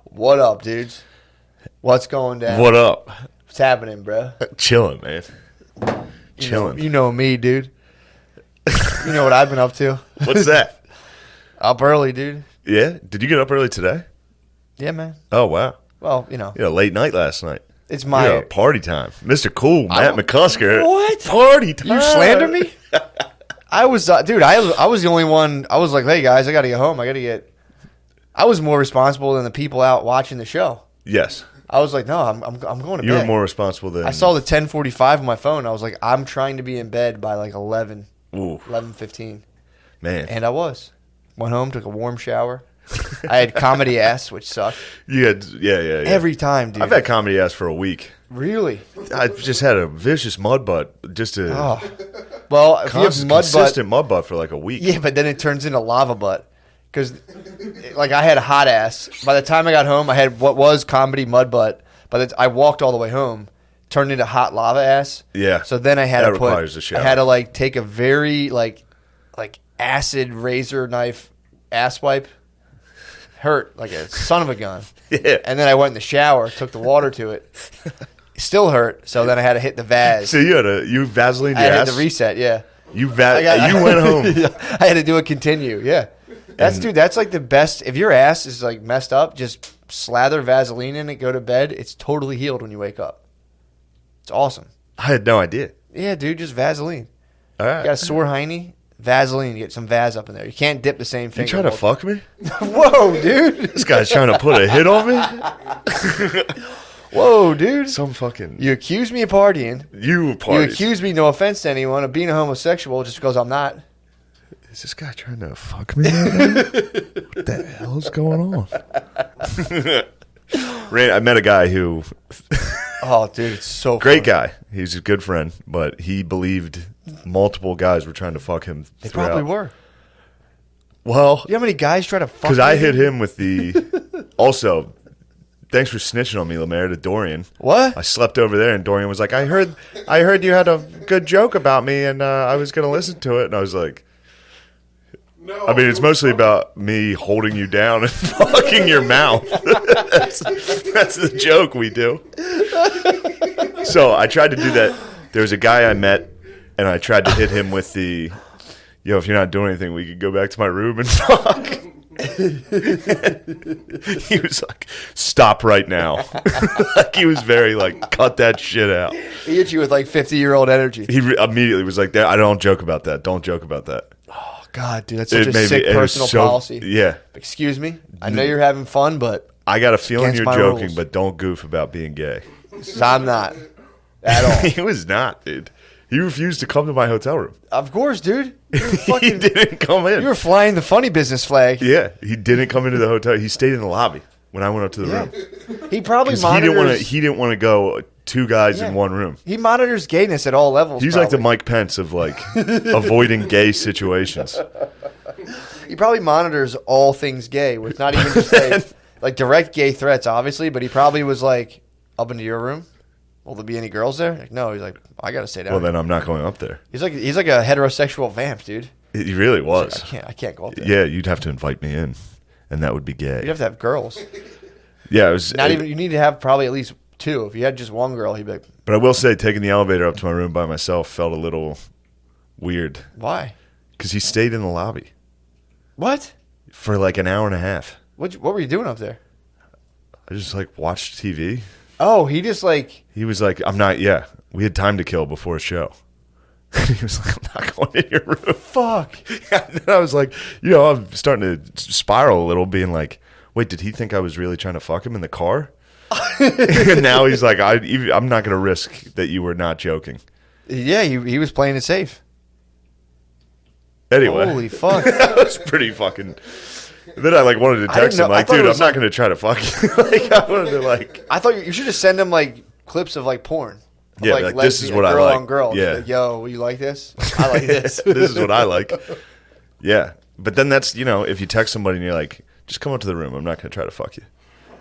What up, dudes? What's going down? What up? What's happening, bro? Chilling, man. Chilling. You know me, dude. You know what I've been up to? What's that? Up early, dude. Yeah? Did you get up early today? Yeah, man. Oh, wow. Well, you know. Yeah, late night last night. It's my... party time. Mr. Cool, Matt McCusker. What? Party time. You slander me? I was, dude, I was the only one. I was like, hey, guys, I got to get home. I was more responsible than the people out watching the show. Yes. I was like, no, I'm going to bed. You were more responsible than... I saw the 10:45 on my phone. I was like, I'm trying to be in bed by like 11:15. Man. And I was. Went home, took a warm shower. I had comedy ass, which sucked. Yeah. Every time, dude. I've had comedy ass for a week. Really? I just had a vicious mud butt. Just a well, if you have consistent mud butt for like a week. Yeah, but then it turns into lava butt. Because, like, I had a hot ass. By the time I got home, I had what was comedy mud butt. But I walked all the way home, turned into hot lava ass. Yeah. So then I had to requires a shower. I had to like take a very like acid razor knife ass wipe. Hurt like a son of a gun. Yeah. And then I went in the shower, took the water to it. Still hurt. So then I had to hit the Vaz. So you Vaseline your I ass? had to reset. Yeah. You went home. I had to do a continue. Yeah. That's like the best. If your ass is like messed up, just slather Vaseline in it, go to bed. It's totally healed when you wake up. It's awesome. I had no idea. Yeah, dude, just Vaseline. All right. You got a sore hiney? Vaseline. You get some Vaz up in there. You can't dip the same finger. You trying to fuck me? Whoa, dude. This guy's trying to put a hit on me? Whoa, dude. Some fucking... You accuse me of partying. You accuse me, no offense to anyone, of being a homosexual just because I'm not. Is this guy trying to fuck me right now? What the hell's going on? I met a guy who... Oh, dude, it's so great guy. He's a good friend, but he believed multiple guys were trying to fuck him. They probably were. Well... You know how many guys try to fuck because I hit him with the... Also... Thanks for snitching on me, Lemaire, to Dorian. What? I slept over there, and Dorian was like, I heard you had a good joke about me, and I was going to listen to it. And I was like, no. I mean, it's mostly about me holding you down and fucking your mouth. That's the joke we do. So I tried to do that. There was a guy I met, and I tried to hit him with the, if you're not doing anything, we could go back to my room and fuck. He was like, stop right now. Like he was very like, cut that shit out. He hit you with like 50-year-old energy. He immediately was like, I don't joke about that. Don't joke about that. Oh, God, dude, that's such a sick personal policy. Yeah. Excuse me? I know you're having fun, but I got a feeling you're joking, rules. But don't goof about being gay. I'm not. At all. He was not, dude. He refused to come to my hotel room. Of course, dude. He didn't come in. You were flying the funny business flag. Yeah, he didn't come into the hotel. He stayed in the lobby when I went up to the room. He probably monitors. He didn't want to go two guys in one room. He monitors gayness at all levels. He's like the Mike Pence of like avoiding gay situations. He probably monitors all things gay, with not even just like direct gay threats, obviously. But he probably was like, up into your room. Will there be any girls there? Like, no. He's like, I gotta stay down. Well, then I'm not going up there. He's like a heterosexual vamp, dude. He really was. Like, I can't go up there. Yeah, you'd have to invite me in, and that would be gay. You'd have to have girls. Yeah, it was not even. You need to have probably at least two. If you had just one girl, he'd be like. But I will say, taking the elevator up to my room by myself felt a little weird. Why? Because he stayed in the lobby. What? For like an hour and a half. What were you doing up there? I just like watched TV. Oh, he just like... He was like, I'm not... Yeah, we had time to kill before a show. He was like, I'm not going in your room. Fuck. And then I was like, I'm starting to spiral a little, being like, wait, did he think I was really trying to fuck him in the car? And now he's like, I'm not going to risk that you were not joking. Yeah, he was playing it safe. Anyway. Holy fuck. That was pretty fucking... Then I like wanted to text him like, dude, I'm not going to try to fuck you. Like I wanted to like. I thought you should just send him like clips of like porn. Of, yeah, like this is what I like. Girl like. on girl. Yeah. Like, yo, you like this? I like this. This is what I like. Yeah, but then that's if you text somebody and you're like, just come up to the room. I'm not going to try to fuck you.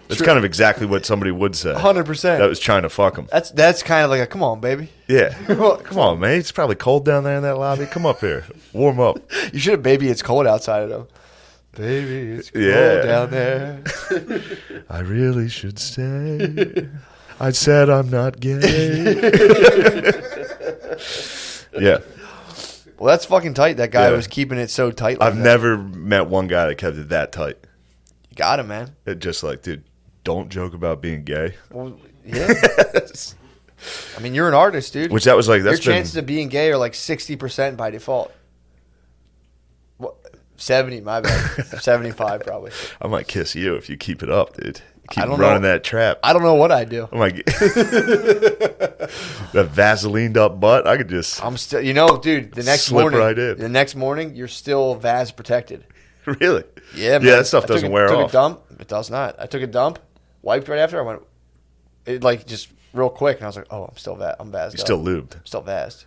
That's kind of exactly what somebody would say. 100%. That was trying to fuck him. That's kind of like a come on, baby. Yeah. Come on, man. It's probably cold down there in that lobby. Come up here. Warm up. You should have baby it's cold outside of them. Baby, it's cold Yeah. down there. I really should stay. I said I'm not gay. Yeah. Well, that's fucking tight. That guy Yeah. was keeping it so tight. Like I've that. never met one guy that kept it that tight. You got him, man. It just like, dude, don't joke about being gay. Well, yeah. I mean, you're an artist, dude. Which that was like, that's Your chances of being gay are like 60% by default. What? 70, my bad. 75 probably. I might kiss you if you keep it up, dude. Keep I don't running know. that trap. I don't know what I do. I might that Vaselined up butt. I could just I'm still, you know, dude. The next Slip morning, right in. the next morning, you're still Vaz protected. really. Yeah, man. Yeah, that stuff I took doesn't a- wear took off. A dump. It does not. I took a dump, wiped right after. I went, it like just real quick, and I was like, oh, I'm still I'm Vazed. You're still lubed. I'm still Vazed.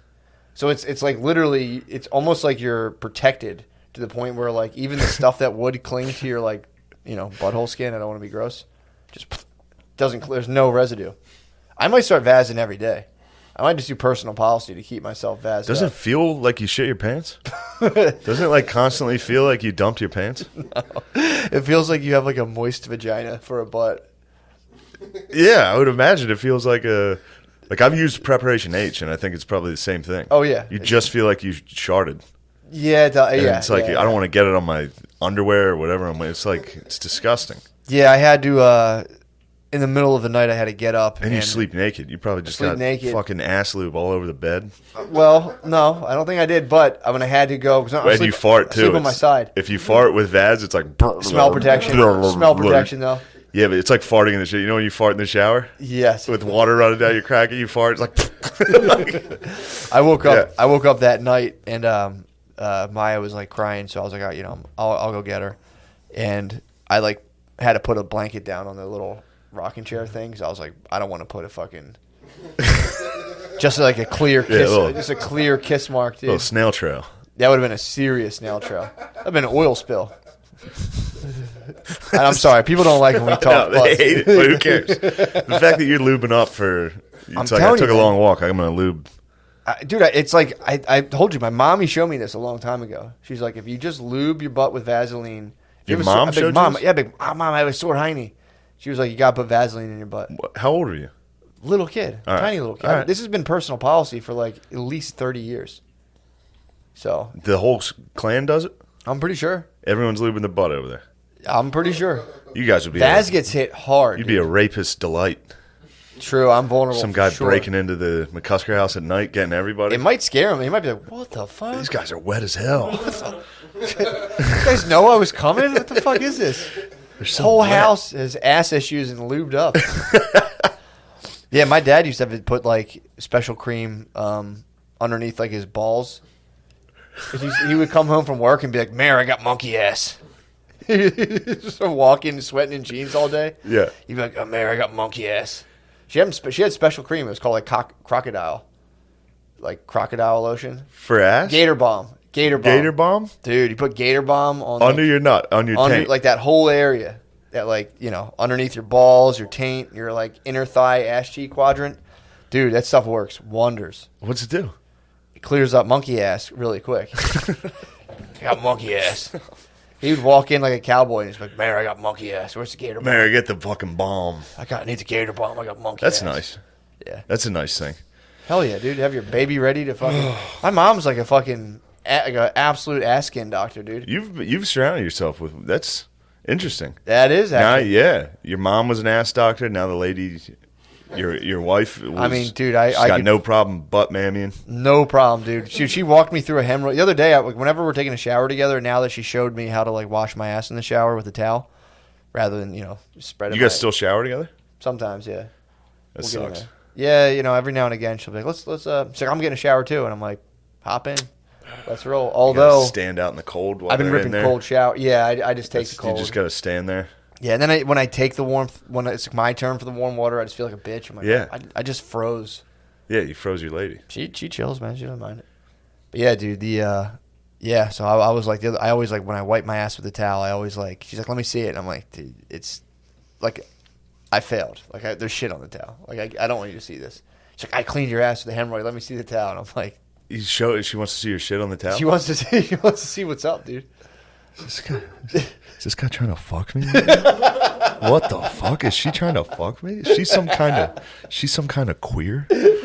So it's like literally, it's almost like you're protected to the point where like even the stuff that would cling to your like, you know, butthole skin. I don't want to be gross. Just doesn't. There's no residue. I might start Vazing every day. I might just do personal policy to keep myself Vazed. Doesn't it feel like you shit your pants? Doesn't it like constantly feel like you dumped your pants? No. It feels like you have like a moist vagina for a butt. Yeah, I would imagine it feels like a. Like I've used Preparation H, and I think it's probably the same thing. Oh yeah, You just feel like you sharted. yeah, And yeah. it's like yeah, I don't want to get it on my underwear or whatever. It's like it's disgusting. Yeah, I had to. In the middle of the night, I had to get up And you sleep naked. You probably just sleep got naked. fucking ass lube all over the bed. Well, no, I don't think I did. But when I had to go, And you fart too. Sleep on my side. If you fart with Vaz, it's like Smell protection. Smell protection, though. Yeah, but it's like farting in the shower. You know when you fart in the shower Yes. with water running down your crack and you fart, it's like. I woke up. Yeah. I woke up that night, and Maya was like crying. So I was like, oh, you know, I'll go get her. And I like had to put a blanket down on the little rocking chair thing. So I was like, I don't want to put a fucking just like a clear kiss, just a clear kiss mark, dude. Little snail trail. That would have been a serious snail trail. That'd have been an oil spill. And I'm sorry, people don't like when we talk. No, they hate it, but who cares? The fact that you're lubing up for, it's like I telling took you, a man. long walk. I'm gonna lube. Dude, it's like I told you. My mommy showed me this a long time ago. She's like, if you just lube your butt with Vaseline. Your mom showed you mom, this? yeah, mom, I have a sore hiney. She was like, you gotta put Vaseline in your butt. How old are you? Little kid, All right. tiny little kid. All right. This has been personal policy for like at least 30 years. So The whole clan does it. I'm pretty sure. Everyone's lubing the butt over there. I'm pretty sure. You guys would be. Vaz gets hit hard. You'd be a rapist delight. True, I'm vulnerable. Some for guy sure. breaking into the McCusker house at night, getting everybody. It might scare him. He might be like, "What the fuck? These guys are wet as hell. You guys know I was coming? What the fuck is this? This so whole wet. house has ass issues and lubed up." Yeah, my dad used to have to put like special cream underneath like his balls. 'Cause he would come home from work and be like, "Mayor, I got monkey ass." Just walking, sweating in jeans all day. Yeah. He'd be like, "Oh, Mayor, I got monkey ass." She had special cream. It was called like crocodile lotion. For ass? Gator Balm. Gator bomb? Dude, you put Gator Balm on Under your nut, on your under taint. like that whole area, that like, you know, underneath your balls, your taint, your like inner thigh, ass cheek quadrant. Dude, that stuff works wonders. What's it do? It clears up monkey ass really quick. I got monkey ass. He would walk in like a cowboy and he's like, "Mayor, I got monkey ass. Where's the Gator Balm? Mary, get the fucking bomb. I need the Gator Balm. I got monkey That's ass." nice. Yeah. That's a nice thing. Hell yeah, dude. Have your baby ready to fucking. My mom's like a fucking like an absolute ass skin doctor, dude. You've surrounded yourself with. That's interesting. That is Now, actually. yeah, your mom was an ass doctor. Now the lady, your wife. Was, I mean, dude, she's I got could- no problem butt mammying. No problem, dude. She walked me through a hemorrhoid. The other day, whenever we're taking a shower together, now that she showed me how to like wash my ass in the shower with a towel, rather than, you know, spread it. You guys still shower together? Sometimes, yeah. That We'll get in sucks. there. Yeah, you know, every now and again she'll be like, let's. She's like, I'm getting a shower too, and I'm like, hop in, let's roll. You gotta Although stand out in the cold while I've been they're in ripping there. cold shower. Yeah, I just take the cold. You just gotta stand there. Yeah, and then when I take the warmth, when it's my turn for the warm water, I just feel like a bitch. I'm like, Yeah. I just froze. Yeah, you froze your lady. She chills, man. She doesn't mind it. But yeah, dude, yeah. So I was like, I always like when I wipe my ass with a towel, I always like. She's like, let me see it. And I'm like, dude, it's like I failed. Like there's shit on the towel. Like I don't want you to see this. She's like, I cleaned your ass with a hemorrhoid. Let me see the towel. And I'm like, She wants to see your shit on the towel. she wants to see what's up, dude. Is this guy trying to fuck me? What the fuck? Is she trying to fuck me? Is she some kind of queer? It'd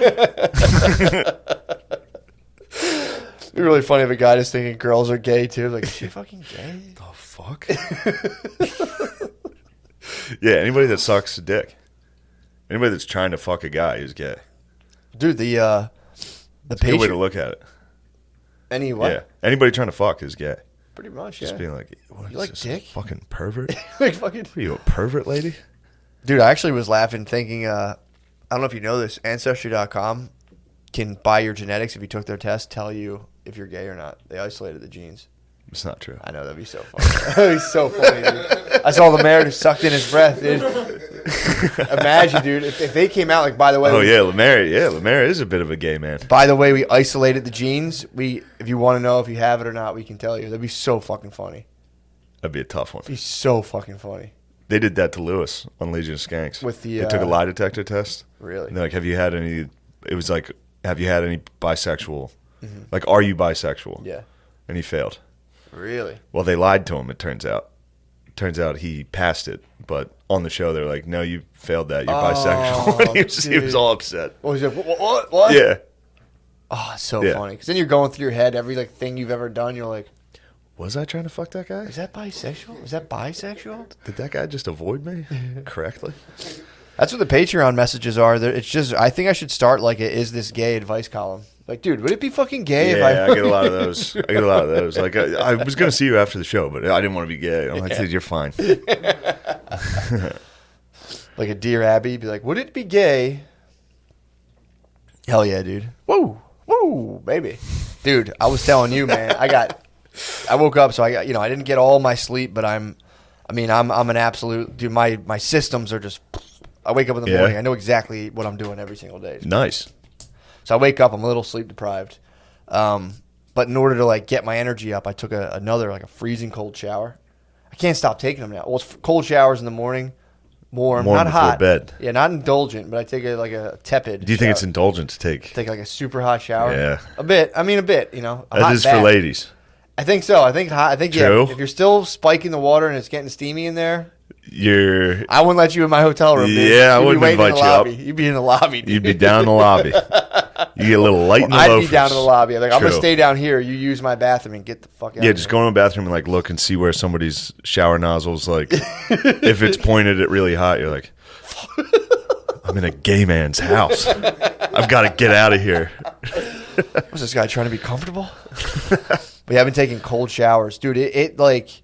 be really funny if a guy is thinking girls are gay too. Like, is she fucking gay? The fuck? Yeah, anybody that sucks a dick. Anybody that's trying to fuck a guy is gay. Dude, the It's a good way to look at it. Any what? Yeah, anybody trying to fuck is gay. Pretty much, Just yeah. being like, what, You like this, dick? Fucking pervert? Like fucking... Are you a pervert, lady? Dude, I actually was laughing thinking, I don't know if you know this, Ancestry.com can, by your genetics, if you took their test, tell you if you're gay or not. They isolated the genes. It's not true. I know, that'd be so funny. That'd be so funny, dude. I saw the mayor who sucked in his breath, dude. Imagine, dude, if they came out, like, by the way... Oh, yeah, Lemaire is a bit of a gay man. By the way, we isolated the genes. If you want to know if you have it or not, we can tell you. That'd be so fucking funny. That'd be a tough one. It'd be so fucking funny. They did that to Lewis on Legion of Skanks. With the, they took a lie detector test. Really? And they're like, have you had any... It was like, have you had any bisexual... Mm-hmm. Like, are you bisexual? Yeah. And he failed. Really? Well, they lied to him, it turns out. Turns out he passed it, but on the show they're like, "No, you failed that. You're bisexual." He was all upset. What was it? What? Yeah. Oh, it's so funny. Because then you're going through your head every like thing you've ever done. You're like, was I trying to fuck that guy? is that bisexual? Is that bisexual? Did that guy just avoid me correctly? That's what the Patreon messages are. It's just, I think I should start like a "Is this gay?" advice column. Like, dude, would it be fucking gay if I get a lot of those. Like, I was going to see you after the show, but I didn't want to be gay. I'm like, dude, you're fine. Like a Dear Abby, be like, would it be gay? Hell yeah, dude. Woo, baby. Dude, I was telling you, man, I woke up, so I didn't get all my sleep, but I'm an absolute, dude, my systems are just, I wake up in the morning, I know exactly what I'm doing every single day. Nice. So I wake up, I'm a little sleep deprived. But in order to like get my energy up, I took another freezing cold shower. I can't stop taking them now. Well, it's cold showers in the morning, warm not hot. Bed. Yeah, not indulgent, but I take a tepid. Do you think shower. it's indulgent to take Like a super hot shower? Yeah. A bit. You know. That is for ladies. I think so. I think True. Yeah. If you're still spiking the water and it's getting steamy in there, I wouldn't let you in my hotel room. Dude. Yeah, I wouldn't invite you up. You'd be in the lobby. Dude. You'd be down in the lobby. You get a little light in the loafers. I'd be down in the lobby. I'm like, I'm going to stay down here. You use my bathroom and get the fuck out. Yeah, just go in the bathroom and look and see where somebody's shower nozzle's if it's pointed at really hot, you're like, I'm in a gay man's house. I've got to get out of here. Was this guy trying to be comfortable? We haven't taken cold showers. Dude, it's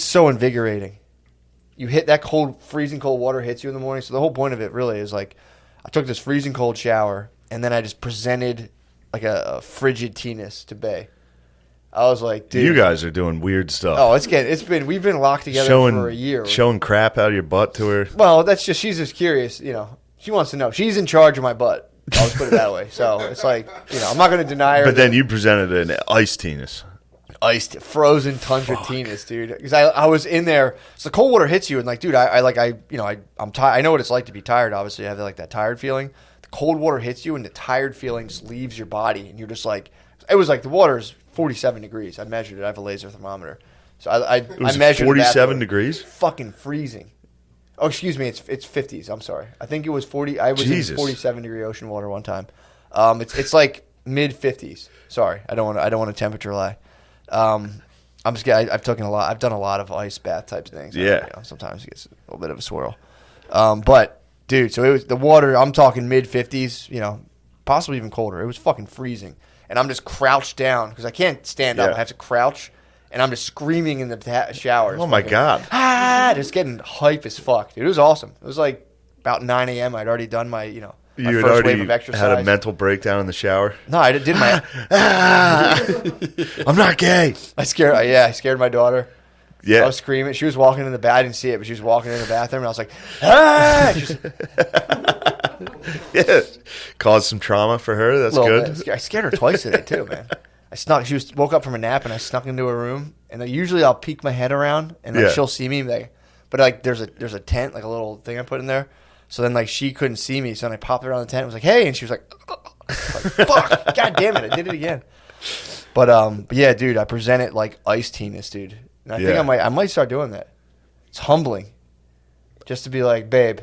so invigorating. You hit that freezing cold water hits you in the morning. So the whole point of it really is I took this freezing cold shower and then I just presented like a frigid teeness to Bae. I was like, dude, you guys are doing weird stuff. Oh, we've been locked together for a year. Showing crap out of your butt to her. Well, she's just curious, She wants to know. She's in charge of my butt. I'll just put it that way. So it's like, I'm not going to deny her. But then you presented an iced penis. Iced, frozen tundra penis, dude. Because I was in there. So the cold water hits you, and dude, I'm tired. I know what it's like to be tired. Obviously, I have that tired feeling. The cold water hits you, and the tired feeling just leaves your body, and you're just like, it was like the water's 47 degrees. I measured it. I have a laser thermometer, so I measured 47 degrees. Fucking freezing. Oh, excuse me. It's 50s. I'm sorry. I think it was 40. I was in 47 degree ocean water one time. It's like mid 50s. Sorry, I don't want to temperature lie. I'm just kidding. I've done a lot of ice bath type things. Yeah. Sometimes it gets a little bit of a swirl. But dude, so it was the water. I'm talking mid 50s. Possibly even colder. It was fucking freezing, and I'm just crouched down because I can't stand up. I have to crouch. And I'm just screaming in the shower. Oh, my God. Just getting hype as fuck, dude. It was awesome. It was like about 9 a.m. I'd already done my, my you first wave of exercise. Had a mental breakdown in the shower? No, I did my... I'm not gay. I scared my daughter. Yeah. I was screaming. She was walking in the bathroom. I didn't see it, but she was walking in the bathroom. And I was like, ah! Yeah. Caused some trauma for her. That's good. Bit. I scared her twice today, too, man. She woke up from a nap, and I snuck into her room. And usually I'll peek my head around, and she'll see me. But there's a tent, like a little thing I put in there. So then she couldn't see me. So then I popped around the tent. I was like, hey, and she was like fuck, god damn it, I did it again. But yeah, dude, I present it like iced teeness, dude. And I think I might start doing that. It's humbling, just to be like, babe,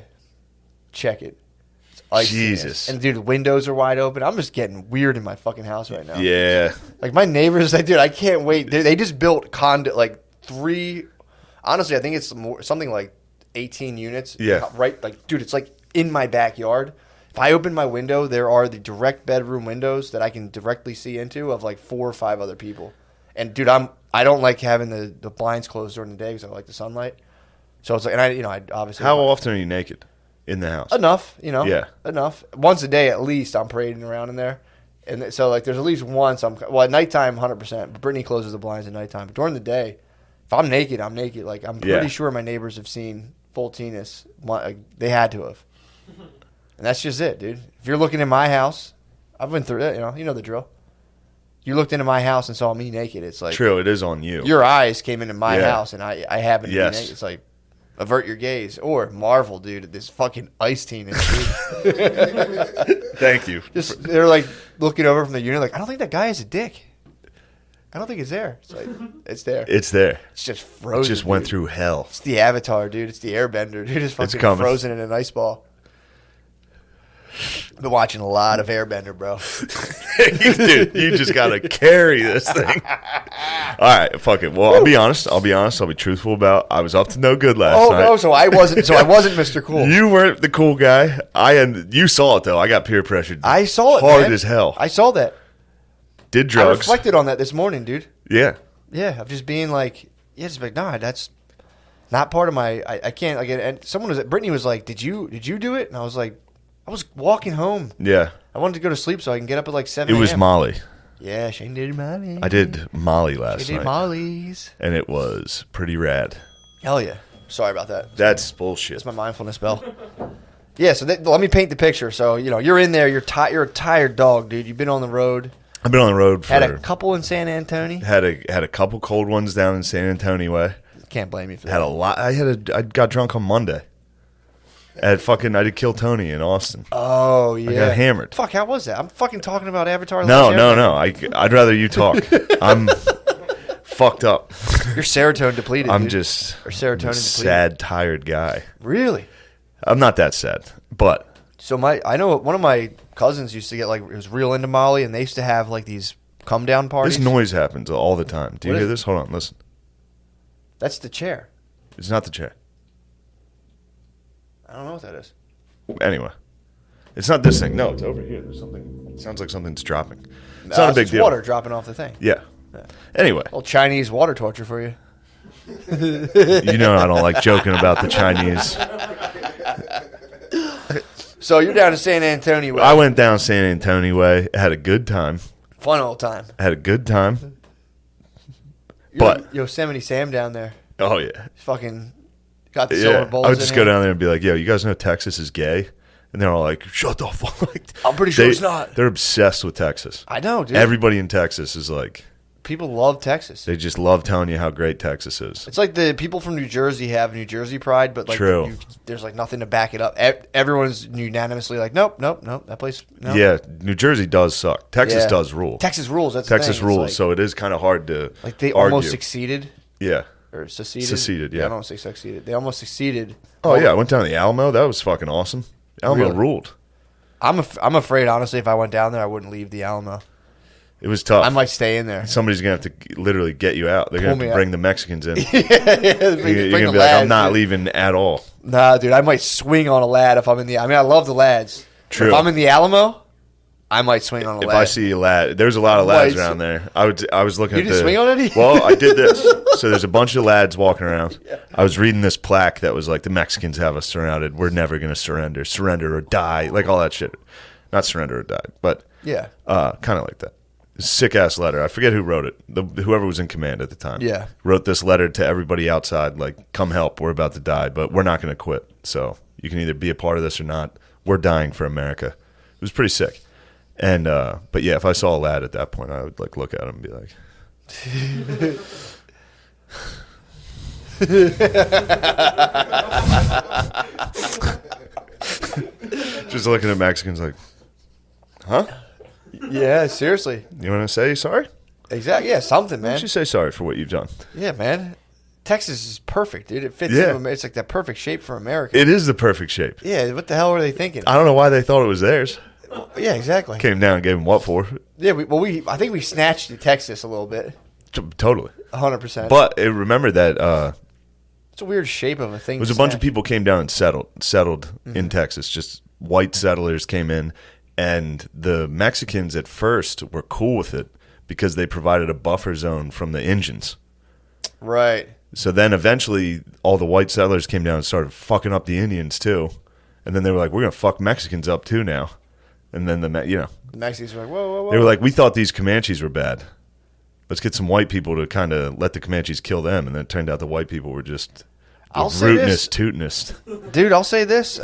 check it. It's iced Jesus. teeness. And dude, the windows are wide open. I'm just getting weird in my fucking house right now. Yeah. Like my neighbors, like, dude, I can't wait. They just built like 3. Honestly, I think it's something like 18 units. Yeah. Right. Like, dude, it's like in my backyard. If I open my window, there are the direct bedroom windows that I can directly see into of like 4 or 5 other people. And dude, I don't like having the blinds closed during the day because I like the sunlight. So it's like, and I obviously. How often are you naked in the house? Enough, Yeah. enough. Once a day at least, I'm parading around in there. And so like, there's at least once at nighttime, 100%. But Brittany closes the blinds at nighttime. But during the day, if I'm naked, I'm naked. Like I'm pretty sure my neighbors have seen full teenus. They had to have. And that's just it, dude. If you're looking in my house, I've been through it. You know the drill. You looked into my house and saw me naked. It's like true. It is on you. Your eyes came into my house, and I happen to be naked. It's like avert your gaze or marvel, dude, at this fucking ice teenus, dude. Thank you. Just they're like looking over from the unit, like I don't think that guy has a dick. I don't think it's there. It's like it's there. It's there. It's just frozen. It just went through hell. It's the Avatar, dude. It's the Airbender, dude. It's fucking frozen in an ice ball. I've been watching a lot of Airbender, bro. Dude, you just gotta carry this thing. All right, fuck it. Well, I'll be honest. I'll be truthful about. I was up to no good last night. Oh, so I wasn't Mr. Cool. You weren't the cool guy. You saw it though. I got peer pressured. I saw it hard as hell. I saw that. Did drugs. I reflected on that this morning, dude. Yeah. Yeah, of just being like, just like, nah, that's not part of my. I can't. Like, and Brittany was like, did you do it? And I was like, I was walking home. Yeah. I wanted to go to sleep so I can get up at like 7 It was Molly. Yeah, Shane did Molly. I did Molly last night. Did Molly's. And it was pretty rad. Hell yeah. Sorry about that. That's bullshit. That's my mindfulness bell. Yeah, so let me paint the picture. So, you're in there. You're a tired dog, dude. You've been on the road. I've been on the road for... Had a couple in San Antonio. Had a couple cold ones down in San Antonio way. Can't blame you for that. Had a lot. I got drunk on Monday. I did Kill Tony in Austin. Oh, yeah. I got hammered. Fuck, how was that? I'm fucking talking about Avatar. No. I'd rather you talk. I'm fucked up. You're serotonin depleted, I'm dude. just or serotonin depleted. Sad, tired guy. Really? I'm not that sad, but... So I know one of my cousins used to get like, it was real into Molly, and they used to have like these come down parties. This noise happens all the time. Do you hear this? Hold on, listen. That's the chair. It's not the chair. I don't know what that is. Anyway, it's not this thing. No, it's over here. There's something. It sounds like something's dropping. It's not a big deal. Water dropping off the thing. Yeah. Anyway, a little Chinese water torture for you. You know I don't like joking about the Chinese. So you're down to San Antonio way. I went down San Antonio way. Had a good time. Fun old time. Had a good time. But Yosemite Sam down there. Oh yeah. Fucking got the silver bowls. I would just go down there and be like, "Yo, you guys know Texas is gay?" And they're all like, "Shut the fuck!" I'm pretty sure it's not. They're obsessed with Texas. I know, dude. Everybody in Texas is like, people love Texas. They just love telling you how great Texas is. It's like the people from New Jersey have New Jersey pride, but like True. There's like nothing to back it up. Everyone's unanimously like, nope, that place. No. Yeah, New Jersey does suck. Texas does rule. Texas rules. That's Texas the thing. rules. Like, so it is kind of hard to like they argue. almost succeeded. Yeah. Or seceded. Seceded. Yeah. I don't say succeeded. They almost succeeded. Oh yeah, I went down to the Alamo. That was fucking awesome. Alamo ruled. I'm afraid, honestly, if I went down there, I wouldn't leave the Alamo. It was tough. I might stay in there. Somebody's going to have to literally get you out. They're going to have to bring the Mexicans in. You're going to be like, I'm not leaving at all. Nah, dude, I might swing on a lad if I'm in the... I mean, I love the lads. True. If I'm in the Alamo, I might swing on a lad. If I see a lad... There's a lot of lads around there. I was looking at the... You didn't swing on any? Well, I did this. So there's a bunch of lads walking around. Yeah. I was reading this plaque that was like, the Mexicans have us surrounded. We're never going to surrender. Surrender or die. Like all that shit. Not surrender or die, but yeah, kind of like that. Sick ass letter. I forget who wrote it. Whoever was in command at the time. Yeah, wrote this letter to everybody outside, like, "Come help. We're about to die, but we're not going to quit. So you can either be a part of this or not. We're dying for America." It was pretty sick. And but yeah, if I saw a lad at that point, I would like look at him and be like, just looking at Mexicans like, huh? Yeah, seriously. You want to say sorry? Exactly. Yeah, something, Why man. don't you say sorry for what you've done? Yeah, man. Texas is perfect, dude. It fits in. It's like the perfect shape for America. It is the perfect shape. Yeah, what the hell were they thinking? I don't know why they thought it was theirs. Yeah, exactly. Came down and gave them what for? Yeah, I think we snatched Texas a little bit. Totally. 100%. But remember that it's a weird shape of a thing. it was a bunch of people came down and settled in Texas. Just white settlers came in, and the Mexicans at first were cool with it because they provided a buffer zone from the Indians. Right. So then eventually all the white settlers came down and started fucking up the Indians too. And then they were like, we're going to fuck Mexicans up too now. And then the Mexicans were like, whoa. They were like, we thought these Comanches were bad. Let's get some white people to kind of let the Comanches kill them. And then it turned out the white people were just rootinest, tootinest. Dude, I'll say this.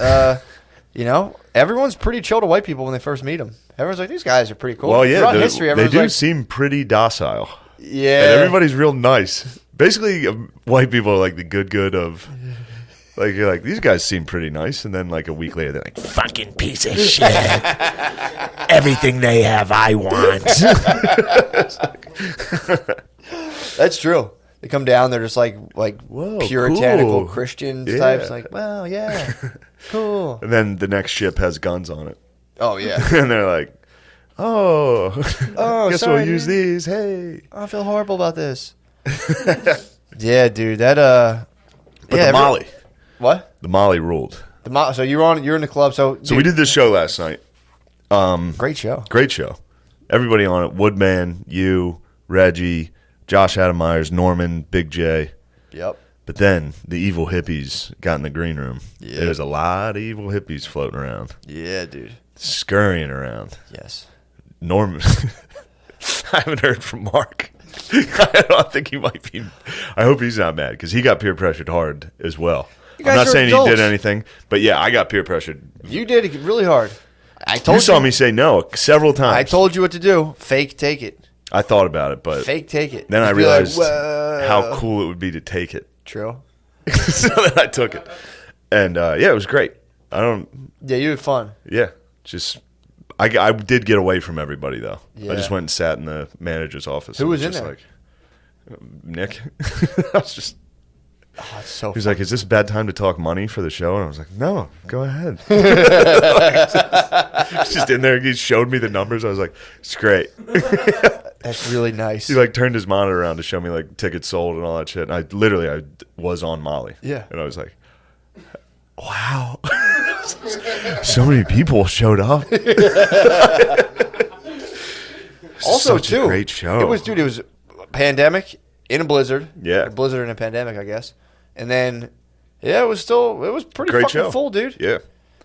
Everyone's pretty chill to white people when they first meet them. Everyone's like, these guys are pretty cool. Well, yeah, throughout history, they do like, seem pretty docile. Yeah. And everybody's real nice. Basically, white people are like the good of... Like, you're like, these guys seem pretty nice. And then, like, a week later, they're like, fucking piece of shit. Everything they have, I want. That's true. They come down, they're just like whoa, puritanical cool. Christians Yeah. types. Like, well, yeah, cool. And then the next ship has guns on it. Oh, yeah. And they're like, oh, guess sorry, we'll use dude. these. Hey. I feel horrible about this. Yeah, dude. That, But the Molly. What? The Molly ruled. So you're in the club. So we did this show last night. Great show. Great show. Everybody on it. Woodman, you, Reggie, Josh Adameyers, Norman, Big J. Yep. But then the evil hippies got in the green room. Yeah. There's a lot of evil hippies floating around. Yeah, dude. Scurrying around. Yes. Norman. I haven't heard from Mark. I don't think he might be. I hope he's not mad because he got peer pressured hard as well. I'm not saying he did anything, but yeah, I got peer pressured. You did it really hard. I told You saw me say no several times. I told you what to do. Fake take it. I thought about it, but Fake take it. then I Just be realized like, "Whoa." how cool it would be to take it. True. So then I took it, and yeah, it was great. Yeah, you had fun. Yeah, just I did get away from everybody though. Yeah. I just went and sat in the manager's office. Who was in just there? Like, Nick. I was just. Oh, it's so He was fun. like, "Is this a bad time to talk money for the show?" And I was like, "No, go ahead." Just in there, he showed me the numbers. I was like, "It's great." That's really nice. He like turned his monitor around to show me like tickets sold and all that shit. And I was on Molly. Yeah. And I was like, "Wow, so many people showed up." Also, Such too, a great show. It was a pandemic in a blizzard. Yeah. A blizzard in a pandemic, I guess. And then, yeah, it was pretty Great fucking show. full, dude. Yeah.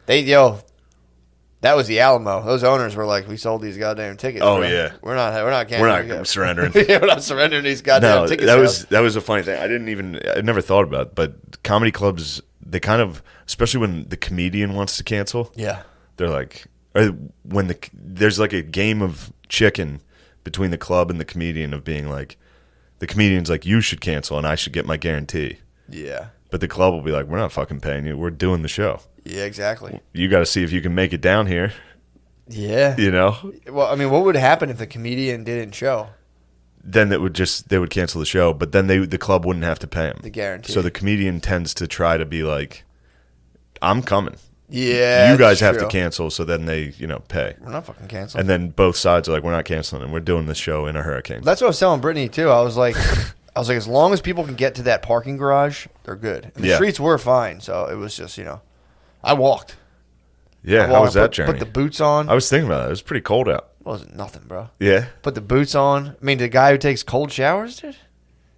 That was the Alamo. Those owners were like, we sold these goddamn tickets. Oh, bro. yeah. We're not We're not surrendering. Yeah, we're not surrendering these goddamn No, tickets. that was a funny thing. I never thought about it, but comedy clubs, they kind of, especially when the comedian wants to cancel. Yeah. They're like, or when there's like a game of chicken between the club and the comedian of being like, the comedian's like, you should cancel and I should get my guarantee. Yeah. But the club will be like, we're not fucking paying you. We're doing the show. Yeah, exactly. You got to see if you can make it down here. Yeah. You know? Well, I mean, what would happen if the comedian didn't show? Then they would cancel the show, but then the club wouldn't have to pay him. The guarantee. So the comedian tends to try to be like, I'm coming. Yeah. You guys have true. to cancel, so then they, pay. We're not fucking canceling. And then both sides are like, we're not canceling, and we're doing this show in a hurricane. That's what I was telling Brittany too. I was like, as long as people can get to that parking garage, they're good. And the streets were fine, so it was just, I walked. Yeah, how was that journey? Put the boots on. I was thinking about it. It was pretty cold out. It wasn't nothing, bro. Yeah? Put the boots on. I mean, the guy who takes cold showers, dude,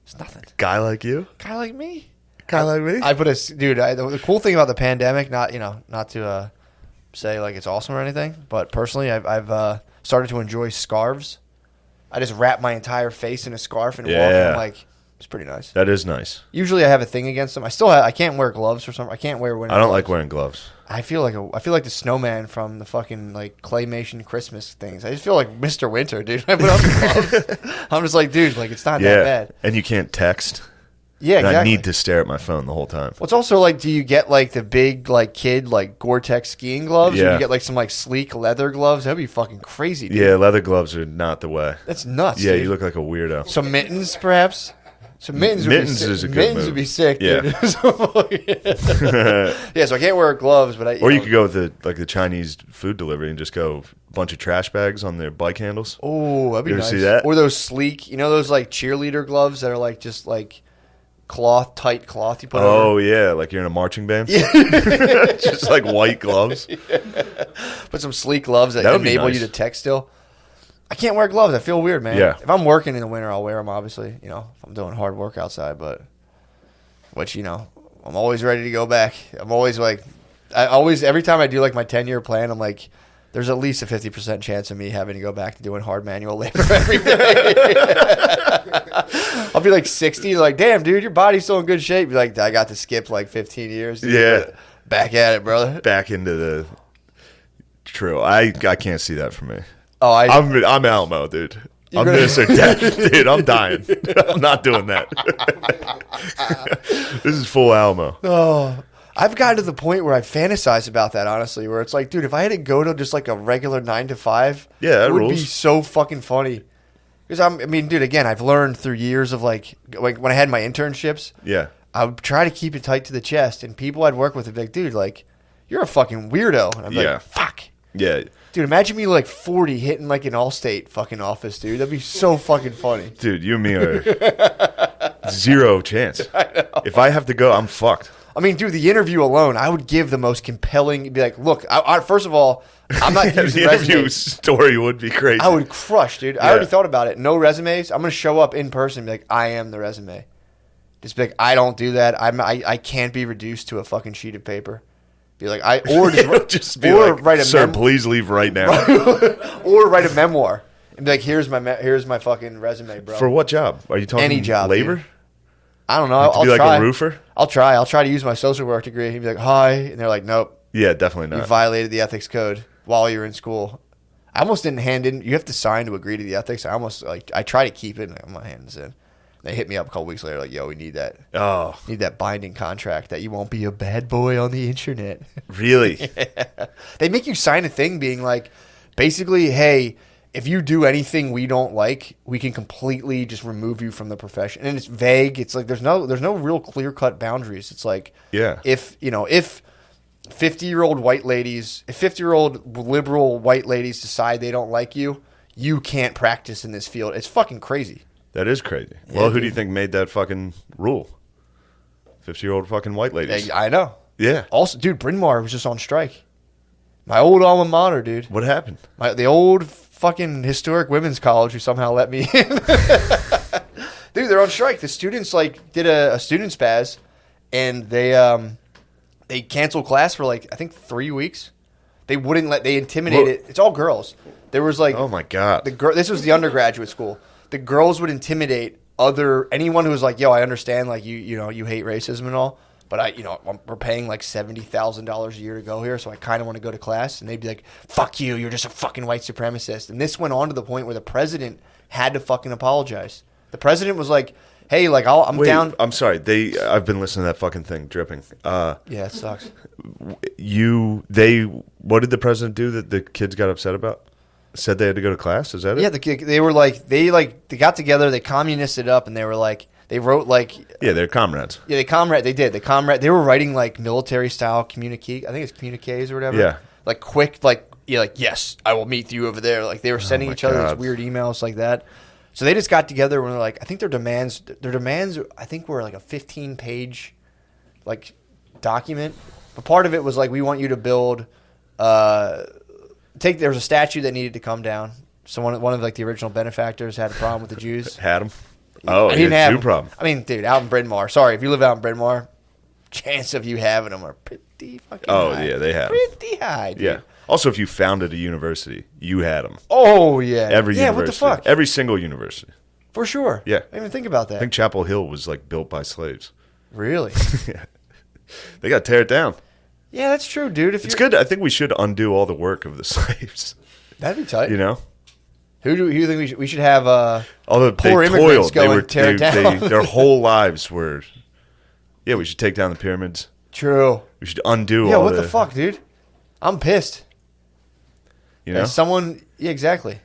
it's nothing. Guy like you? Guy like me. Guy like me? The cool thing about the pandemic, not to say like it's awesome or anything, but personally, I've started to enjoy scarves. I just wrap my entire face in a scarf and walk. And I'm like, it's pretty nice. That is nice. Usually, I have a thing against them. I can't wear gloves or something. I can't wear winter. I don't gloves. like wearing gloves. I feel like the snowman from the fucking like claymation Christmas things. I just feel like Mr. Winter, dude. I put on the gloves. I'm just like, dude, like it's not that bad. And you can't text. Yeah, and exactly. I need to stare at my phone the whole time. Well, it's also like, do you get like the big like kid like Gore-Tex skiing gloves? Or do Yeah. you get like some like sleek leather gloves? That'd be fucking crazy, dude. Yeah, leather gloves are not the way. That's nuts. Yeah, dude. you look like a weirdo. Some mittens, perhaps. Some mittens. Mittens would be sick. is a good mittens move. would be sick, Yeah. dude. Yeah, so I can't wear gloves, but Or you could go with the Chinese food delivery and just go a bunch of trash bags on their bike handles. Oh, that'd be You ever nice. see that? Or those sleek, those like cheerleader gloves that are like just like tight cloth you put over. Oh yeah, like you're in a marching band. Yeah. Just like white gloves. Put some sleek gloves that That would be enable nice. you to text still. I can't wear gloves. I feel weird, man. Yeah. If I'm working in the winter, I'll wear them, obviously. If I'm doing hard work outside, which, I'm always ready to go back. I'm always like, every time I do like my 10-year plan, I'm like, there's at least a 50% chance of me having to go back to doing hard manual labor every day. I'll be like 60, like, damn, dude, your body's still in good shape. Be like, I got to skip like 15 years. Dude. Yeah. Back at it, brother. Back into the true. I can't see that for me. Oh, I'm Alamo, dude. I'm this or death, dude. I'm dying. I'm not doing that. This is full Alamo. Oh, I've gotten to the point where I fantasize about that, honestly, where it's like, dude, if I had to go to just like a regular 9 to 5, Yeah, that it would rules. be so fucking funny. Because dude, again, I've learned through years of like when I had my internships, Yeah. I would try to keep it tight to the chest, and people I'd work with would be like, dude, like, you're a fucking weirdo. And I'm Yeah. like, fuck. Yeah. Dude, imagine me like 40 hitting like an Allstate fucking office, dude. That'd be so fucking funny. Dude, you and me are zero chance. If I have to go, I'm fucked. I mean, dude, the interview alone, I would give the most compelling. Be like, look, first of all, I'm not using The interview resumes. story would be crazy. I would crush, dude. I already thought about it. No resumes. I'm gonna show up in person and be like, I am the resume. Just be like, I don't do that. I can't be reduced to a fucking sheet of paper. Be like, just be like, write a sir, please leave right now. or write a memoir and be like, here's my fucking resume, bro. For what job? Are you talking Any job, labor? dude. I don't know. Like to I'll be like try. a roofer? I'll try. I'll try to use my social work degree. He'd be like, hi, and they're like, nope. Yeah, definitely You not. violated the ethics code while you were in school. I almost didn't hand in. You have to sign to agree to the ethics. I try to keep it. I'm not handing this in. They hit me up a couple weeks later, like, yo, we need that. Oh, Need that binding contract that you won't be a bad boy on the internet. really? They make you sign a thing being like, basically, hey, if you do anything we don't like, we can completely just remove you from the profession. And it's vague. It's like there's no real clear cut boundaries. It's like, Yeah. if 50-year-old white ladies, if 50-year-old liberal white ladies decide they don't like you, you can't practice in this field. It's fucking crazy. That is crazy. Well, who dude. do you think made that fucking rule? 50-year-old fucking white ladies. I know. Yeah. Also, dude, Bryn Mawr was just on strike. My old alma mater, dude. What happened? The old fucking historic women's college who somehow let me in. Dude, they're on strike. The students did a student spaz, and they canceled class for I think 3 weeks. They wouldn't they intimidated. It's all girls. There was Oh my god. this was the undergraduate school. The girls would intimidate anyone who was like, yo, I understand you hate racism and all, but we're paying like $70,000 a year to go here, so I kind of want to go to class. And they'd be like, fuck you, you're just a fucking white supremacist. And this went on to the point where the president had to fucking apologize. The president was like, hey, I'm Wait, down. I'm sorry. I've been listening to that fucking thing dripping. Yeah, it sucks. What did the president do that the kids got upset about? Said they had to go to class? Is that it? Yeah, they were they got together, they communisted up, and they were like, they wrote Yeah, they're comrades. yeah, they were writing military style communique. I think it's communiques or whatever. Yeah. Quick, yes, I will meet you over there. They were sending my each other God. these weird emails like that. So they just got together and were like, I think their demands I think were like a 15-page document. But part of it was we want you to build there was a statue that needed to come down. So one of the original benefactors had a problem with the Jews. Had them? Oh, I didn't have Jew them. problem. I mean, dude, out in Bryn Mawr. Sorry, if you live out in Bryn Mawr, chance of you having them are pretty fucking high. Oh, yeah, they have 'em. Pretty high, dude. Yeah. Also, if you founded a university, you had them. Oh, yeah. Every yeah, university. what the fuck? Every single university. For sure. Yeah. I didn't even think about that. I think Chapel Hill was built by slaves. Really? Yeah. They got to tear it down. Yeah, that's true, dude. It's good. I think we should undo all the work of the slaves. That'd be tight. You know? Who do you think we should have? Although poor they immigrants toiled, go and tear it down. their whole lives were. Yeah, we should take down the pyramids. True. We should undo. Yeah, all what the fuck, dude? I'm pissed. You know, As someone. Yeah, exactly.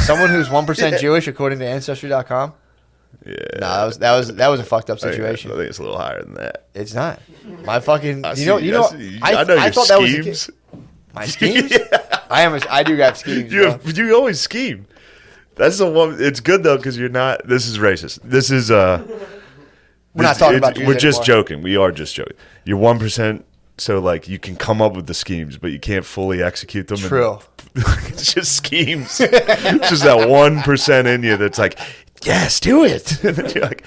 Someone who's 1% Jewish, according to Ancestry.com. Yeah. No, that was a fucked up situation. I think it's a little higher than that. It's not. My fucking. I I know your thought schemes. That was my schemes. I do got schemes. You always scheme. That's the one. It's good though because you're not. This is racist. This is We're not talking about Jews We're just anymore. joking. We are just joking. You're 1%. So like you can come up with the schemes, but you can't fully execute them. True. It's just schemes. It's just that 1% in you that's like, yes, do it. And then you're like,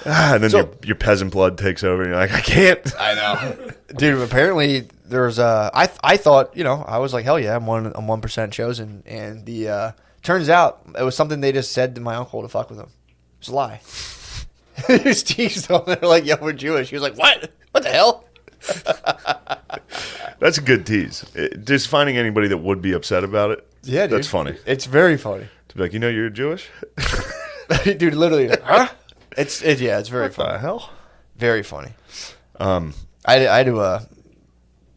and then your peasant blood takes over, and you're like, I can't. I know, dude. Apparently, there's I thought, I was like, hell yeah, I'm 1% chosen, and the turns out it was something they just said to my uncle to fuck with him. It was a lie. He just teased them. They're like, yo, we're Jewish. He was like, what? What the hell? That's a good tease. Just finding anybody that would be upset about it. Yeah, dude. That's funny. It's very funny. To be like, you're Jewish? Dude, literally, huh? It's very What funny. the hell? Very funny. I had to,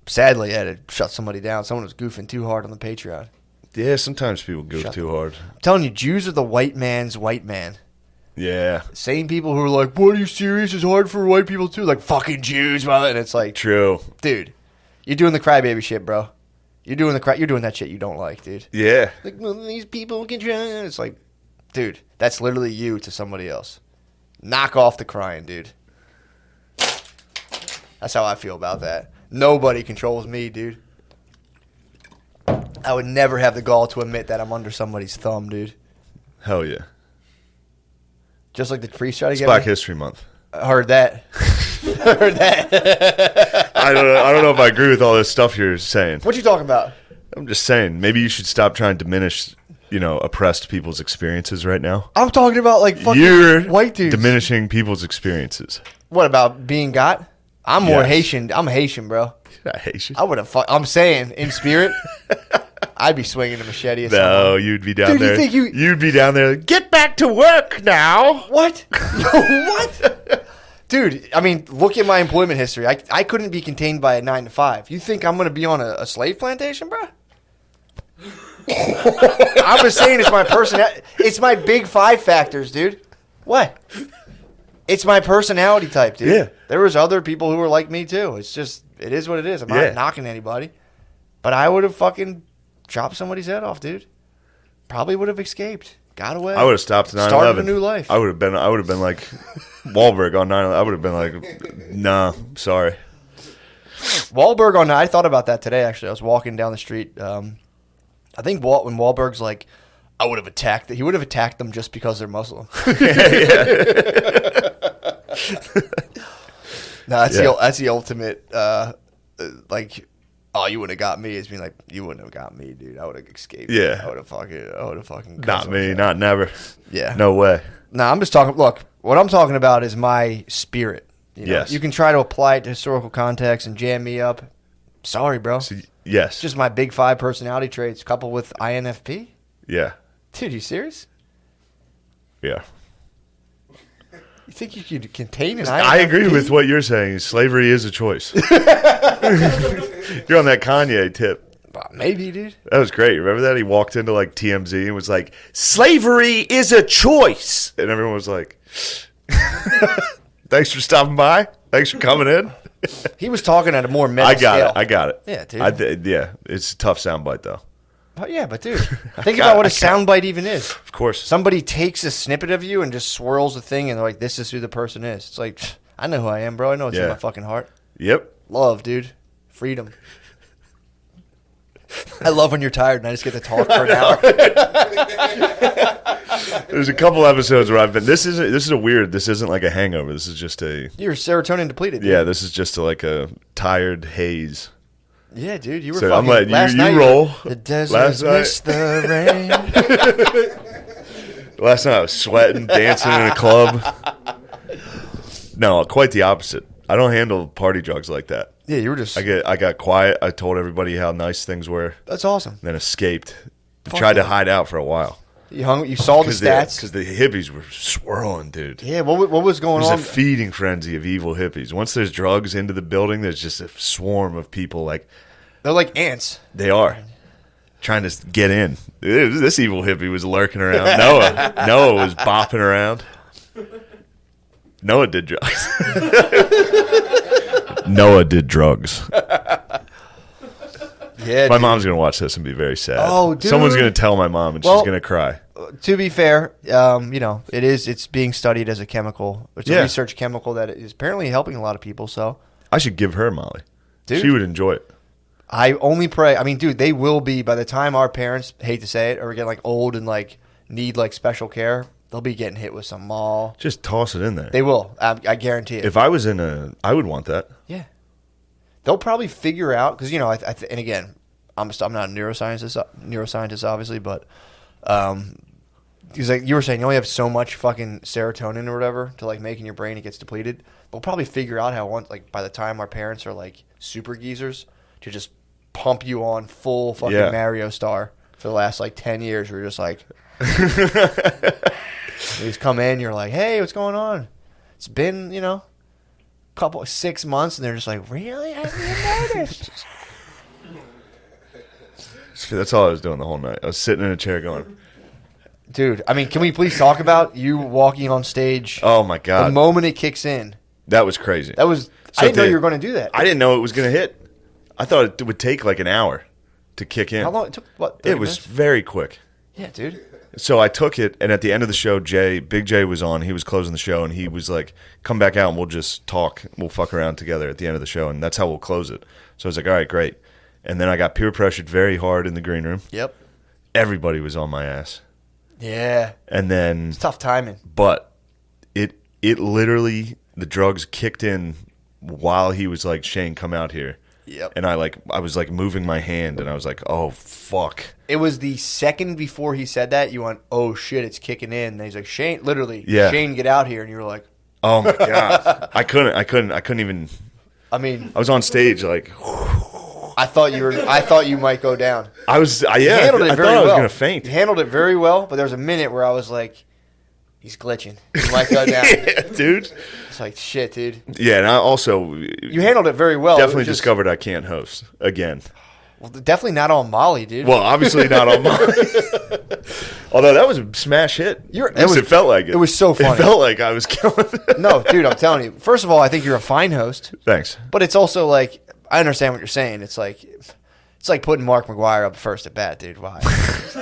sadly, I had to shut somebody down. Someone was goofing too hard on the Patreon. Yeah, sometimes people goof too hard. I'm telling you, Jews are the white man's white man. Yeah. Same people who are like, what, are you serious? It's hard for white people too. Like, fucking Jews, brother. And it's like, True. dude, you're doing the crybaby shit, bro. You're doing that shit you don't like, dude. Yeah. Like, well, these people can try. It's like, dude, that's literally you to somebody else. Knock off the crying, dude. That's how I feel about that. Nobody controls me, dude. I would never have the gall to admit that I'm under somebody's thumb, dude. Hell yeah. Just like the priest tried to It's get Black me. History Month. I heard that. Heard that. I don't know if I agree with all this stuff you're saying. What you talking about? I'm just saying, maybe you should stop trying to diminish, oppressed people's experiences right now. I'm talking about like fucking You're white dudes. diminishing people's experiences. What about being got? I'm more Yes. Haitian. I'm Haitian, bro. I hate you. I would have. I'm saying in spirit, I'd be swinging a machete. At No, someone. you'd be down Dude, you there. think you- You'd be down there. Get back to work now. What? What? Dude, I mean, look at my employment history. I couldn't be contained by a 9 to 5. You think I'm going to be on a slave plantation, bro? I'm just saying it's my personality. It's my big 5 factors, dude. What? It's my personality type, dude. Yeah. There was other people who were like me, too. It's just, it is what it is. I'm Yeah. not knocking anybody. But I would have fucking chopped somebody's head off, dude. Probably would have escaped. Got away. I would have stopped at 9/11. Started a new life. I would have been like Wahlberg on 9/11. I would have been like, nah, sorry. Wahlberg on. I thought about that today. Actually, I was walking down the street. I think when Wahlberg's like, I would have attacked. He would have attacked them just because they're Muslim. No, that's the ultimate. Like, oh, you wouldn't have got me. It's being like, you wouldn't have got me, dude. I would have escaped. Yeah. I would have fucking. Not me. Not never. Yeah. No way. No, I'm just talking. Look, what I'm talking about is my spirit. Yes. You can try to apply it to historical context and jam me up. Sorry, bro. Yes. It's just my big 5 personality traits coupled with INFP. Yeah. Dude, you serious? Yeah. You think you could contain an INFP? I agree with what you're saying. Slavery is a choice. You're on that Kanye tip. Maybe, dude. That was great. Remember that? He walked into like TMZ and was like, slavery is a choice. And everyone was like, thanks for stopping by. Thanks for coming in. He was talking at a more meta I got scale. it. I got it. Yeah, dude. Yeah, it's a tough soundbite though. Oh, yeah, but dude, think about what a soundbite even is. Of course. Somebody takes a snippet of you and just swirls the thing, and they're like, this is who the person is. It's like, I know who I am, bro. I know what's in my fucking heart. Yep. Love, dude. Freedom. I love when you're tired and I just get to talk for an hour. There's a couple episodes where I've been. This isn't like a hangover. This is just a. You're serotonin depleted, dude. Yeah, this is just like a tired haze. Yeah, dude. You were So fucking. I'm letting last you night, roll. The desert Last night- missed the rain. Last night I was sweating, dancing in a club. No, quite the opposite. I don't handle party drugs like that. Yeah, you were just. I got quiet. I told everybody how nice things were, That's awesome. then escaped. Fuck Tried to yeah. hide out for a while. You saw the stats because the hippies were swirling, dude. Yeah, what was going on? There's a feeding frenzy of evil hippies. Once there's drugs into the building, there's just a swarm of people like they're like ants. They are trying to get in. This evil hippie was lurking around. Noah was bopping around. Noah did drugs. Noah did drugs. Yeah, my mom's gonna watch this and be very sad. Oh, dude. Someone's gonna tell my mom, and she's gonna cry. To be fair, it's being studied as a chemical. It's a research chemical that is apparently helping a lot of people. So I should give her Molly. Dude, she would enjoy it. I only pray. I mean, dude, they will be by the time our parents, hate to say it, are getting like old and like need like special care. They'll be getting hit with some mall. Just toss it in there. They will. I guarantee it. If I was I would want that. Yeah. They'll probably figure out because and again, I'm not a neuroscientist, obviously, but because like you were saying, you only have so much fucking serotonin or whatever to like make in your brain, it gets depleted. They'll probably figure out how by the time our parents are like super geezers to just pump you on full fucking Mario Star for the last like 10 years. We're just like, you just come in, you're like, hey, what's going on? It's been 6 months, and they're just like, really? I didn't notice. That's all I was doing the whole night. I was sitting in a chair going, dude, I mean, can we please talk about you walking on stage? Oh, my God. The moment it kicks in. That was crazy. I didn't know you were going to do that. I didn't know it was going to hit. I thought it would take like an hour to kick in. How long? It took, what, 30 It was minutes? very quick. Yeah, dude. So I took it, and at the end of the show, Big J was on. He was closing the show, and he was like, come back out, and we'll just talk. We'll fuck around together at the end of the show, and that's how we'll close it. So I was like, all right, great. And then I got peer pressured very hard in the green room. Yep. Everybody was on my ass. Yeah. And then... It's tough timing. But it literally, the drugs kicked in while he was like, Shane, come out here. Yep. And I was like moving my hand, and I was like, oh, fuck. It was the second before he said that, you went, oh, shit, it's kicking in. And he's like, Shane, literally, Shane, get out here. And you were like... Oh, my God. I couldn't even... I mean... I was on stage like... I thought you might go down. I was... I thought I was going to faint. You handled it very well, but there was a minute where I was like, he's glitching. He might go down. Yeah, dude. It's like, shit, dude. Yeah, and I also... You handled it very well. Definitely discovered I can't host again. Well, definitely not on Molly, dude. Well, obviously not on Molly. Although that was a smash hit. It felt like it. It was so funny. It felt like I was killing it. No, dude, I'm telling you. First of all, I think you're a fine host. Thanks. But it's also like, I understand what you're saying. It's like putting Mark McGuire up first at bat, dude. Why?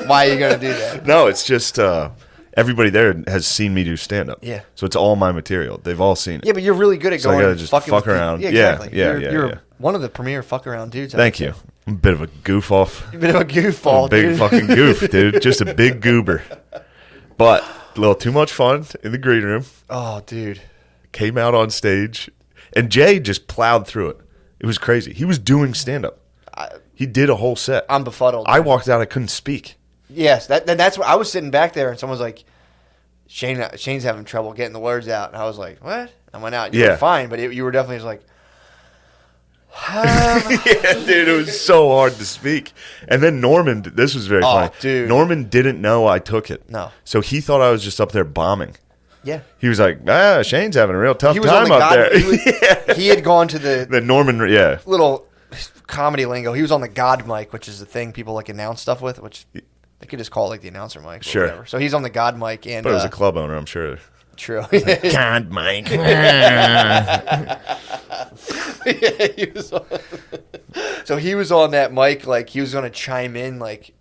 Why are you going to do that? No, it's just everybody there has seen me do stand-up. Yeah. So it's all my material. They've all seen it. Yeah, but you're really good at going I gotta just fuck around. Yeah, exactly. Yeah, you're one of the premier fuck around dudes. Thank you. I'm a bit of a goof off. A bit of a goofball, big dude. fucking goof, dude. Just a big goober. But a little too much fun in the green room. Oh, dude. Came out on stage, and Jay just plowed through it. It was crazy. He was doing stand-up. He did a whole set. I'm befuddled. I walked out. I couldn't speak. Yes, that's what I was sitting back there, and someone was like, Shane's having trouble getting the words out. And I was like, what? I went out. You were fine, but you were definitely just like, yeah, dude, it was so hard to speak. And then Norman, this was very funny. Dude. Norman didn't know I took it. No. So he thought I was just up there bombing. Yeah. He was like, Shane's having a real tough time up there. He had gone to the Norman, little comedy lingo. He was on the God mic, which is the thing people like announce stuff with, which they could just call it like the announcer mic or whatever. So he's on the God mic. And, but it was a club owner, I'm sure. True. God mic. So he was on that mic, like he was going to chime in, like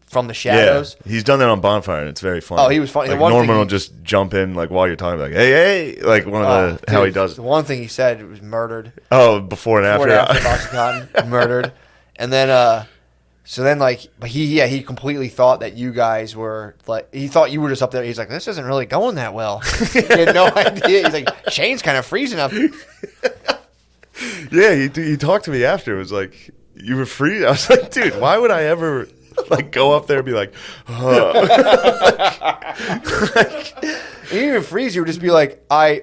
from the shadows. Yeah, he's done that on Bonfire, and it's very funny. Oh, he was funny. Like Norman will just jump in, like while you're talking, like hey, like one of how he does. The one thing he said was murdered. Oh, before and after Oxycontin, murdered, and then so then like, but he completely thought that you guys were like, he thought you were just up there. He's like, this isn't really going that well. He had no idea. He's like, Shane's kind of freezing up. Yeah, he talked to me after. It was like, you were free. I was like, dude, why would I ever like go up there and be like, He didn't even freeze. You would just be like, yeah,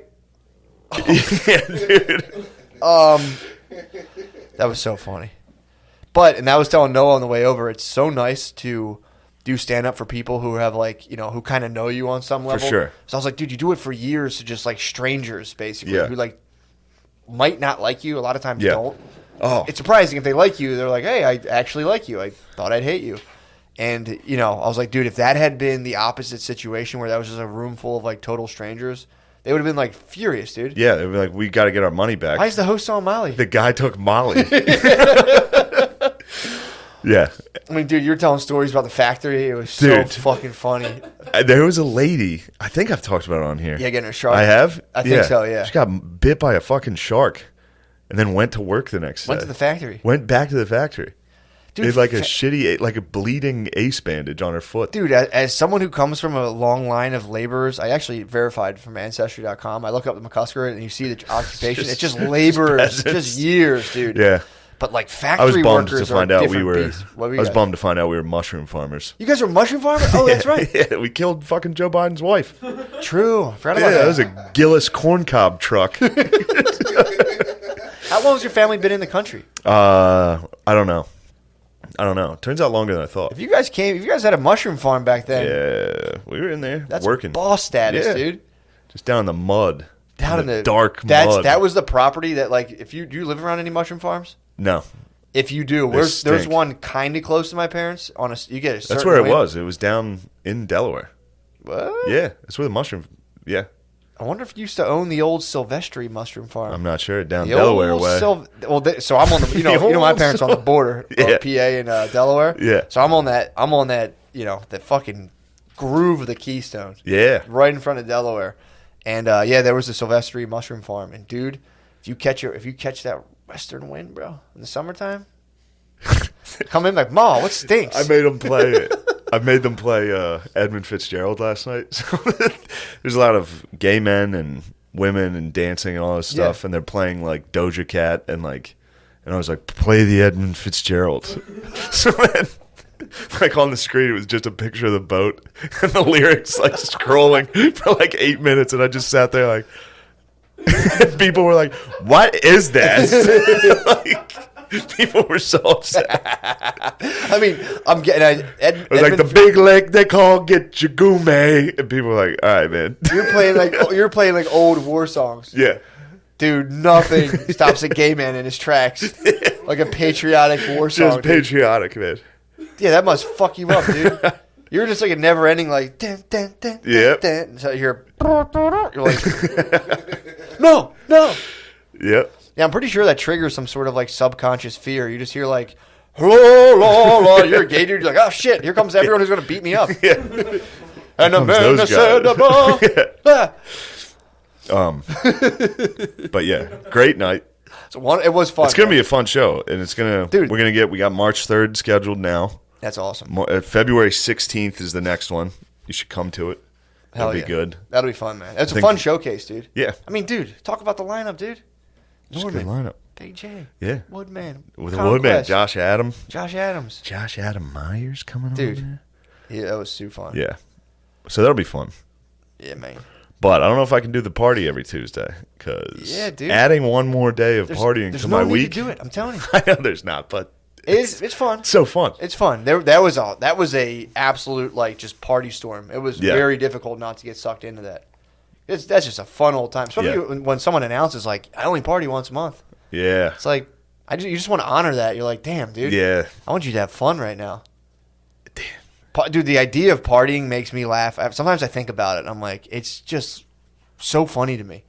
dude. That was so funny. And I was telling Noah on the way over, it's so nice to do stand up for people who have like, you know, who kind of know you on some level. For sure. So I was like, dude, you do it for years to just like strangers basically Yeah. who like might not like you. A lot of times Yeah. don't. Oh, It's surprising if they like you. They're like, hey, I actually like you. I thought I'd hate you. And, you know, I was like, dude, if that had been the opposite situation where that was just a room full of like total strangers, they would have been like furious, dude. yeah. They'd be like, we got to get our money back. Why is the host on Molly? The guy took Molly. Yeah. I mean, dude, you're telling stories about the factory. It was Dude. so fucking funny. There was a lady. I think I've talked about it on here. Yeah, getting a shark. I have? I think so, yeah. She got bit by a fucking shark and then went to work the next day. Went to the factory. Went back to the factory. Dude, They had like a shitty, like a bleeding ace bandage on her foot. Dude, as someone who comes from a long line of laborers, I actually verified from Ancestry.com. I look up the McCusker and you see the occupation. It's just laborers. It's just years, dude. Yeah. But like I factory was bummed workers to find are out different we were. beasts. What were I you was guys? bummed to find out we were mushroom farmers. You guys are mushroom farmers? Oh, that's right. Yeah, we killed fucking Joe Biden's wife. True. I forgot Yeah, about that that. was a Gillis corncob truck. How long has your family been in the country? I don't know. Turns out longer than I thought. If you guys had a mushroom farm back then, Yeah, we were in there that's working. boss status, Yeah. dude. Just down in the mud. Down in the dark that's, mud. That was the property that, like, if you do you live around any mushroom farms? No, If you do, They there's stink. one kind of close to my parents. You get a certain that's where it way- was. It was down in Delaware. What? Yeah, that's where the mushroom. Yeah, I wonder if you used to own the old Silvestri mushroom farm. I'm not sure. Down The Delaware old way. So I'm on the The my old parents are on the border Yeah. of PA and Delaware. Yeah. So I'm on that that fucking groove of the Keystone. Yeah. Right in front of Delaware. And there was the Silvestri mushroom farm. And dude, if you catch that western wind, bro, in the summertime, come in like, Ma, what stinks? I made them play. I made them play Edmund Fitzgerald last night. So there's a lot of gay men and women and dancing and all this stuff, Yeah. and they're playing like Doja Cat and I was like, play the Edmund Fitzgerald. So then, like on the screen, it was just a picture of the boat and the lyrics like scrolling for like 8 minutes, and I just sat there like. People were like, "What is this?" Like, people were so upset. I mean, I'm getting. It was like the big lake they call Get Your Gourmet, and people were like, "All right, man." You're playing like old war songs, Yeah, dude. Nothing stops a gay man in his tracks, like a patriotic war song. just patriotic, man. Yeah, that must fuck you up, dude. You're just like a never-ending like. Dun, dun, dun, Yep. dun, dun. So you're like, no. Yep. Yeah, I'm pretty sure that triggers some sort of like subconscious fear. You just hear like, la, la, la. You're a gay dude. You're like, oh shit, here comes everyone who's gonna beat me up. Yeah. And the comes man those said, guys. ah. But yeah, great night. It was fun. It's gonna be a fun show, and it's gonna. Dude. We got March 3rd scheduled now. That's awesome. February 16th is the next one. You should come to it. Hell That'll be yeah. good. That'll be fun, man. It's a think- fun showcase, dude. Yeah. I mean, dude, talk about the lineup, dude. Just a good Woodman, lineup. Big J, Yeah. Woodman, With the Woodman, Conquest, Josh Adam. Josh Adams. Josh Adam Myers coming Dude. on there. Yeah, that was too fun. Yeah. So that'll be fun. Yeah, man. But I don't know if I can do the party every Tuesday because Yeah, dude. adding one more day of partying There's to no my need week. to do it. I'm telling you, I know there's not, but it's fun. so fun. It's fun. That was a absolute like just party storm. It was Yeah. very difficult not to get sucked into that. That's just a fun old time. Especially Yeah. when someone announces like, I only party once a month. Yeah. It's like you just want to honor that. You're like, damn, dude. Yeah. I want you to have fun right now. Dude, the idea of partying makes me laugh. Sometimes I think about it, and I'm like, it's just so funny to me.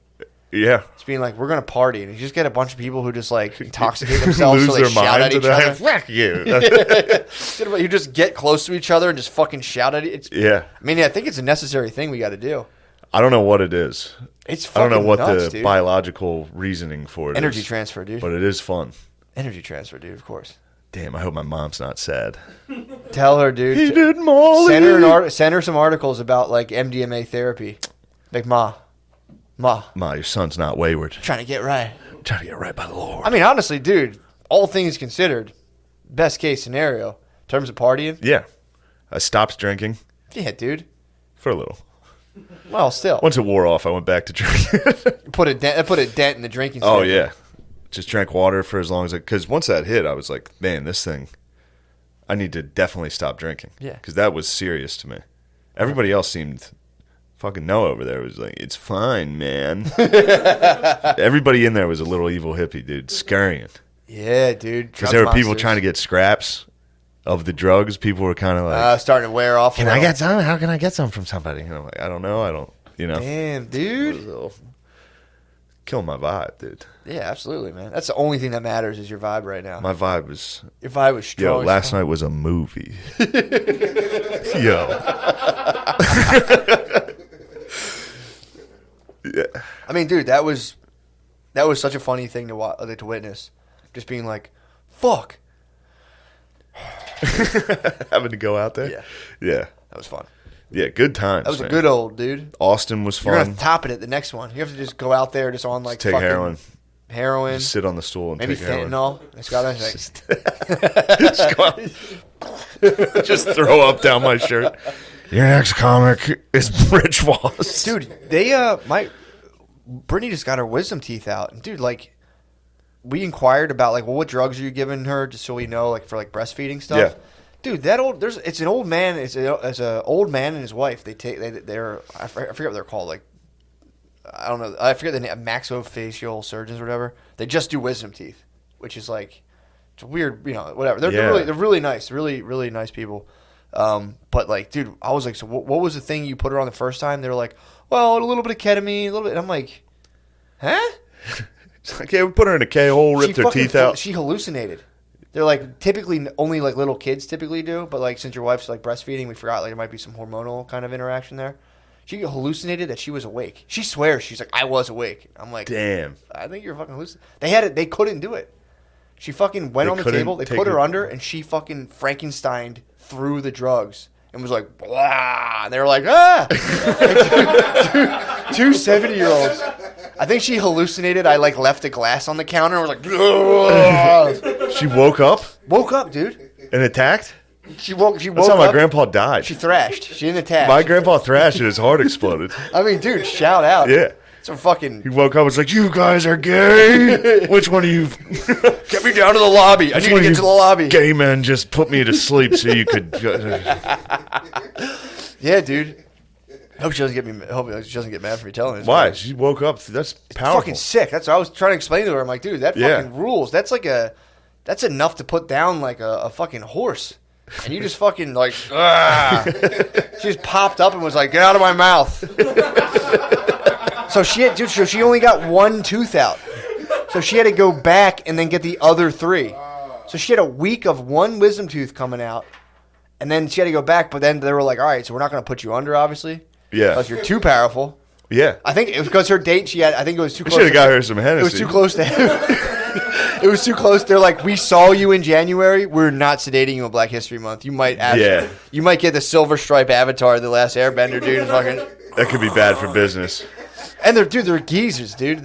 Yeah. It's being like, we're going to party, and you just get a bunch of people who just, like, intoxicate themselves so Lose they their shout at minds each and other. Fuck you. You just get close to each other and just fucking shout at it. Yeah. I mean, I think it's a necessary thing we got to do. I don't know what it is. It's I fucking don't know what nuts, the dude. biological reasoning for it Energy is, transfer, dude. but it is fun. Energy transfer, dude, of course. Damn, I hope my mom's not sad. Tell her, dude. He did Molly. Send her some articles about, like, MDMA therapy. Like, Ma, Ma, your son's not wayward. trying to get right. Trying to get right by the Lord. I mean, honestly, dude, all things considered, best case scenario in terms of partying. Yeah. I stopped drinking Yeah, dude. for a little. Well, still. Once it wore off, I went back to drinking. Put a dent in the drinking Oh, standard. yeah. Just drank water for as long as because once that hit, I was like, man, this thing, I need to definitely stop drinking. Yeah. Because that was serious to me. Everybody else seemed... Fucking Noah over there was like, it's fine, man. Everybody in there was a little evil hippie, dude. Scurrying. Yeah, dude. Because there were people trying to get scraps of the drugs. People were kind of like... starting to wear off. Can I get some? How can I get some from somebody? And I'm like, I don't know. I don't, Damn, dude. Kill my vibe, dude. Yeah, absolutely, man. That's the only thing that matters is your vibe right now. My vibe was... Your vibe was strong. Yo, last night was a movie. Yo. Yeah. I mean, dude, that was such a funny thing to witness. Just being like, fuck. Having to go out there? Yeah. Yeah. That was fun. Yeah, good times. That was a good old, dude. Austin was fun. You're going to top it at the next one. You have to just go out there just on like take fucking heroin. Just sit on the stool and maybe take heroin. fentanyl. It's got just throw up down my shirt. Your next comic is Rich Voss. Dude, Brittany just got her wisdom teeth out. And dude, like, we inquired about like, well, what drugs are you giving her just so we know, like, for like breastfeeding stuff. Yeah. Dude, it's an old man. It's an old man and his wife. They're I forget what they're called. Like, I don't know. I forget the name. Maxillofacial surgeons or whatever. They just do wisdom teeth, which is like, it's weird. Whatever. They're really nice. Really, really nice people. But like, dude, I was like, so what was the thing you put her on the first time? They were like, well, a little bit of ketamine, a little bit. And I'm like, huh? It's like, yeah, we put her in a K-hole, ripped her teeth out. She hallucinated. They're like, typically only like little kids typically do, but like since your wife's like breastfeeding, we forgot like there might be some hormonal kind of interaction there. She hallucinated that she was awake. She swears she's like, I was awake. I'm like, damn. I think you're fucking hallucinating. They couldn't do it. She fucking went on the table. They put her under, and she fucking Frankensteined through the drugs and was like, blah. And they were like, ah. Two 70-year-olds. I think she hallucinated. I like left a glass on the counter and was like, ugh. She woke up? Woke up, dude. And attacked? She woke That's how up. my grandpa died. She thrashed. She didn't attack. My grandpa thrashed and his heart exploded. I mean, dude, shout out. Yeah. Some fucking... He woke up and was like, you guys are gay. Which one of you... Get me down to the lobby. I need to get to the lobby. Gay men just put me to sleep so you could... Yeah, dude. I hope she doesn't get mad for me telling this. Why? She woke up. That's powerful. Fucking sick. That's what I was trying to explain to her. I'm like, dude, that fucking rules. That's like that's enough to put down like a fucking horse. And you just fucking like, ah. She just popped up and was like, get out of my mouth. So she only got one tooth out. So she had to go back and then get the other three. So she had a week of one wisdom tooth coming out. And then she had to go back, but then they were like, all right, so we're not going to put you under, obviously. Yeah. Because you're too powerful. Yeah. I think it was because her date, I think it was too close. We should have got her some Hennessy. It was too close to It was too close. They're like, we saw you in January. We're not sedating you in Black History Month. You might you might get the silver stripe avatar of The Last Airbender, dude. Fucking. That could be bad for business. And they're geezers, dude.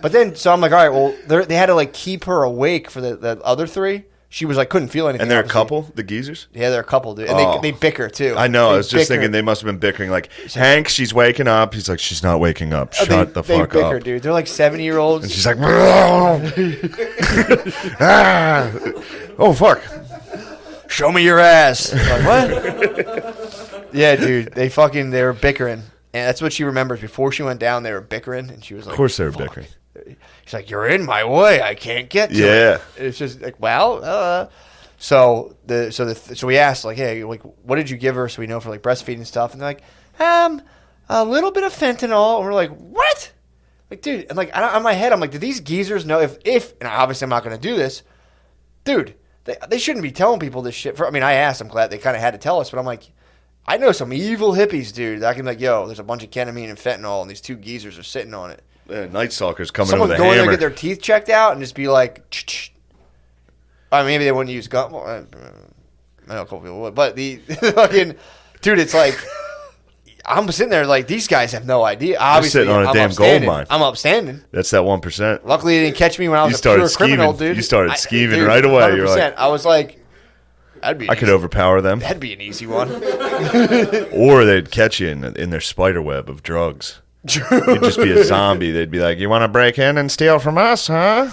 But then, so I'm like, all right, well, they had to like keep her awake for the other three. She was like, couldn't feel anything. And they're obviously. A couple, the geezers? Yeah, they're a couple, dude. And they bicker, too. I know. I was just thinking they must have been bickering. Like, Hank, she's waking up. He's like, she's not waking up. Shut the fuck bicker, up. Dude. They're like 70-year-olds. And she's like, ah. Oh, fuck. Show me your ass. Like, what? Yeah, dude. They were bickering. And that's what she remembers. Before she went down, they were bickering. And she was like, of course they were bickering. She's like, you're in my way. I can't get to it. It's just like, well, so we asked, like, hey, like, what did you give her so we know for like breastfeeding stuff? And they're like, a little bit of fentanyl. And we're like, what? Like, dude, and like on my head, I'm like, do these geezers know if and obviously I'm not going to do this, dude? They shouldn't be telling people this shit. I asked. I'm glad they kind of had to tell us, but I'm like, I know some evil hippies, dude. I can be like, yo, there's a bunch of ketamine and fentanyl, and these two geezers are sitting on it. Night Stalker's coming Someone with a go in hammer. there and get their teeth checked out and just be like, ch-ch. I mean, maybe they wouldn't use gun. Well, I know a couple people would, but the fucking dude, it's like I'm sitting there like these guys have no idea. Obviously, sitting on a damn gold mine. I'm upstanding. That's that 1%. Luckily, they didn't catch me when I was a pure criminal, dude. You started scheming right away. 100%. You're like, I was like, I could overpower them. That'd be an easy one. Or they'd catch you in their spider web of drugs. You'd just be a zombie. They'd be like, you want to break in and steal from us, huh?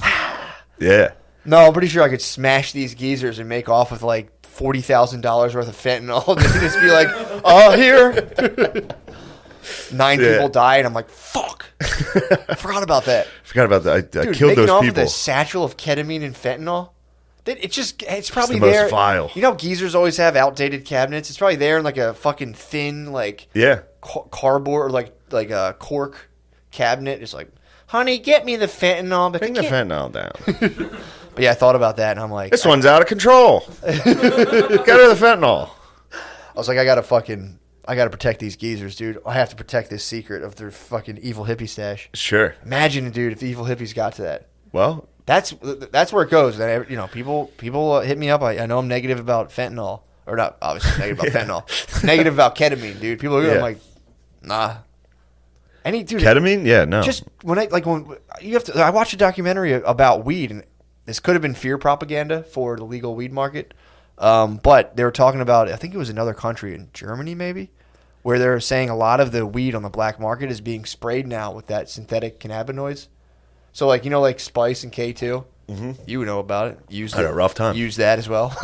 Yeah. No, I'm pretty sure I could smash these geezers and make off with like $40,000 worth of fentanyl. They just be like, here. 9 people died. I'm like, fuck. I forgot about that. I Dude, killed those off people. With a satchel of ketamine and fentanyl. It's probably the most there. vile. You know, geezers always have outdated cabinets. It's probably there in like a fucking thin, like cardboard or like a cork cabinet. It's like, honey, get me the fentanyl. But bring the fentanyl down. But yeah, I thought about that, and I'm like, this one's out of control. Get her the fentanyl. I was like, I gotta protect these geezers, dude. I have to protect this secret of their fucking evil hippie stash. Sure. Imagine, dude, if the evil hippies got to that. Well, that's where it goes. You know, people hit me up. I know I'm negative about fentanyl, or not obviously negative about fentanyl. Negative about ketamine, dude. People are I'm like, nah. Ketamine? Yeah, no. Just when you have to. I watched a documentary about weed, and this could have been fear propaganda for the legal weed market. But they were talking about, I think it was another country in Germany, maybe, where they're saying a lot of the weed on the black market is being sprayed now with that synthetic cannabinoids. So, like, you know, like Spice and K2, you know about it. I had a rough time. Use that as well.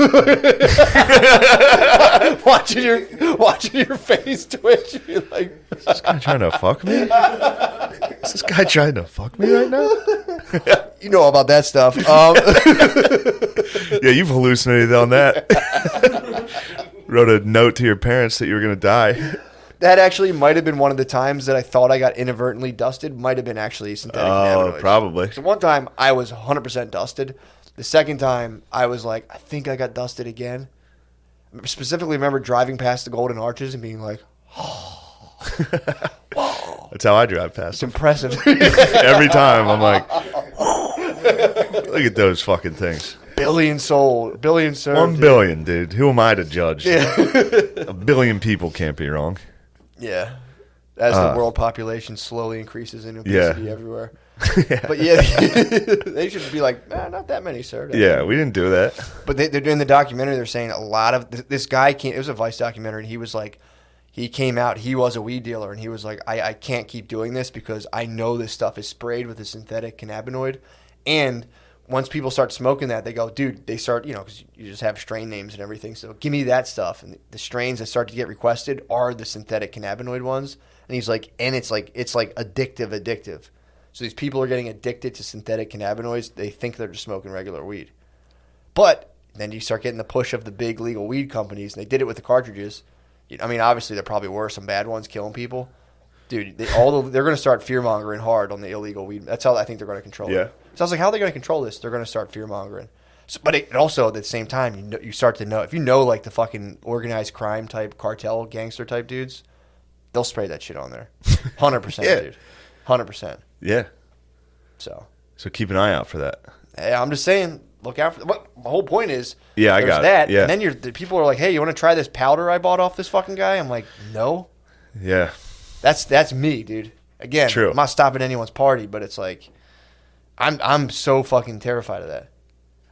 watching your face twitch. You're like, is this guy trying to fuck me? Is this guy trying to fuck me right now? You know about that stuff. Yeah, you've hallucinated on that. Wrote a note to your parents that you were going to die. That actually might have been one of the times that I thought I got inadvertently dusted. Might have been actually synthetic cannabinoids. Probably. So one time I was 100% dusted. The second time I was like, I think I got dusted again. I specifically remember driving past the Golden Arches and being like, oh, whoa. That's how I drive past. It's impressive. Every time I'm like, look at those fucking things. Billion served. 1 billion, dude. Who am I to judge? Yeah. 1 billion people can't be wrong. Yeah. As the world population slowly increases in obesity everywhere. But yeah, they should be like, not that many, sir. Yeah, we didn't do that. But they're doing the documentary. They're saying a lot of this guy came. It was a Vice documentary, and he was like, he came out. He was a weed dealer, and he was like, I can't keep doing this because I know this stuff is sprayed with a synthetic cannabinoid, and once people start smoking that, they go, dude, they start, because you just have strain names and everything. So give me that stuff. And the strains that start to get requested are the synthetic cannabinoid ones. And he's like, and it's like addictive. So these people are getting addicted to synthetic cannabinoids. They think they're just smoking regular weed. But then you start getting the push of the big legal weed companies. And they did it with the cartridges. I mean, obviously there probably were some bad ones killing people. Dude, they're going to start fear-mongering hard on the illegal weed. That's how I think they're going to control it. So I was like, how are they going to control this? They're going to start fear-mongering. So, but it also, at the same time, you start to know. If you know, like, the fucking organized crime type, cartel, gangster type dudes, they'll spray that shit on there. 100%, dude. 100%. Yeah. So keep an eye out for that. Hey, I'm just saying, look out for that. The whole point is, I got that. It. Yeah. And then the people are like, hey, you want to try this powder I bought off this fucking guy? I'm like, no. Yeah. That's me, dude. Again, True. I'm not stopping anyone's party, but it's like, I'm so fucking terrified of that.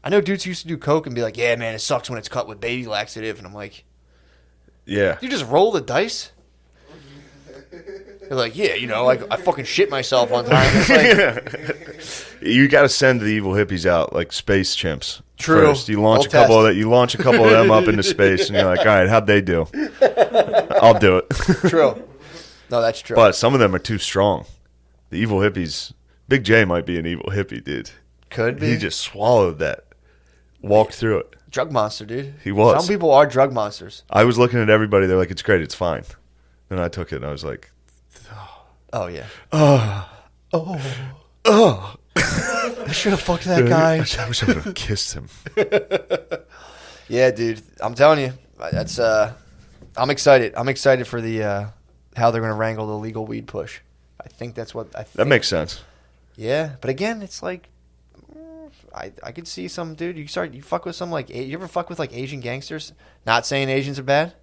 I know dudes who used to do coke and be like, yeah, man, it sucks when it's cut with baby laxative. And I'm like, yeah. You just roll the dice? They're like, yeah, like I fucking shit myself one time. It's like, you got to send the evil hippies out like space chimps. True. First, you launch a couple of them up into space, and you're like, all right, how'd they do? I'll do it. True. No, that's true. But some of them are too strong. The evil hippies. Big J might be an evil hippie, dude. Could be. He just swallowed that. Walked through it. Drug monster, dude. He was. Some people are drug monsters. I was looking at everybody. They're like, it's great. It's fine. Then I took it, and I was like, oh, yeah. Oh. I should have fucked that guy. I wish I would have kissed him. Yeah, dude. I'm telling you. That's I'm excited. I'm excited for the how they're going to wrangle the legal weed push. I think that's what I think. That makes sense. Yeah, but again, it's like I could see some dude. You fuck with some like you ever fuck with like Asian gangsters? Not saying Asians are bad.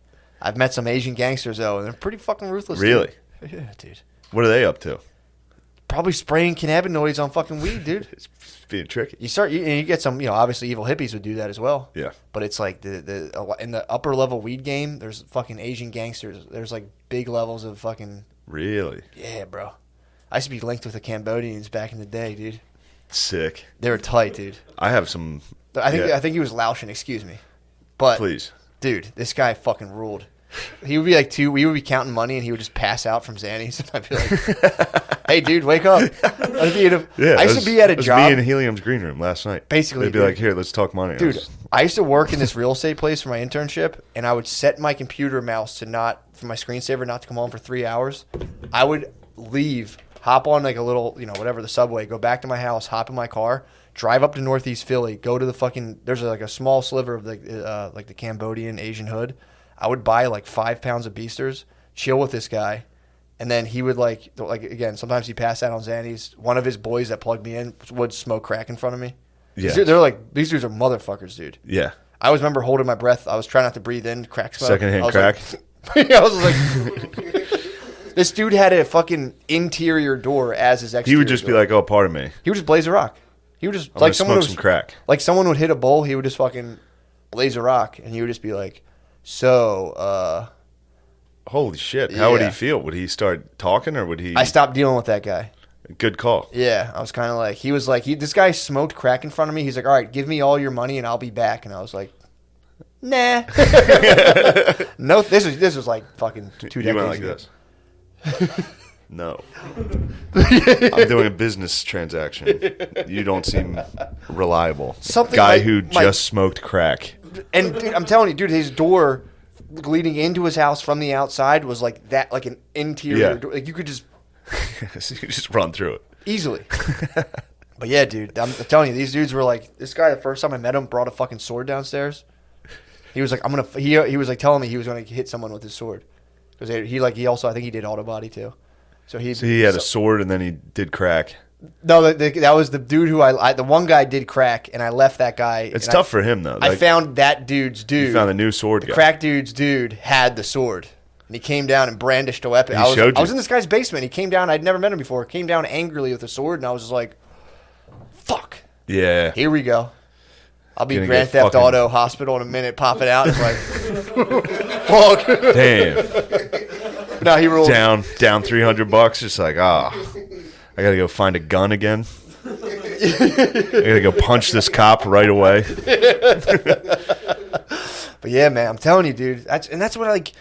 I've met some Asian gangsters though, and they're pretty fucking ruthless. Really? Dude. Yeah, dude. What are they up to? Probably spraying cannabinoids on fucking weed, dude. It's being tricky. You get some, obviously evil hippies would do that as well. Yeah. But it's like in the upper level weed game, there's fucking Asian gangsters. There's like big levels of fucking. Really? Yeah, bro. I used to be linked with the Cambodians back in the day, dude. Sick. They were tight, dude. I have some. I think he was Laotian. Excuse me. But Please. dude, this guy fucking ruled. He would be like we would be counting money, and he would just pass out from Xannies. And I'd be like, "Hey, dude, wake up!" I used to be at a job. I was in Helium's green room last night. Basically, they'd be like, "Here, let's talk money." Dude, I used to work in this real estate place for my internship, and I would set my computer mouse for my screensaver not to come on for 3 hours. I would leave, hop on like a little, whatever, the subway, go back to my house, hop in my car, drive up to Northeast Philly, go to the fucking, there's like a small sliver of the Cambodian Asian hood. I would buy like 5 pounds of Beasters, chill with this guy, and then he would like again, sometimes he passed out on Xannies. One of his boys that plugged me in would smoke crack in front of me. Yeah. They're like, these dudes are motherfuckers, dude. Yeah. I always remember holding my breath. I was trying not to breathe in crack smoke. Secondhand crack. I was like, this dude had a fucking interior door as his exterior He would just door. be like, "Oh, pardon me." He would just blaze a rock. He would just I'm like smoke some crack. Like someone would hit a bowl, he would just fucking blaze a rock, and he would just be like, "So, holy shit! How would Yeah. he feel? Would he start talking, or would he? I stopped dealing with that guy." Good call. Yeah, I was kind of like, he was like, this guy smoked crack in front of me. He's like, "All right, give me all your money and I'll be back." And I was like, "Nah." No, this was like fucking 2 decades You went like ago. this. No. I'm doing a business transaction. You don't seem reliable. Something Guy like who my- just smoked crack. And dude, I'm telling you, dude, his door leading into his house from the outside was like that, like an interior Yeah. door. Like you could just So you just run through it. easily. But yeah, dude, I'm telling you, these dudes were like, this guy, the first time I met him, brought a fucking sword downstairs. He was like, he was like telling me he was going to hit someone with his sword. Because he also, I think he did auto body too. So he had a sword and then he did crack. No, that was the dude who the one guy did crack, and I left that guy. It's tough for him, though. I found that dude's dude. You found a new sword guy. Crack dude's dude had the sword. And he came down and brandished a weapon. I was in this guy's basement. He came down. I'd never met him before. Came down angrily with a sword, and I was just like, fuck. Yeah. Here we go. I'll be Gonna Grand get Theft fucking- Auto hospital in a minute, popping out. It's like, fuck. Damn. No, he rolled. Down $300. Just like, I gotta go find a gun again. I gotta go punch this cop right away. But yeah, man, I'm telling you, dude. That's what like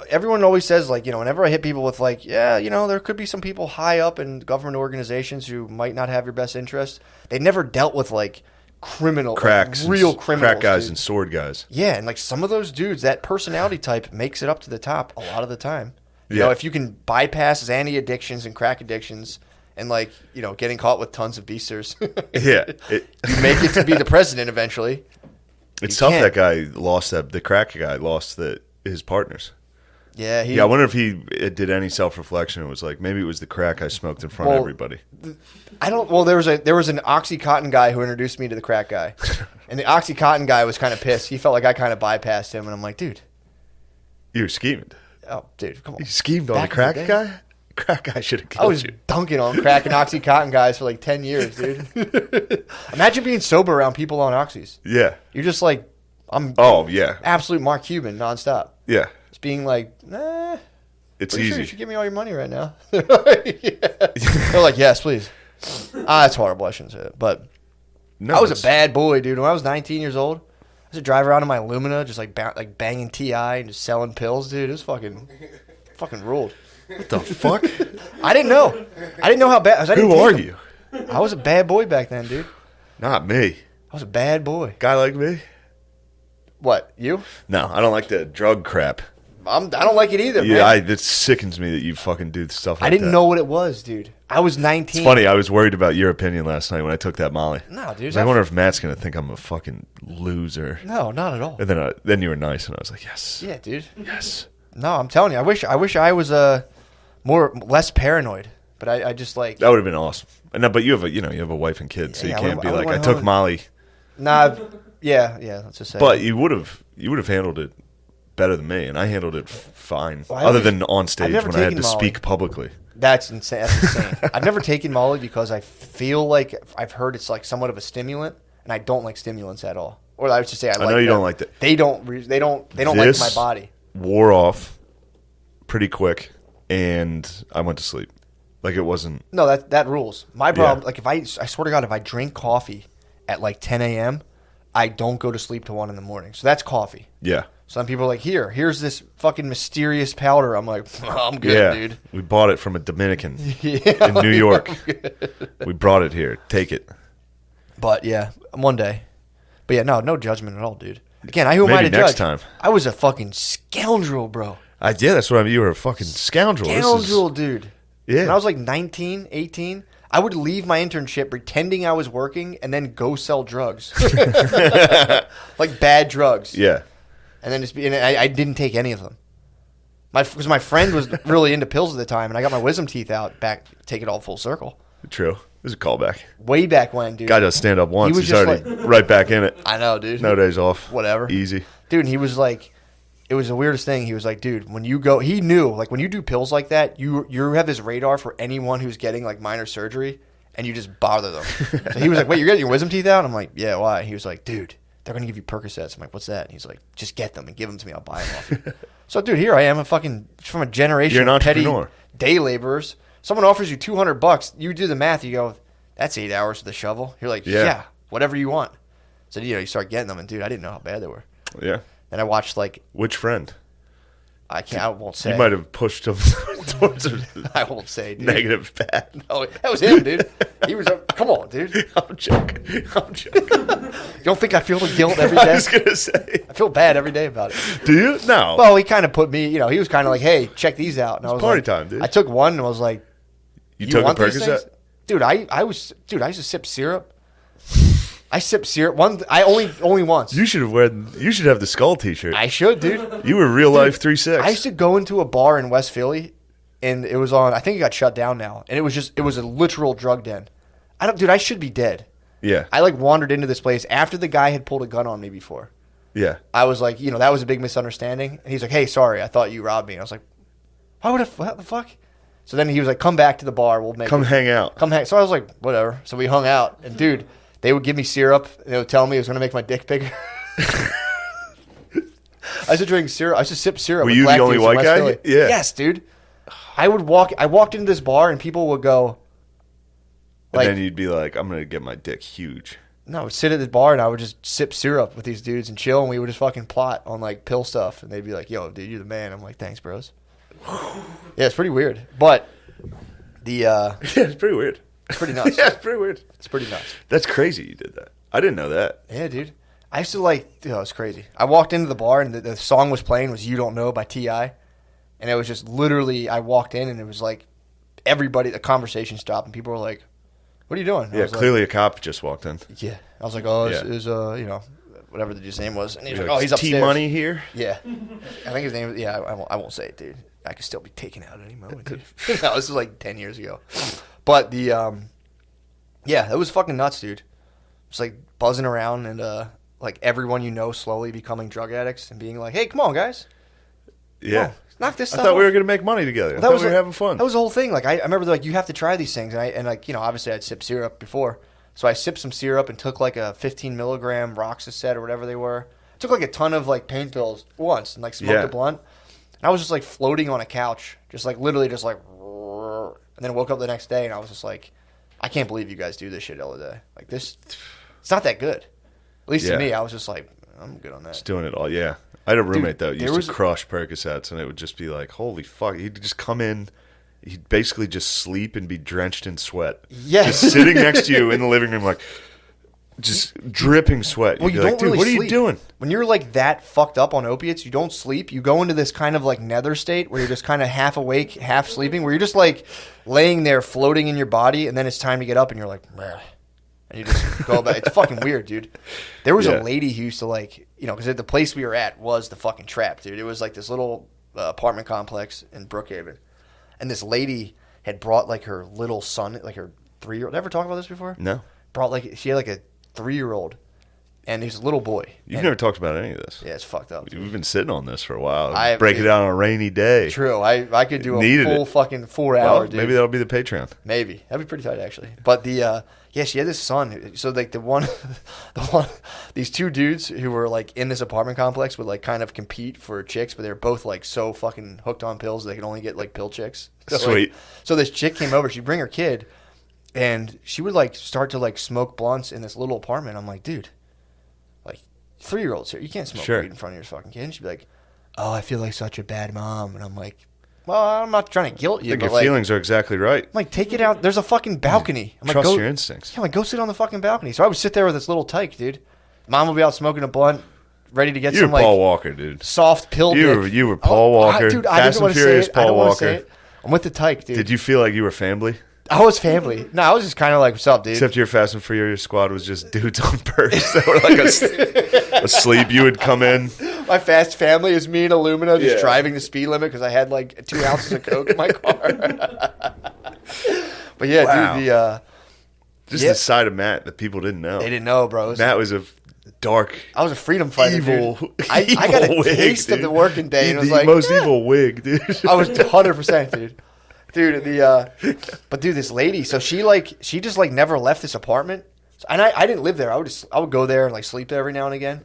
everyone always says, like, whenever I hit people with like, yeah, there could be some people high up in government organizations who might not have your best interest. They never dealt with like Cracks, like, real criminals, crack guys dude. and sword guys. Yeah, and like some of those dudes, that personality type makes it up to the top a lot of the time. You Yeah. know, if you can bypass Xanny addictions and crack addictions, and like getting caught with tons of beasters, Yeah. you make it to be the president eventually. It's You tough can't. that guy lost the crack guy lost his partners. Yeah, Yeah, I wonder if he did any self-reflection. It was like, maybe it was the crack I smoked in front of everybody. I don't. Well, there was an OxyContin guy who introduced me to the crack guy, and the OxyContin guy was kind of pissed. He felt like I kind of bypassed him, and I'm like, dude, You were scheming. oh, dude, come on. You schemed on the Back in crack the day. guy? Crack guy should have I killed was you. dunking on crack and OxyContin guys for like 10 years, dude. Imagine being sober around people on oxys. Yeah. You're just like, I'm Oh, yeah. absolute Mark Cuban nonstop. Yeah. Just being like, nah. It's Pretty easy. sure you should give me all your money right now. They're like, yes, please. That's horrible. I shouldn't say it. But No, I was a it's- bad boy, dude. When I was 19 years old, I used to drive around in my Lumina, just like banging TI and just selling pills, dude. It was fucking ruled. What the fuck? I didn't know. I didn't know how bad. Who are you? I was a bad boy back then, dude. Not me. I was a bad boy. Guy like me? What, you? No, I don't like the drug crap. I don't like it either, Yeah, man. it sickens me that you fucking do stuff like I didn't that. know what it was, dude. I was 19. It's funny. I was worried about your opinion last night when I took that Molly. No, dude. I wonder if Matt's going to think I'm a fucking loser. No, not at all. And then you were nice, and I was like, yes. Yeah, dude. Yes. No, I'm telling you. I wish I was less paranoid. But I just like, That would have been awesome. No, but you have a wife and kids, so Yeah, you I can't would've- be I like, would've I went took home. Molly. nah. Yeah. Let's just say. But you would have handled it better than me, and I handled it fine. Well, I other always- than on I've stage never when I had taken to Molly. speak publicly. That's insane. That's insane. I've never taken Molly because I feel like I've heard it's like somewhat of a stimulant, and I don't like stimulants at all. Or I would just say I know you don't like that. They don't like This my body. Wore off pretty quick, and I went to sleep. Like it wasn't. No, that rules. My problem, Yeah. like if I swear to God, if I drink coffee at like 10 a.m., I don't go to sleep till 1 a.m. So that's coffee. Yeah. Some people are like, here's this fucking mysterious powder. I'm like, I'm good, dude. We bought it from a Dominican in New York. We brought it here. Take it. But yeah, one day. But yeah, no judgment at all, dude. Again, who am I to Maybe next judge? time. I was a fucking scoundrel, bro. Yeah, that's what I mean. You were a fucking scoundrel. Scoundrel, dude. Yeah. When I was like 19, 18, I would leave my internship pretending I was working and then go sell drugs. Like bad drugs. Yeah. And then I didn't take any of them. Because my friend was really into pills at the time, and I got my wisdom teeth out, take it all full circle. True. It was a callback. Way back when, dude. Guy does stand up once. He's just already right back in it. I know, dude. No days off. Whatever. Easy. Dude, and he was like, it was the weirdest thing. He was like, dude, when you go, he knew, like when you do pills like that, you have his radar for anyone who's getting like minor surgery, and you just bother them. So he was like, wait, you're getting your wisdom teeth out? I'm like, yeah, why? He was like, dude, they're going to give you Percocets. I'm like, what's that? And he's like, just get them and give them to me. I'll buy them off you. So, dude, here I am, from a generation of petty day laborers. Someone offers you $200. You do the math. You go, that's 8 hours with a shovel. You're like, yeah, whatever you want. So, you start getting them. And, dude, I didn't know how bad they were. Yeah. And I watched, like... Which friend? I won't say. You might have pushed him towards a I won't say, dude. negative path. No, that was him, dude. He was come on, dude. I'm joking. You don't think I feel the guilt every day? I was going to say. I feel bad every day about it. Do you? No. Well, he kind of put me, he was kind of like, hey, check these out. And I was party like, time, dude. I took one and I was like, you took want a these Percocet? things? Dude, I used to sip syrup. I sipped syrup. Only once. You should have the skull T-shirt. I should, dude. You were real life 3-6. I used to go into a bar in West Philly, and it was on. I think it got shut down now, and it was a literal drug den. I should be dead. Yeah. I like wandered into this place after the guy had pulled a gun on me before. Yeah. I was like, that was a big misunderstanding, and he's like, hey, sorry, I thought you robbed me. And I was like, what the fuck? So then he was like, come back to the bar. We'll hang out. So I was like, whatever. So we hung out, and dude. They would give me syrup. And they would tell me it was going to make my dick bigger. I used to drink syrup. I used to sip syrup. Were you the only white guy? Philly. Yeah. Yes, dude. I walked into this bar and people would go. And then you'd be like, I'm going to get my dick huge. No, I would sit at the bar and I would just sip syrup with these dudes and chill. And we would just fucking plot on like pill stuff. And they'd be like, yo, dude, you're the man. I'm like, thanks, bros. Yeah, it's pretty weird. But yeah, it's pretty weird. It's pretty nuts. Yeah, it's pretty weird. It's pretty nuts. That's crazy you did that. I didn't know that. Yeah, dude. I used to it's crazy. I walked into the bar and the song was playing was You Don't Know by T.I. And it was just literally, I walked in and it was like everybody, the conversation stopped and people were like, what are you doing? Yeah, clearly a cop just walked in. Yeah. I was like, is whatever the dude's name was. And he's like, oh, he's upstairs. T-Money here? Yeah. I think his name was, I won't say it, dude. I could still be taken out at any moment, dude. No, this was like 10 years ago. But yeah, it was fucking nuts, dude. It's like buzzing around and like everyone slowly becoming drug addicts and being like, hey, come on, guys. Yeah. Knock this stuff I thought off. we were going to make money together. I thought we were having fun. That was the whole thing. Like I remember like you have to try these things. And obviously I'd sip syrup before. So I sipped some syrup and took like a 15 milligram Roxicet or whatever they were. Took like a ton of like pain pills once and like smoked a blunt. And I was just like floating on a couch. Just like literally just like. And then woke up the next day and I was just like, I can't believe you guys do this shit all the day. Like this, it's not that good. At least to me, I was just like, I'm good on that. Just doing it all, yeah. I had a roommate that used to crush Percocets, and it would just be like, holy fuck. He'd just come in, he'd basically just sleep and be drenched in sweat. Yeah. Just sitting next to you in the living room like, just dripping sweat. Well, You'd be like, dude, what are you doing? When you're like that fucked up on opiates, you don't sleep. You go into this kind of like nether state where you're just kind of half awake, half sleeping, where you're just like laying there floating in your body, and then it's time to get up, and you're like, meh. And you just go back. It's fucking weird, dude. There was a lady who used to like, because the place we were at was the fucking trap, dude. It was like this little apartment complex in Brookhaven. And this lady had brought like her little son, like her 3-year-old. Ever talk about this before? No. She had like a 3-year-old. And he's a little boy. You've never talked about any of this. Yeah, it's fucked up. We've been sitting on this for a while. Break it out on a rainy day. True. I could do a full fucking 4-hour, dude. Maybe that'll be the Patreon. Maybe. That'd be pretty tight, actually. But she had this son. So like these two dudes who were like in this apartment complex would like kind of compete for chicks, but they're both like so fucking hooked on pills they could only get like pill chicks. So, Sweet. So this chick came over. She'd bring her kid, and she would like start to like smoke blunts in this little apartment. I'm like, dude. like 3-year-olds here. You can't smoke weed in front of your fucking kid. And she'd be like, oh, I feel like such a bad mom. And I'm like, well, I'm not trying to guilt you. I think but your like, feelings are exactly right. I'm like, take it out. There's a fucking balcony. I'm like, Trust your instincts. Yeah, I'm like, go sit on the fucking balcony. So I would sit there with this little tyke, dude. Mom would be out smoking a blunt, ready to get You're some like Paul Walker, dude. soft pill. You were Paul Walker. Dude, I Fast didn't and Furious Paul I don't Walker. Say it. I'm with the tyke, dude. Did you feel like you were family? I was family. No, I was just kind of like, what's up, dude? Except your Fast and Furious squad was just dudes on perks that were like asleep. You would come in. My fast family is me and Illumina just driving the speed limit because I had like 2 ounces of coke in my car. But yeah, dude, the side of Matt that people didn't know. They didn't know, bro. Matt was a dark. I was a freedom fighter, evil, dude. I got a taste of the working day, and it was like most evil wig, dude. I was 100%, dude. But dude, this lady, so she just like never left this apartment, and I didn't live there. I would go there and like sleep there every now and again.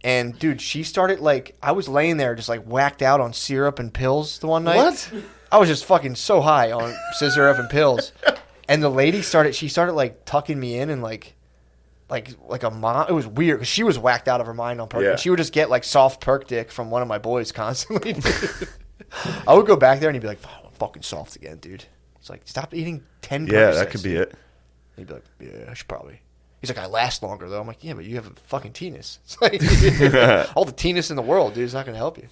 And dude, she started like I was laying there just like whacked out on syrup and pills the one night. What? I was just fucking so high on syrup and pills, and the lady started like tucking me in and like a mom. It was weird because she was whacked out of her mind on purpose. Yeah. She would just get like soft perk dick from one of my boys constantly. I would go back there and he'd be like, oh, I'm fucking soft again, dude. It's like, stop eating 10 Yeah, that could be it. He'd be like, yeah, I should probably. He's like, I last longer though. I'm like, yeah, but you have a fucking penis. It's like, all the penis in the world, dude, is not gonna help you.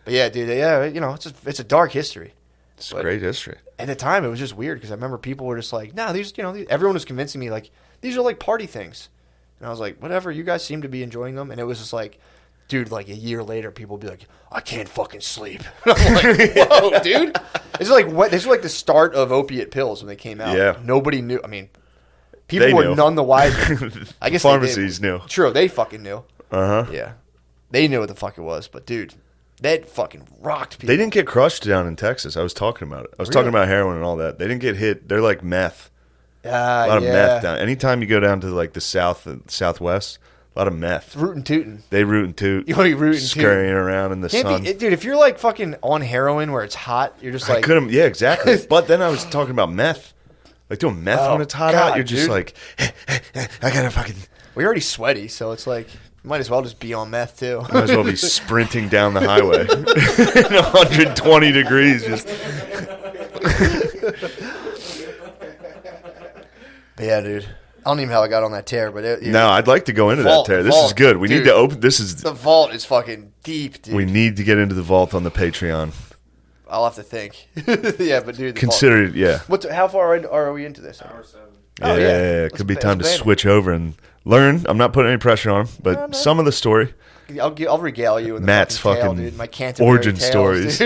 But yeah, dude, it's a dark history. It's a great history. At the time, it was just weird because I remember people were just like, nah, everyone was convincing me like these are like party things, and I was like, whatever. You guys seem to be enjoying them, and it was just like, dude, like a year later, people would be like, I can't fucking sleep. And I'm like, whoa, dude. This is like the start of opiate pills when they came out. Yeah, nobody knew. I mean. People were none the wiser. I guess pharmacies knew. True, they fucking knew. Uh-huh. Yeah. They knew what the fuck it was. But, dude, that fucking rocked people. They didn't get crushed down in Texas. I was talking about it. I was talking about heroin and all that. They didn't get hit. They're like meth. A lot of meth down. Anytime you go down to like the south and southwest, a lot of meth. Rootin' tootin'. They root and toot. You want to be rootin' scurrying around in the sun. Dude, if you're like fucking on heroin where it's hot, you're just like. Yeah, exactly. But then I was talking about meth. Like doing meth when it's hot out, you're just like, I gotta fucking. We're already sweaty, so it's like, might as well just be on meth too. Might as well be sprinting down the highway in 120 degrees. Just. But yeah, dude. I don't even know how I got on that tear, but no, I'd like to go into that tear. This is good. We need to open. This is the vault is fucking deep, dude. We need to get into the vault on the Patreon. I'll have to think. Yeah, but dude, consider it. Yeah. How far are we into this? Hour 7. Yeah. It could be time to switch over and learn. I'm not putting any pressure on him, but some of the story. I'll regale you with Matt's fucking tale, dude. My Canterbury origin tales, stories.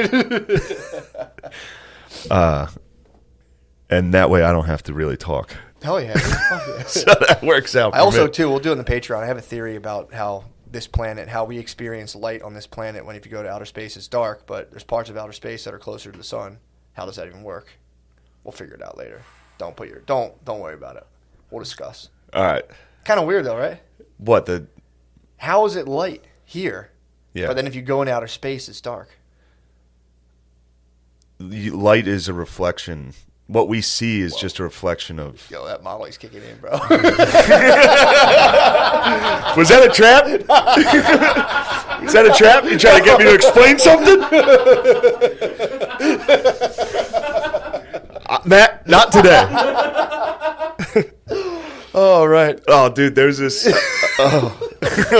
And that way I don't have to really talk. Hell yeah. So that works out. I also, too, we'll do it on the Patreon. I have a theory about how this planet, how we experience light on this planet when if you go to outer space, it's dark, but there's parts of outer space that are closer to the sun. How does that even work? We'll figure it out later. Don't worry about it. We'll discuss. All right. Kind of weird though, right? What how is it light here? Yeah. But then if you go into outer space, it's dark. Light is a reflection. What we see is just a reflection of. Yo, that Molly's kicking in, bro. Was that a trap? Is that a trap? You trying to get me to explain something? Matt, not today. Oh, right. Oh, dude, there's this.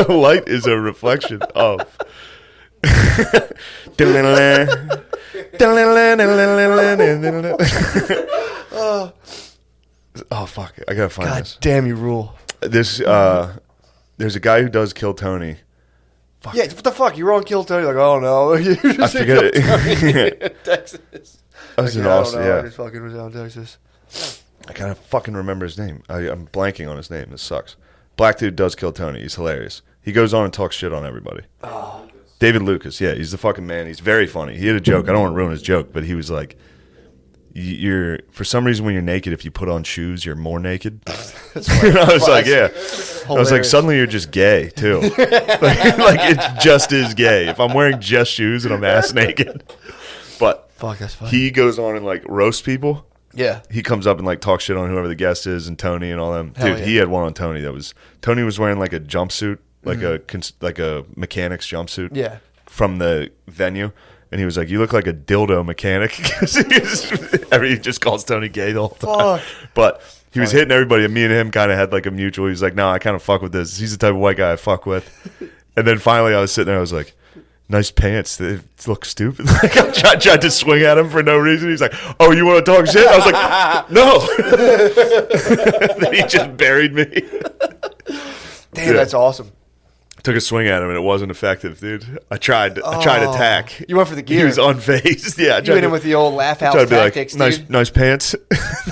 Light is a reflection of. Oh fuck! I gotta find this. God damn, you rule. There's a guy who does Kill Tony. Fuck. Yeah, what the fuck? You were on Kill Tony, like, oh no, you just I forget it. in Texas. That was like, in Austin. Yeah, I just fucking was out in Texas. I gotta fucking remember his name. I'm blanking on his name. This sucks. Black dude does Kill Tony. He's hilarious. He goes on and talks shit on everybody. Oh. David Lucas. Yeah, he's the fucking man. He's very funny. He had a joke. I don't want to ruin his joke, but he was like, "You're for some reason when you're naked, if you put on shoes, you're more naked." I was like, "Yeah." Hilarious. I was like, "Suddenly you're just gay too." like it just is gay. If I'm wearing just shoes and I'm ass naked, but fuck, that's funny. He goes on and like roast people. Yeah, he comes up and like talks shit on whoever the guest is and Tony and all them. Hell Dude, yeah. He had one on Tony Tony was wearing like a jumpsuit like a mechanic's jumpsuit. Yeah. From the venue, and he was like, "You look like a dildo mechanic." He just calls Tony gay the whole time. But he was hitting everybody, and me and him kind of had like a mutual. He was like, "No, I kind of fuck with this. He's the type of white guy I fuck with." And then finally, I was sitting there. I was like, "Nice pants. They look stupid." Like I tried to swing at him for no reason. He's like, "Oh, you want to talk shit?" I was like, "No." Then he just buried me. Damn, that's awesome. Took a swing at him and it wasn't effective, dude. I tried attack. You went for the gear. He was unfazed. Yeah, you went in with the old laugh house tactics, like, dude. Nice pants.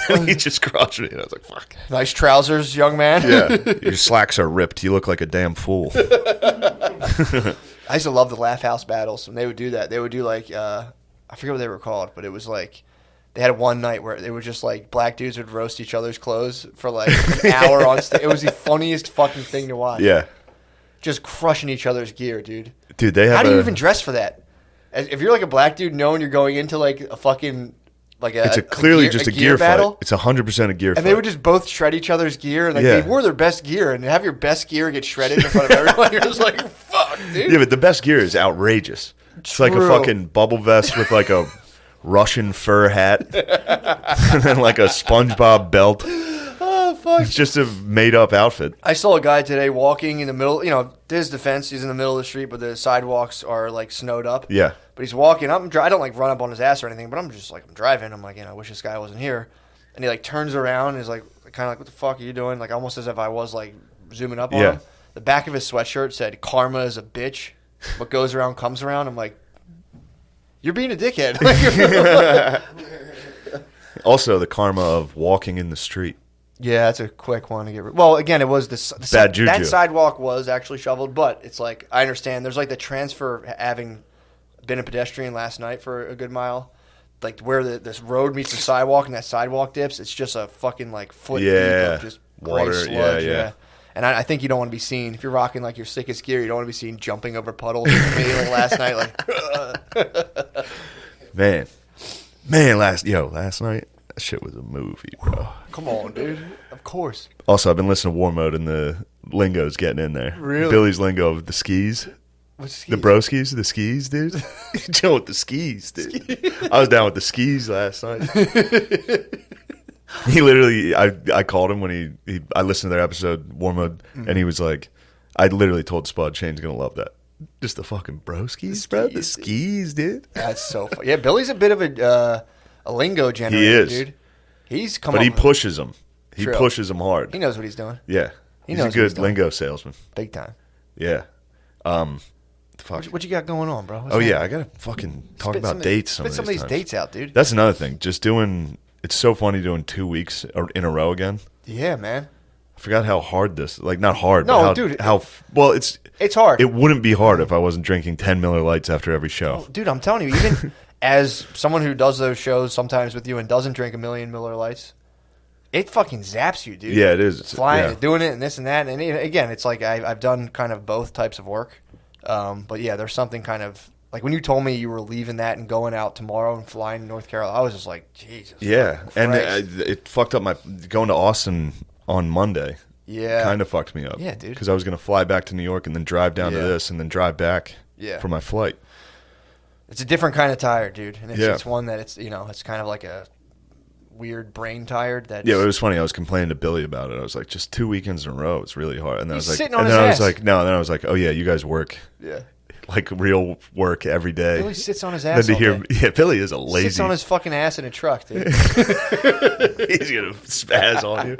Then he just crushed me. And I was like, fuck. Nice trousers, young man. Yeah, your slacks are ripped. You look like a damn fool. I used to love the laugh house battles when they would do that. They would do like I forget what they were called, but it was like they had one night where they were just like black dudes would roast each other's clothes for like an hour on stage. It was the funniest fucking thing to watch. Yeah. Just crushing each other's gear, dude. Dude, they have. How do you even dress for that? If you're like a black dude, knowing you're going into like a fucking it's clearly just a gear battle. Fight. It's 100% a gear fight. And they would just both shred each other's gear, and like they wore their best gear, and have your best gear get shredded in front of everyone. You're just like, fuck, dude. Yeah, but the best gear is outrageous. It's like a fucking bubble vest with like a Russian fur hat, and then like a SpongeBob belt. Fuck. It's just a made-up outfit. I saw a guy today walking in the middle. You know, to his defense, he's in the middle of the street, but the sidewalks are like snowed up. Yeah. But he's walking. I don't like run up on his ass or anything, but I'm just like, I'm driving. I'm like, I wish this guy wasn't here. And he like turns around and is like, kind of like, what the fuck are you doing? Like almost as if I was like zooming up on him. The back of his sweatshirt said, "Karma is a bitch. What goes around comes around." I'm like, you're being a dickhead. Also, the karma of walking in the street. Yeah, that's a quick one to get rid of. Well, again, it was the bad juju. That sidewalk was actually shoveled, but it's like, I understand. There's like the transfer of having been a pedestrian last night for a good mile. Like where this road meets the sidewalk and that sidewalk dips, it's just a fucking like foot deep of just water, gray sludge. Yeah. And I think you don't want to be seen. If you're rocking like your sickest gear, you don't want to be seen jumping over puddles with me like last night. Like, Man, last night, that shit was a movie, bro. Come on, dude. Of course. Also, I've been listening to War Mode, and the lingo's getting in there. Really? Billy's lingo of the skis. What's skis? The broskis, the skis, dude. Chill with the skis, dude. I was down with the skis last night. He literally, I called him when I listened to their episode, War Mode, and he was like, I literally told Spud, Shane's going to love that. Just the fucking broskis, bro. The skis, dude. That's so funny. Yeah, Billy's a bit of a lingo generator, he is. dude. He's come But he pushes them. He pushes them hard. He knows what he's doing. Yeah. He's a good lingo salesman. Big time. Yeah. Fuck. What you got going on, bro? I got to fucking talk about dates some of these dates out, dude. That's another thing. Just it's so funny doing 2 weeks in a row again. Yeah, man. I forgot how hard not hard, no, but dude. It's hard. It wouldn't be hard if I wasn't drinking 10 Miller Lights after every show. Oh, dude, I'm telling you, even as someone who does those shows sometimes with you and doesn't drink a million Miller Lights, it fucking zaps you, dude. Yeah, it is. It's flying, doing it, and this and that. And again, it's like I've done kind of both types of work. But yeah, there's something kind of like when you told me you were leaving that and going out tomorrow and flying to North Carolina, I was just like, Jesus. Yeah, and it fucked up going to Austin on Monday. Yeah, kind of fucked me up. Yeah, dude. Because I was going to fly back to New York and then drive down to this and then drive back for my flight. It's a different kind of tired, dude, and it's one that it's kind of like a weird brain tired. That it was funny. I was complaining to Billy about it. I was like, just 2 weekends in a row, it's really hard. And then He's I was like, sitting on his ass. Then I was like, oh yeah, you guys work. Yeah. Like real work every day. Billy sits on his ass. Billy is a lazy. Sits on his fucking ass in a truck, dude. He's gonna spaz on you.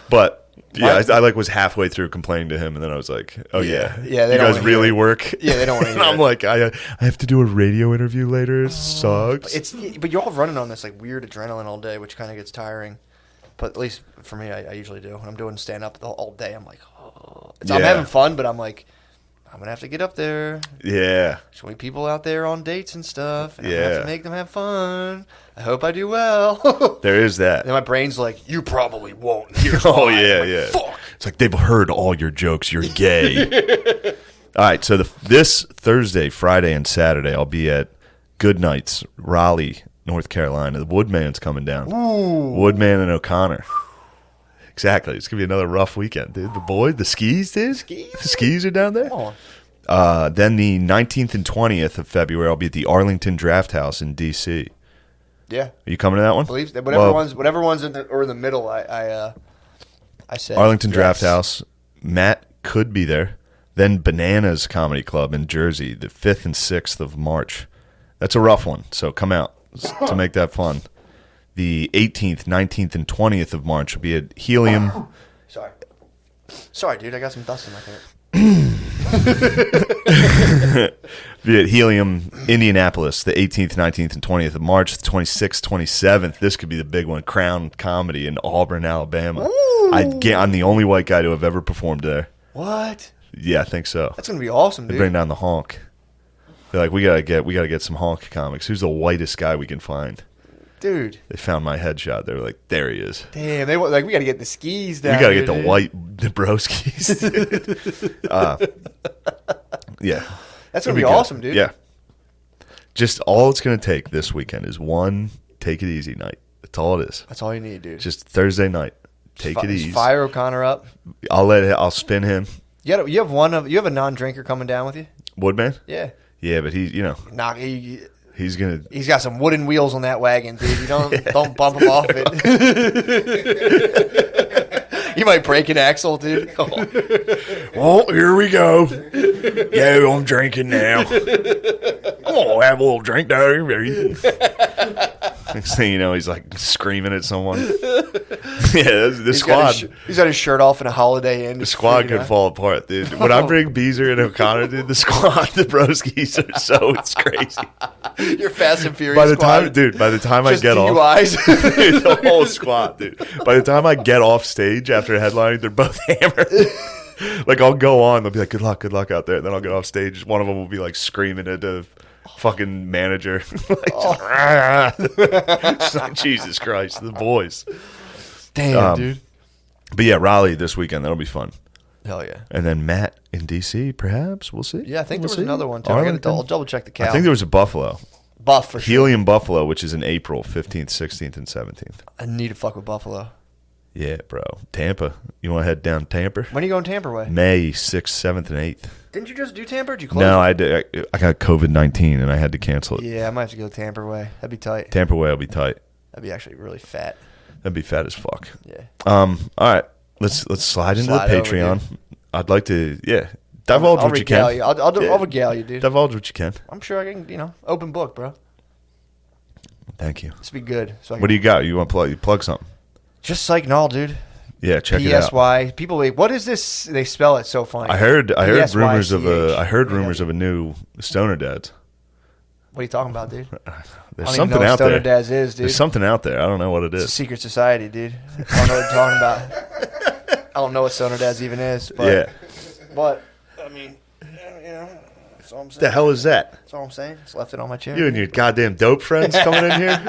But I was halfway through complaining to him, and then I was like, oh yeah, they you don't guys really work. Yeah, they don't want to. And I'm like, I have to do a radio interview later. It sucks. But you're all running on this like weird adrenaline all day, which kind of gets tiring. But at least for me, I usually do. When I'm doing stand up all day, I'm like, I'm having fun, but I'm like, I'm going to have to get up there. Yeah. Showing people out there on dates and stuff. And I'm going to have to make them have fun. I hope I do well. There is that. And my brain's like, you probably won't. Yeah. Fuck. It's like they've heard all your jokes. You're gay. All right. So this Thursday, Friday, and Saturday, I'll be at Good Nights, Raleigh, North Carolina. The Woodman's coming down. Ooh. Woodman and O'Connor. Exactly. It's going to be another rough weekend, dude. The skis, dude. Skis? The skis are down there. Come on. Then the 19th and 20th of February, I'll be at the Arlington Draft House in D.C. Yeah. Are you coming to that one? I believe that whatever one's in the middle, I said. Arlington Draft yes. House. Matt could be there. Then Bananas Comedy Club in Jersey, the 5th and 6th of March. That's a rough one, so come out to make that fun. The 18th, 19th, and 20th of March will be at Helium. Sorry, dude. I got some dust in my hair. Be at Helium, Indianapolis, the 18th, 19th, and 20th of March. The 26th, 27th. This could be the big one. Crown Comedy in Auburn, Alabama. I'm the only white guy to have ever performed there. What? Yeah, I think so. That's gonna be awesome, They dude. bring down the honk. They're like, we gotta get some honk comics. Who's the whitest guy we can find? Dude. They found my headshot. They were like, there he is. Damn, we gotta get the skis down. We gotta here, get the broskies. Yeah, That's It'll gonna be good. awesome, dude. Yeah. Just all it's gonna take this weekend is one take it easy night. That's all it is. That's all you need, dude. Just Thursday night. Take it Just easy. Fire O'Connor up. I'll spin him. You have a non-drinker coming down with you. Woodman. Yeah. Yeah, but he's gonna. He's got some wooden wheels on that wagon, dude. You don't bump him off it. You might break an axle, dude. Well, here we go. Yeah, I'm drinking now. Come on, have a little drink down here. Next thing you know, he's like screaming at someone. Yeah, the squad. He's got his shirt off in a Holiday Inn. The squad could fall apart, dude. When I bring Beezer and O'Connor, dude, the squad, the broskies are it's crazy. You're Fast and Furious. By the squad. time I Just get off, DUIs. dude, the whole squad, dude. By the time I get off stage after headlining, they're both hammered. Like I'll go on, they'll be like, "Good luck out there." And then I'll get off stage. One of them will be like screaming at the fucking manager, It's like, Jesus Christ, the boys. Damn, dude. But yeah, Raleigh this weekend. That'll be fun. Hell yeah. And then Matt in D.C. Perhaps we'll see. Yeah, I think We'll there was see. another one too. I'll double check the I calendar. think there was a Buffalo. Buff for sure. Helium Buffalo, which is in April 15th, 16th, and 17th. I need to fuck with Buffalo. Yeah, bro. Tampa. You want to head down Tampa? When are you going Tampa way? May 6th, 7th, and 8th. Didn't you just do Tampa? Or did you close? No, it? I did. I got COVID-19 and I had to cancel it. Yeah, I might have to go Tampa way. That'd be tight. Tampa way will be tight. That'd be actually really fat. That'd be fat as fuck. Yeah. All right. Let's slide into the Patreon. Over, I'd like to, divulge I'll what you can. regale you. I'll regale you, dude. Divulge what you can. I'm sure I can, open book, bro. Thank you. This would be good. So What do you got? You want to plug something? Just like null, dude. Yeah, check it out. PSY. People wait. What is this? They spell it so funny. I heard rumors of PSYCH. rumors of a new Stoner Dads. What are you talking about, dude? There's I don't something even know what out Stoner there. Dads is, dude. There's something out there. I don't know what it It's a is. secret society, dude. I don't know what you're talking about. I don't know what Stoner Dads even is. But, Yeah. But, I mean, that's all I'm saying. The hell is that? That's all I'm saying. Just left it on my chair. You and your goddamn dope friends coming in here?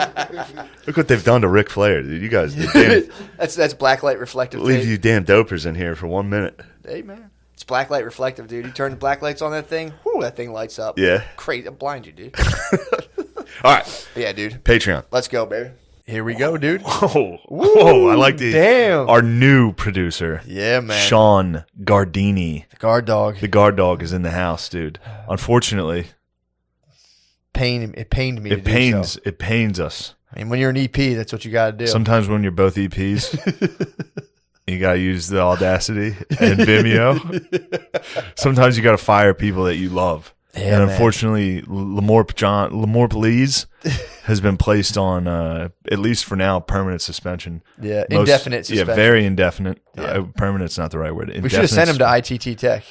Look what they've done to Ric Flair, dude. You guys, that's blacklight reflective. leave tape. you damn dopers in here for 1 minute. Hey, man. It's blacklight reflective, dude. You turn the black lights on that thing, whoo, that thing lights up. Yeah. Crazy. It'll blind you, dude. All right. But yeah, dude. Patreon. Let's go, baby. Here we go, dude. Whoa, I like damn. Our new producer. Yeah, man. Sean Gardini. The guard dog. The guard dog is in the house, dude. Unfortunately, It pained me to it do so. pains us. I mean, when you're an EP, that's what you got to do. Sometimes when you're both EPs, you gotta use the Audacity and Vimeo. Sometimes you gotta fire people that you love. Yeah, and man. unfortunately, Lamore Please has been placed on, at least for now, permanent suspension. Yeah, indefinite suspension. Yeah, very indefinite. Yeah. Permanent's not the right word. We should have sent him to ITT Tech.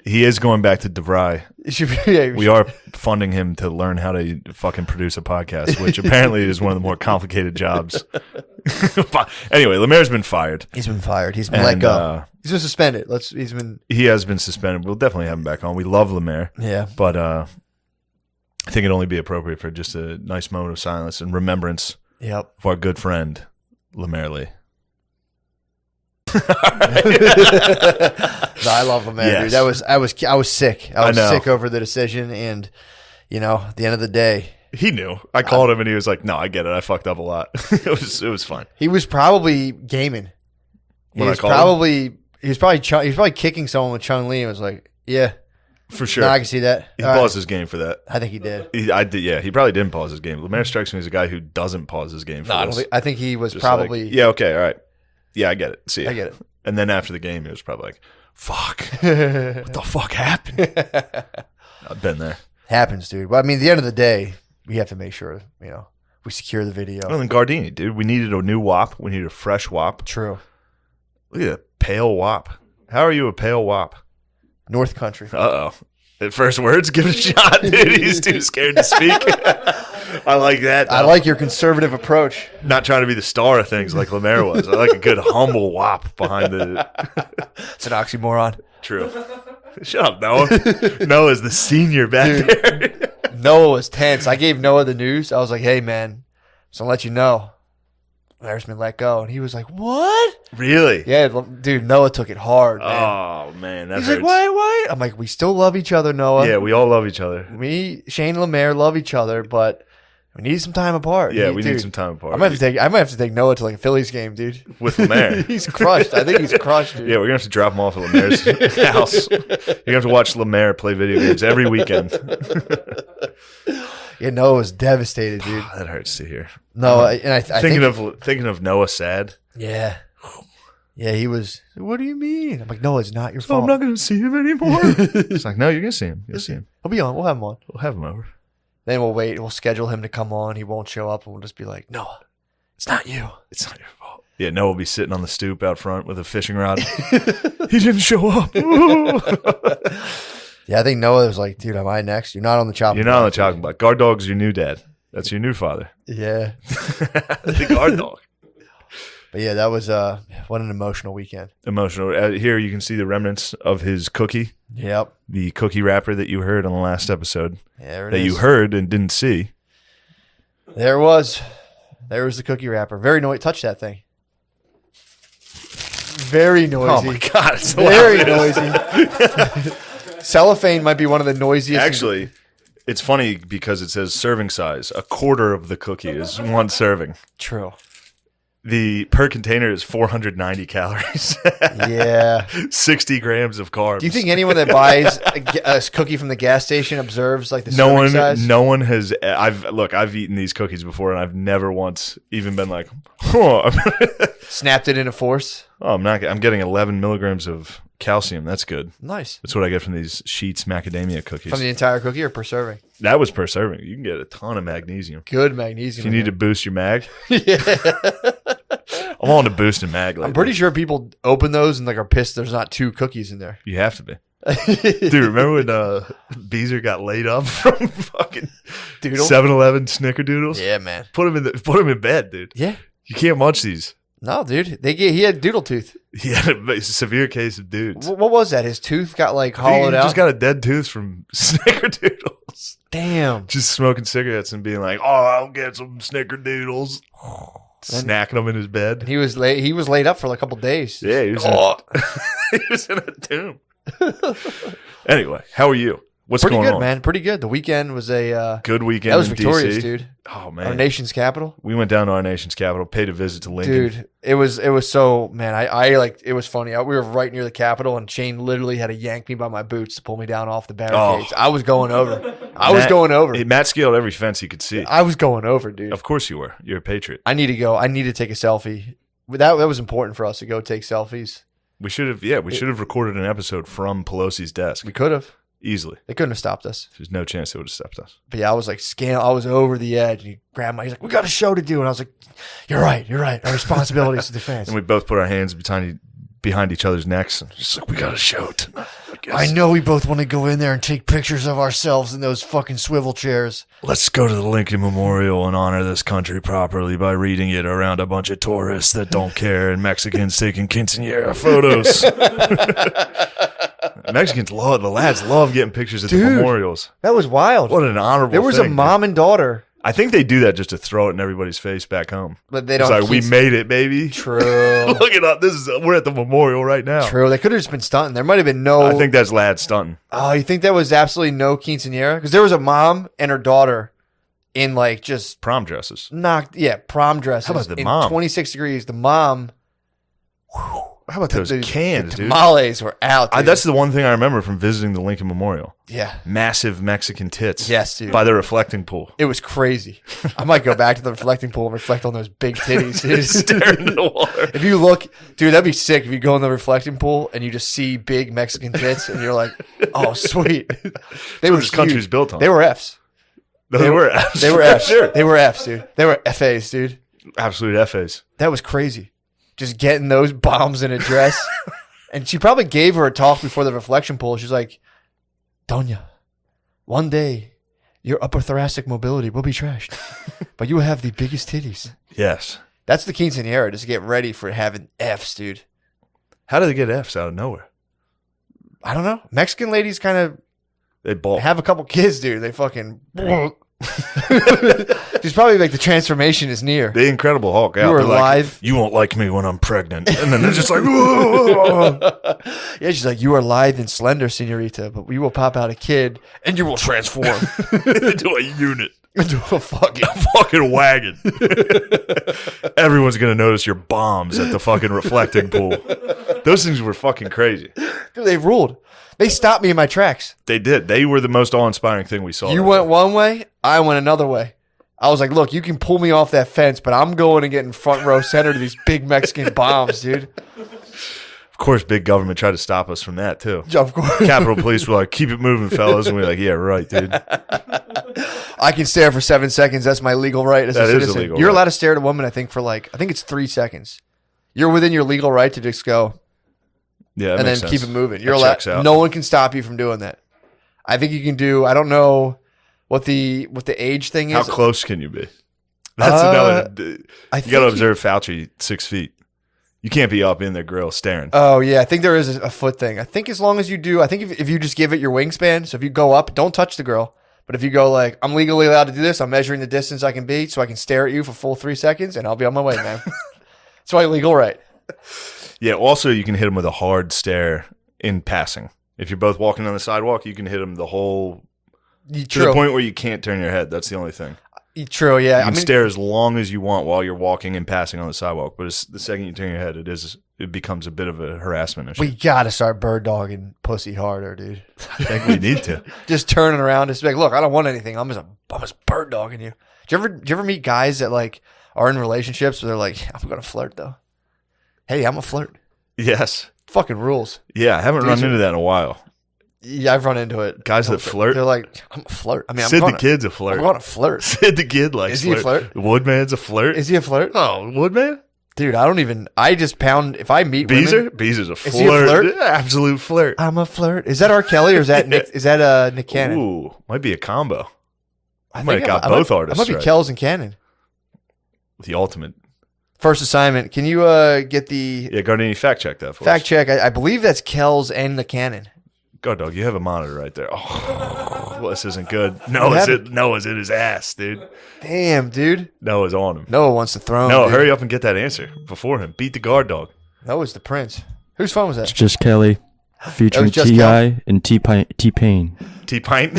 He is going back to DeVry. It should be, yeah, We are funding him to learn how to fucking produce a podcast, which apparently is one of the more complicated jobs. Anyway, Lemaire's been fired. He's been fired. He's been let go. He's been suspended. He has been suspended. We'll definitely have him back on. We love Lemaire. Yeah. But I think it'd only be appropriate for just a nice moment of silence and remembrance Yep. of our good friend, Lemaire Lee. No, I love him, man. Yes. Dude. I was sick. I was know. sick over the decision, and at the end of the day, He knew. I called him and he was like, "No, I get it. I fucked up a lot." It was fine. he was probably gaming. He was probably kicking someone with Chung Lee and was like, yeah. For sure. No, I can see that. He paused his game for that. I think he did. He probably didn't pause his game. Lemaire strikes me as a guy who doesn't pause his game for this. I think he was probably... Like, yeah, okay, all right. Yeah, I get it. See ya. I get it. And then after the game, he was probably like, fuck. What the fuck happened? I've been there. Happens, dude. Well, I mean, at the end of the day, we have to make sure, we secure the video. Well, then Gardini, dude. We needed a new WAP. We needed a fresh WAP. True. Look at that pale WAP. How are you a pale WAP? North Country. Uh-oh. At first words, give it a shot, dude. He's too scared to speak. I like that, though. I like your conservative approach. Not trying to be the star of things like Lemaire was. I like a good humble WAP behind the... It's an oxymoron. True. Shut up, Noah. Noah's the senior back there. Noah was tense. I gave Noah the news. I was like, hey, man, just to let you know, Laird's been let go. And he was like, what? Really? Yeah, dude, Noah took it hard, man. Oh, man. That He's hurts. like, why? I'm like, we still love each other, Noah. Yeah, we all love each other. Me, Shane and Lemaire love each other, but we need some time apart. Yeah, we need some time apart. I might have to take Noah to like a Phillies game, dude. With Lemaire. He's crushed. I think he's crushed, dude. Yeah, we're going to have to drop him off at Lemaire's house. You're going to have to watch Lemaire play video games every weekend. Yeah, Noah was devastated, dude. That hurts to hear. No, and I think thinking of Noah sad. Yeah. Yeah, he was. What do you mean? I'm like, no, it's not your fault. I'm not going to see him anymore. It's like, no, you're going to see him. You'll see him. He'll be on. We'll have him on. We'll have him over. Then we'll wait. We'll schedule him to come on. He won't show up, and we'll just be like, Noah, it's not you. It's not your fault. Yeah, Noah will be sitting on the stoop out front with a fishing rod. He didn't show up. Yeah, I think Noah was like, dude, am I next? You're not on the chopping block. You're not on the chopping block. Guard dog's your new dad. That's your new father. Yeah. The guard dog. But yeah, that was what an emotional weekend. Emotional. Here you can see the remnants of his cookie. Yep. The cookie wrapper that you heard on the last episode. There it that is. you heard and didn't see. There it was. There was the cookie wrapper. Very noisy. Touch that thing. Very noisy. Oh my God. It's so very noisy. Cellophane might be one of the noisiest. Actually, it's funny because it says serving size. A quarter of the cookie is one serving. True. The per container is 490 calories. Yeah. 60 grams of carbs. Do you think anyone that buys a cookie from the gas station observes like the serving size? No one has. I've eaten these cookies before, and I've never once even been like, oh. Snapped it into force. Oh, I'm getting 11 milligrams of calcium. That's good. Nice. That's what I get from these Sheets macadamia cookies. From the entire cookie or per serving? That was per serving. You can get a ton of magnesium. Good magnesium. If you need to boost your mag. Yeah. I'm on to boost and mag lately. I'm pretty sure people open those and like are pissed there's not 2 cookies in there. You have to be. Dude, remember when Beezer got laid up from fucking 7-Eleven Snickerdoodles? Yeah, man. Put him in bed, dude. Yeah. You can't munch these. No, dude. He had doodle tooth. He had a severe case of dudes. What was that? His tooth got like hollowed out? He just got a dead tooth from Snickerdoodles. Damn. Just smoking cigarettes and being like, oh, I'll get some Snickerdoodles. Snacking them in his bed. He was laid up for like a couple days. Yeah, he was in a tomb. Anyway, how are you? What's pretty going good, on? Man. Pretty good. The weekend was a good weekend. That was in victorious, DC. dude. Oh man, our nation's capital. We went down to our nation's capital, paid a visit to Lincoln. Dude, it was so man. I like it was funny. We were right near the Capitol, and Shane literally had to yank me by my boots to pull me down off the barricades. I was going over. Matt scaled every fence he could see. I was going over, dude. Of course you were. You're a patriot. I need to go. I need to take a selfie. That was important for us to go take selfies. We should have. Yeah, we should have recorded an episode from Pelosi's desk. We could have. Easily. They couldn't have stopped us. There's no chance they would have stopped us. But yeah, I was like, I was over the edge. And he grabbed he's like, we got a show to do. And I was like, you're right. Our responsibility is to defense. And we both put our hands behind each other's necks. And just like, we got a show tonight. I know we both want to go in there and take pictures of ourselves in those fucking swivel chairs. Let's go to the Lincoln Memorial and honor this country properly by reading it around a bunch of tourists that don't care and Mexicans taking quinceañera photos. Mexicans love, the lads love getting pictures at the memorials. That was wild. What an honorable There was thing, a mom and daughter. I think they do that just to throw it in everybody's face back home. But they don't. It's like, we made it, baby. True. Look at us. We're at the memorial right now. True. They could have just been stunting. There might have been no. I think that's lad stunting. Oh, you think that was absolutely no quinceañera? Because there was a mom and her daughter in like just prom dresses. Prom dresses. How about the in mom? 26 degrees. The mom. How about those cans, the dude? tamales were out, dude. That's the one thing I remember from visiting the Lincoln Memorial. Yeah. Massive Mexican tits. Yes, dude. By the reflecting pool. It was crazy. I might go back to the reflecting pool and reflect on those big titties, dude. Stare into the water. If you look, dude, that'd be sick if you go in the reflecting pool and you just see big Mexican tits and you're like, oh, sweet. They were this country's built on. They were Fs. They were Fs. They were Fs. Sure. They were Fs, dude. They were FAs, dude. Absolute FAs. That was crazy. Just getting those bombs in a dress. And she probably gave her a talk before the reflection pool. She's like, Doña, one day your upper thoracic mobility will be trashed, but you will have the biggest titties. Yes. That's the quinceañera, just get ready for having Fs, dude. How do they get Fs out of nowhere? I don't know. Mexican ladies kind of They ball. have a couple kids, dude. They fucking... She's probably like the transformation is near. The Incredible Hulk. You were alive. Like, you won't like me when I'm pregnant. And then they're just like, whoa. Yeah, she's like, you are lithe and slender, senorita, but we will pop out a kid and you will transform into a unit. into a fucking wagon. Everyone's going to notice your bombs at the fucking reflecting pool. Those things were fucking crazy. Dude, they ruled. They stopped me in my tracks. They did. They were the most awe-inspiring thing we saw. You went one way, I went another way. I was like, look, you can pull me off that fence, but I'm going and getting front row center to these big Mexican bombs, dude. Of course, big government tried to stop us from that, too. Of course. Capitol Police were like, keep it moving, fellas. And we were like, yeah, right, dude. I can stare for 7 seconds. That's my legal right as a citizen. Is a legal You're right. allowed to stare at a woman, I think it's 3 seconds. You're within your legal right to just go. Yeah, and then sense. keep it moving. You're That allowed. checks out. No one can stop you from doing that. I think you can do. I don't know what the age thing is. How close can you be? That's another. You got to observe Fauci 6 feet. You can't be up in their grill staring. Oh yeah, I think there is a foot thing. I think as long as you do, I think if you just give it your wingspan. So if you go up, don't touch the girl. But if you go like, I'm legally allowed to do this. I'm measuring the distance I can be, so I can stare at you for full 3 seconds, and I'll be on my way, man. It's my legal right. Yeah. Also, you can hit them with a hard stare in passing. If you're both walking on the sidewalk, you can hit them the whole to the point where you can't turn your head. That's the only thing. True. Yeah. You can stare as long as you want while you're walking and passing on the sidewalk, but the second you turn your head, it becomes a bit of a harassment issue. We gotta start bird dogging pussy harder, dude. I think we need to. Just turning around, just be like, look, I don't want anything. I'm just bird dogging you. Do you ever meet guys that like are in relationships where they're like, I'm gonna flirt though. Hey, I'm a flirt. Yes. Fucking rules. Yeah, I haven't run into that in a while. Yeah, I've run into it. Guys that flirt. They're like, I'm a flirt. I mean, Sid the Kid's a flirt. I'm going to flirt. Sid the Kid likes Is he a flirt? Woodman's a flirt. Is he a flirt? Oh, Woodman? Dude, I just pound, if I meet Beezer? women. Beezer's a flirt. Is he a flirt? Yeah, absolute flirt. I'm a flirt. Is that R. Kelly or is that Nick Cannon? Ooh, might be a combo. I might have got both artists I might be right. Kells and Cannon. The ultimate. First assignment. Can you get the Yeah, Gardini, fact check that for fact us. check? I believe that's Kells and the Cannon. Go, dog. You have a monitor right there. Oh, well, this isn't good. Noah's in his ass, dude. Damn, dude. Noah's on him. Noah wants the throne. No, dude. hurry up and get that answer before him. Beat the guard dog. Noah's the prince. Whose phone was that? It's just Kelly featuring just T.I. and T-Pain. T-Pint? T-Pain.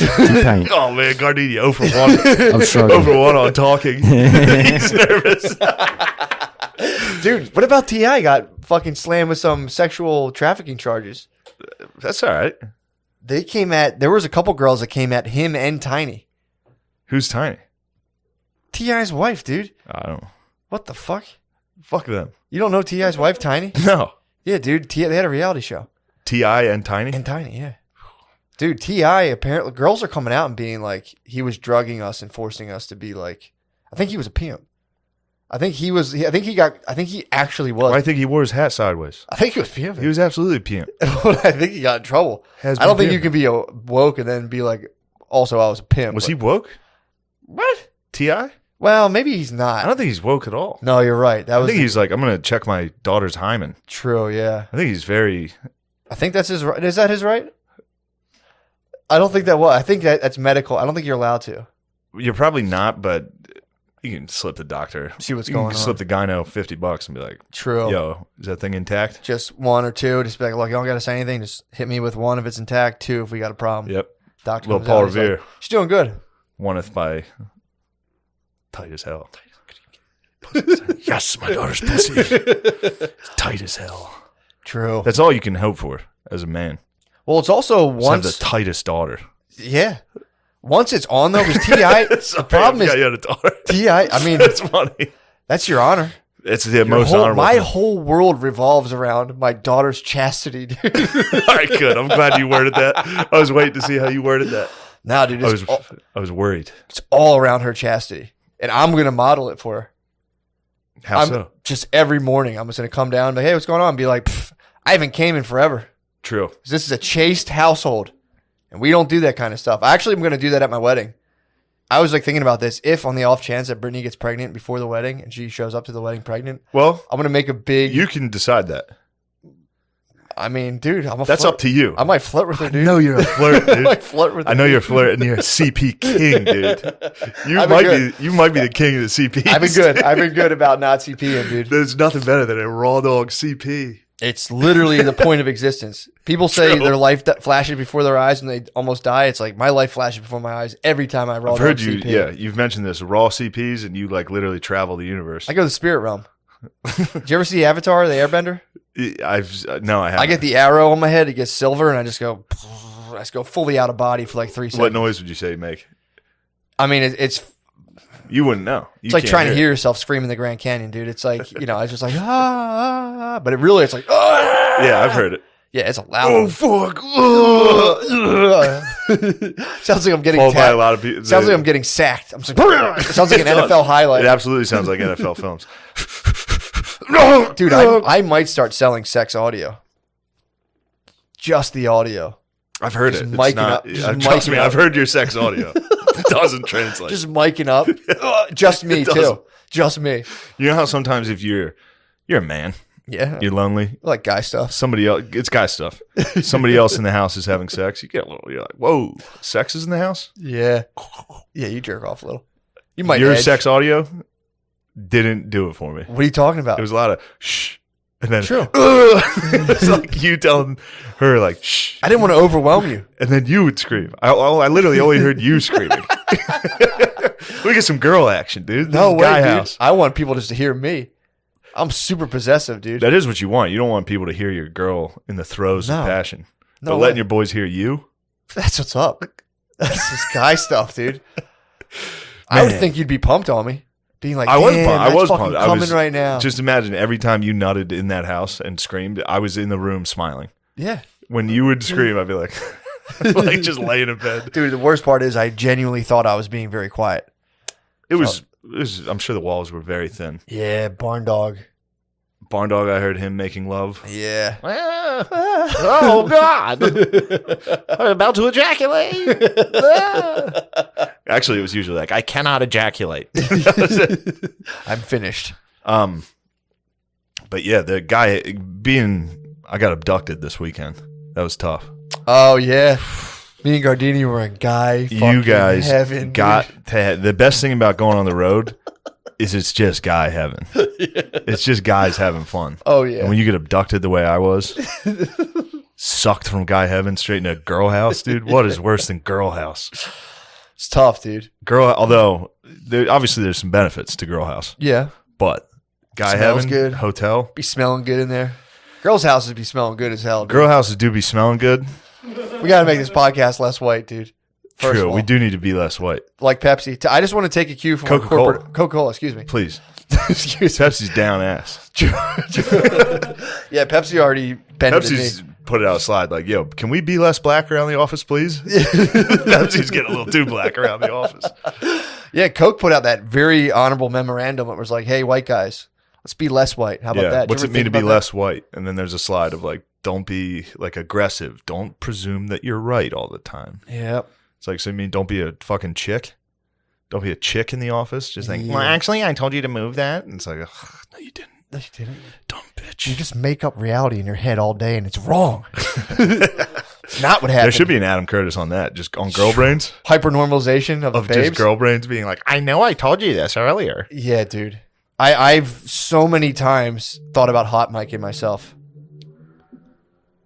Oh, man. Gardini, 0 for 1. I'm struggling. 0 for 1 on talking. He's nervous. Dude, what about T.I. got fucking slammed with some sexual trafficking charges? That's all right. There was a couple girls that came at him and Tiny. Who's Tiny? T.I.'s wife, dude. I don't know. What the fuck? Fuck them. You don't know T.I.'s wife, Tiny? No. Yeah, dude. They had a reality show. T.I. and Tiny? And Tiny, yeah. Dude, T.I. apparently, girls are coming out and being like, he was drugging us and forcing us to be like, I think he was a pimp. I think he actually was. Well, I think he wore his hat sideways. I think he was pimping. He was absolutely pimp. I think he got in trouble. I don't think you can be woke and then be like, also I was a pimp. Was he woke? What? T.I.? Well, maybe he's not. I don't think he's woke at all. No, you're right. I think he's like, I'm going to check my daughter's hymen. True, yeah. I think he's very... I think that's his right. Is that his right? I don't think that was. I think that's medical. I don't think you're allowed to. You're probably not, but you can slip the doctor. See what's going on. Slip the gyno $50 and be like, true. Yo, is that thing intact? Just 1 or 2. Just be like, look, you don't got to say anything. Just hit me with 1 if it's intact. 2 if we got a problem. Yep. Doctor Little comes Paul out, he's Revere. like, she's doing good. Oneth by tight as hell. Yes, my daughter's pussy. Tight as hell. True. That's all you can hope for as a man. Well, it's also Just have once. the tightest daughter. Yeah. Once it's on though, because Ti. The problem is you had a daughter. Ti. I mean, That's funny. that's your honor. It's the most Whole, honorable. my thing. whole world revolves around my daughter's chastity, dude. All right, good. I'm glad you worded that. I was waiting to see how you worded that. Nah, dude, I was worried. it's all around her chastity, and I'm gonna model it for her. How so? Just every morning, I'm just gonna come down and be, hey, what's going on? And be like, I haven't came in forever. True. This is a chaste household, and we don't do that kind of stuff. Actually, I'm gonna do that at my wedding. I was like thinking about this. If on the off chance that Brittany gets pregnant before the wedding and she shows up to the wedding pregnant, Well, I'm gonna make a big. you can decide that. I mean, dude, That's up to you. I might flirt with her, dude. I know you're a flirt, I dude. might flirt with her. I know you're a flirt, and you're a CP king, dude. You might be the king of the CPs. I've been good. I've been good about not CPing, dude. There's nothing better than a raw dog CP. It's literally the point of existence. People say True. their life flashes before their eyes and they almost die. It's like my life flashes before my eyes every time I roll. I've heard you. CP. Yeah, you've mentioned this raw CPs, and you like literally travel the universe. I go to the spirit realm. Did you ever see Avatar, the Airbender? I haven't. I get the arrow on my head. It gets silver, and I just go fully out of body for like 3 seconds. What noise would you say you make? I mean, it's You wouldn't know. it's like trying to hear yourself scream in the Grand Canyon, dude. It's like, I was just like, but it really, it's like, Yeah, I've heard it. Yeah, it's a loud Oh one. fuck! Sounds like I'm getting Followed by a lot of people. Sounds like I'm getting sacked. I'm just like, it sounds like an NFL highlight. It absolutely sounds like NFL films. Dude, I might start selling sex audio. Just the audio. I've heard Just it. It's miking not, up. Just trust miking me, up. I've heard your sex audio. It doesn't translate. Just miking up. Just me, It doesn't. too. Just me. You know how sometimes if you're a man, Yeah. you're lonely, I like guy stuff. somebody else, it's guy stuff. Somebody else in the house is having sex. You get a little, you're like, whoa, sex is in the house? Yeah. Yeah, you jerk off a little. You might Your edge. sex audio didn't do it for me. What are you talking about? It was a lot of shh. And then, True. It's like you telling her, like, shh. I didn't want to overwhelm you. And then you would scream. I literally only heard you screaming. We get some girl action, dude. This No is way, guy dude. house. I want people just to hear me. I'm super possessive, dude. That is what you want. You don't want people to hear your girl in the throes No. of passion. No But way. letting your boys hear you? That's what's up. That's just guy stuff, dude. I would Man. think you'd be pumped on me. Being like, I was damn, pumped. I that's was fucking pumped. I coming was right now. Just imagine every time you nutted in that house and screamed, I was in the room smiling. Yeah. When you would scream, I'd be like, like just laying in bed. Dude, the worst part is I genuinely thought I was being very quiet. It was, I'm sure the walls were very thin. Yeah, barn dog. Barn Dog, I heard him making love. Yeah. Oh, God. I'm about to ejaculate. Actually, it was usually like, I cannot ejaculate. I'm finished. But yeah, the guy I got abducted this weekend. That was tough. Oh, yeah. Me and Gardini were in guy You fucking guys heaven, got dude. to the best thing about going on the road is it's just guy heaven. It's just guys having fun. Oh, yeah. And when you get abducted the way I was, sucked from guy heaven straight into girl house, dude, what is worse than girl house? It's tough, dude. Although obviously there's some benefits to girl house, Yeah. but guy Smells heaven, good. hotel, Be smelling good in there. Girls' houses be smelling good as hell, dude. girl houses do be smelling good. We got to make this podcast less white, dude. First of True, all. we do need to be less white. Like Pepsi. I just want to take a cue from Coca-Cola. Coca-Cola, excuse me. Please, Excuse me. Pepsi's down ass. Yeah, Pepsi already bended Pepsi's me. put it out a slide like, yo, can we be less black around the office, please? Pepsi's getting a little too black around the office. Yeah, Coke put out that very honorable memorandum that was like, hey, white guys, let's be less white. How about Yeah, that? Did what's you it ever mean to think be about that? less white? And then there's a slide of like, don't be like aggressive. Don't presume that you're right all the time. Yeah. It's like, so you mean don't be a fucking chick? Don't be a chick in the office. Just think, Yeah. well, actually, I told you to move that. And it's like, ugh, no, you didn't. No, you didn't. Dumb bitch. You just make up reality in your head all day and it's wrong. It's not what happened. There should be an Adam Curtis on that, just on girl brains. Hypernormalization of Of the babes. just girl brains being like, I know I told you this earlier. Yeah, dude. I've so many times thought about hot micing myself.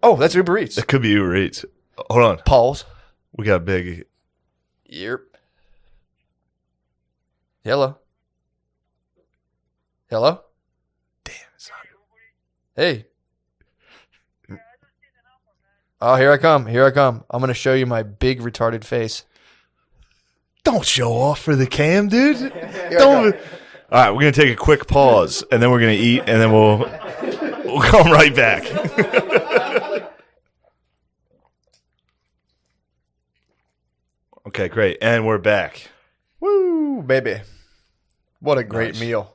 Oh, that's Uber Eats. It could be Uber Eats. Hold on. Paul's. We got big. Yep. Hello. Hello. Damn, it's not. Hey. Oh, here I come. Here I come. I'm going to show you my big retarded face. Don't show off for the cam, dude. Don't. All right, we're going to take a quick pause, and then we're going to eat, and then we'll come right back. Okay, great. And we're back. Woo, baby. What a great meal.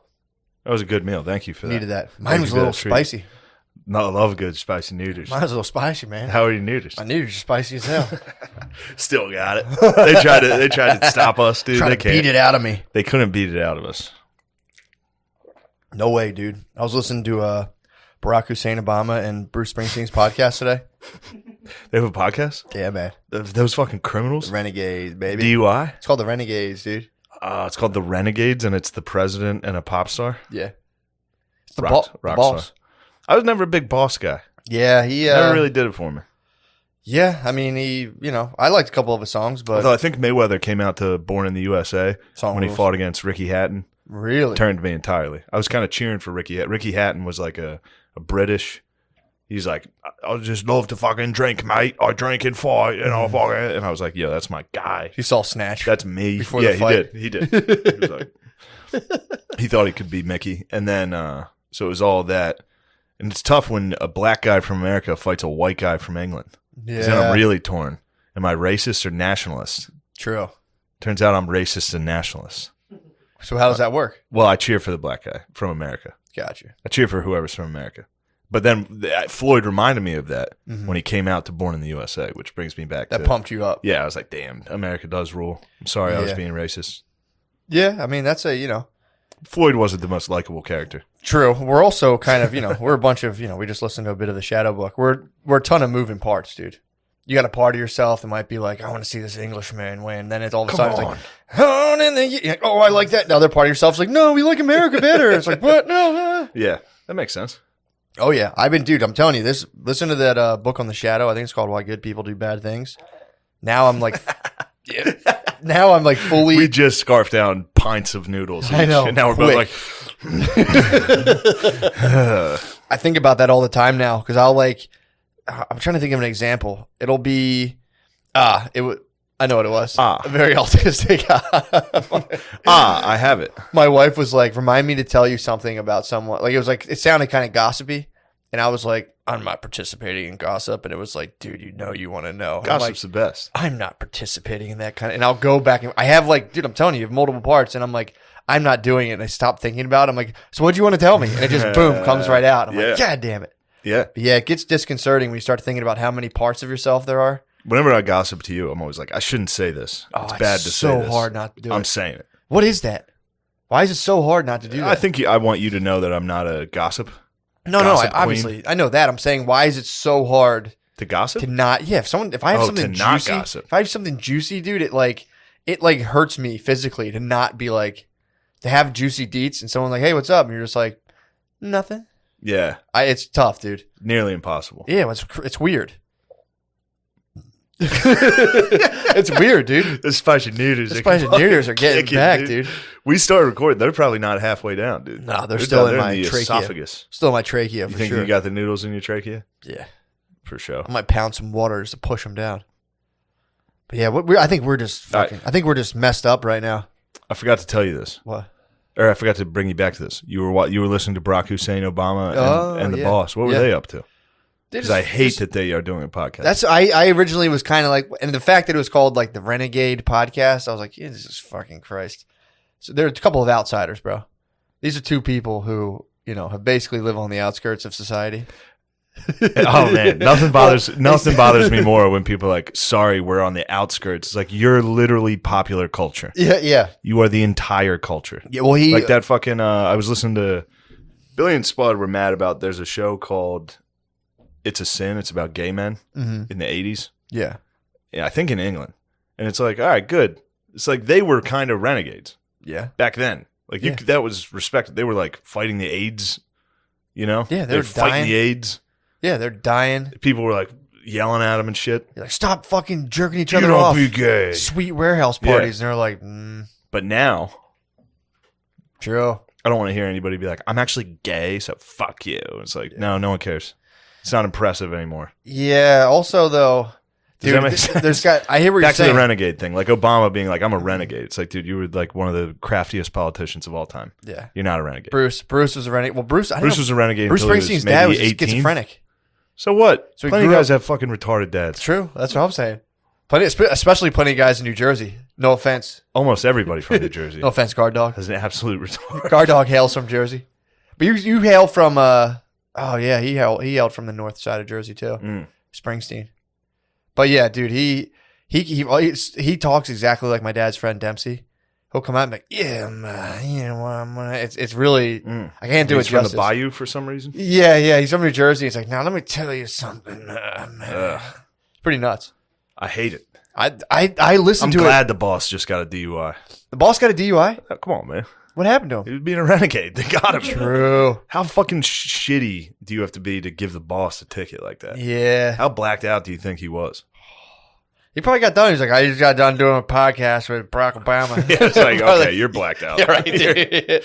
That was a good meal. Thank you for that. Needed that. Mine was a little spicy. No, I love good spicy noodles. Mine was a little spicy, man. How are your noodles? My noodles are spicy as hell. Still got it. They tried to stop us, dude. Trying They to can't. beat it out of me. They couldn't beat it out of us. No way, dude. I was listening to Barack Hussein Obama and Bruce Springsteen's podcast today. They have a podcast? Yeah, man. Those fucking criminals? The Renegades, baby. DUI? It's called the Renegades, dude. It's called the Renegades, and it's the president and a pop star. Yeah. It's the, Rock the boss. star. I was never a big boss guy. Yeah, he Never really did it for me. Yeah, I mean, I liked a couple of his songs, but Although I think Mayweather came out to Born in the USA when he fought against Ricky Hatton. Really? Turned me entirely. I was kind of cheering for Ricky. Ricky Hatton was like a British. He's like, I just love to fucking drink, mate. I drink and fight, and I'll fucking. And I was like, yo, that's my guy. He saw Snatch. That's me. Before the fight. He did. He was like, he thought he could be Mickey, and then so it was all that. And it's tough when a black guy from America fights a white guy from England. Yeah. Then I'm really torn. Am I racist or nationalist? True. Turns out I'm racist and nationalist. So how does that work? Well, I cheer for the black guy from America. Gotcha. I cheer for whoever's from America. But then Floyd reminded me of that when he came out to Born in the USA, which brings me back That to... pumped you up. Yeah, I was like, damn, America does rule. I'm sorry I was being racist. Yeah, I mean, that's Floyd wasn't the most likable character. True. We're also kind of, we're a bunch of, we just listened to a bit of the Shadow Book. We're a ton of moving parts, dude. You got a part of yourself that might be like, I want to see this Englishman win. Then it's all of a sudden it's like, oh, and then I like that. The other part of yourself's like, no, we like America better. It's like, what? No. Yeah, that makes sense. Oh yeah, I'm telling you this. Listen to that book on the Shadow. I think it's called Why Good People Do Bad Things. Now I'm like, now I'm like fully. We just scarfed down pints of noodles. I know. And now we're both like. I think about that all the time now because I'm trying to think of an example. It'll be, I know what it was. Very autistic. I have it. My wife was like, remind me to tell you something about someone. Like, it sounded kind of gossipy. And I was like, I'm not participating in gossip. And it was like, dude, you want to know. Gossip's the best. I'm not participating in that kind of, and I'll go back and I have dude, I'm telling you, you have multiple parts. And I'm like, I'm not doing it. And I stop thinking about it. I'm like, so what'd you want to tell me? And it just, boom, comes right out. I'm like, God damn it. Yeah. But yeah, it gets disconcerting when you start thinking about how many parts of yourself there are. Whenever I gossip to you, I'm always like, I shouldn't say this. It's bad to say this. so hard not to do it. I'm saying it. What is that? Why is it so hard not to do that? I think I want you to know that I'm not a gossip. No, obviously. I know that. I'm saying, why is it so hard to gossip? To not, if I have something to not juicy, gossip. If I have something juicy, dude, it hurts me physically to not be like, to have juicy deets and someone like, hey, what's up? And you're just like, nothing. Yeah. It's tough, dude. Nearly impossible. Yeah, it's weird. It's weird, dude. The spicy noodles. The spicy noodles are getting back, dude. We started recording. They're probably not halfway down, dude. No, they're still in my the trachea. esophagus. Still in my trachea, for you think sure. You got the noodles in your trachea? Yeah. For sure. I might pound some water just to push them down. But yeah, I think we're just fucking, I think we're just messed up right now. I forgot to tell you this. What? Or I forgot to bring you back to this. You were listening to Barack Hussein Obama and the boss. What were they up to? Because I hate that they are doing a podcast. I originally was kind of like, and the fact that it was called like the Renegade Podcast, I was like, Jesus fucking Christ. So there are a couple of outsiders, bro. These are two people who, have basically live on the outskirts of society. Oh man, nothing bothers me more when people are like, sorry, we're on the outskirts. It's like, you're literally popular culture. Yeah. You are the entire culture. Yeah, well, like that fucking, I was listening to Billy and Spud were mad about, there's a show called It's a Sin. It's about gay men in the 80s. Yeah. Yeah, I think in England. And it's like, all right, good. It's like they were kind of renegades. Yeah. Back then. Like that was respected. They were like fighting the AIDS, Yeah, they were fighting the AIDS. Yeah, they're dying. People were like yelling at them and shit. You're like, stop fucking jerking each other off. Be gay. Sweet warehouse parties. And they're like, But now. True. I don't want to hear anybody be like, I'm actually gay, so fuck you. It's like, no one cares. It's not impressive anymore. Yeah. Also, though, Does that dude, make sense? there's got. I hear what you're Back to saying. the renegade thing. Like Obama being like, I'm a renegade. It's like, dude, you were like one of the craftiest politicians of all time. Yeah. You're not a renegade. Bruce was a renegade. Well, Bruce Was a renegade Bruce until he was Springsteen's maybe dad was 18. schizophrenic. So what? So he plenty of grew guys up- have fucking retarded dads. True. That's what I'm saying. Especially plenty of guys in New Jersey. No offense. Almost everybody from New Jersey No offense, Guard Dog. has an absolute retard. Guard Dog hails from Jersey. But you hail from oh yeah, he hailed from the north side of Jersey too. Springsteen. But yeah, dude, he talks exactly like my dad's friend Dempsey. He'll come out and be like, yeah, man, you know, it's really I can't do it He's from justice. the Bayou for some reason. Yeah, he's from New Jersey. He's like, now let me tell you something, man. It's pretty nuts. I hate it. I listened I'm to glad it. the boss just got a DUI. The boss got a DUI. Oh, come on, man. What happened to him? He was being a renegade. They got him. True. How fucking shitty do you have to be to give the boss a ticket like that? Yeah. How blacked out do you think he was? He probably got done. He's like, I just got done doing a podcast with Barack Obama. Yeah, it's like, Probably okay, you're blacked out. yeah, right. Dude.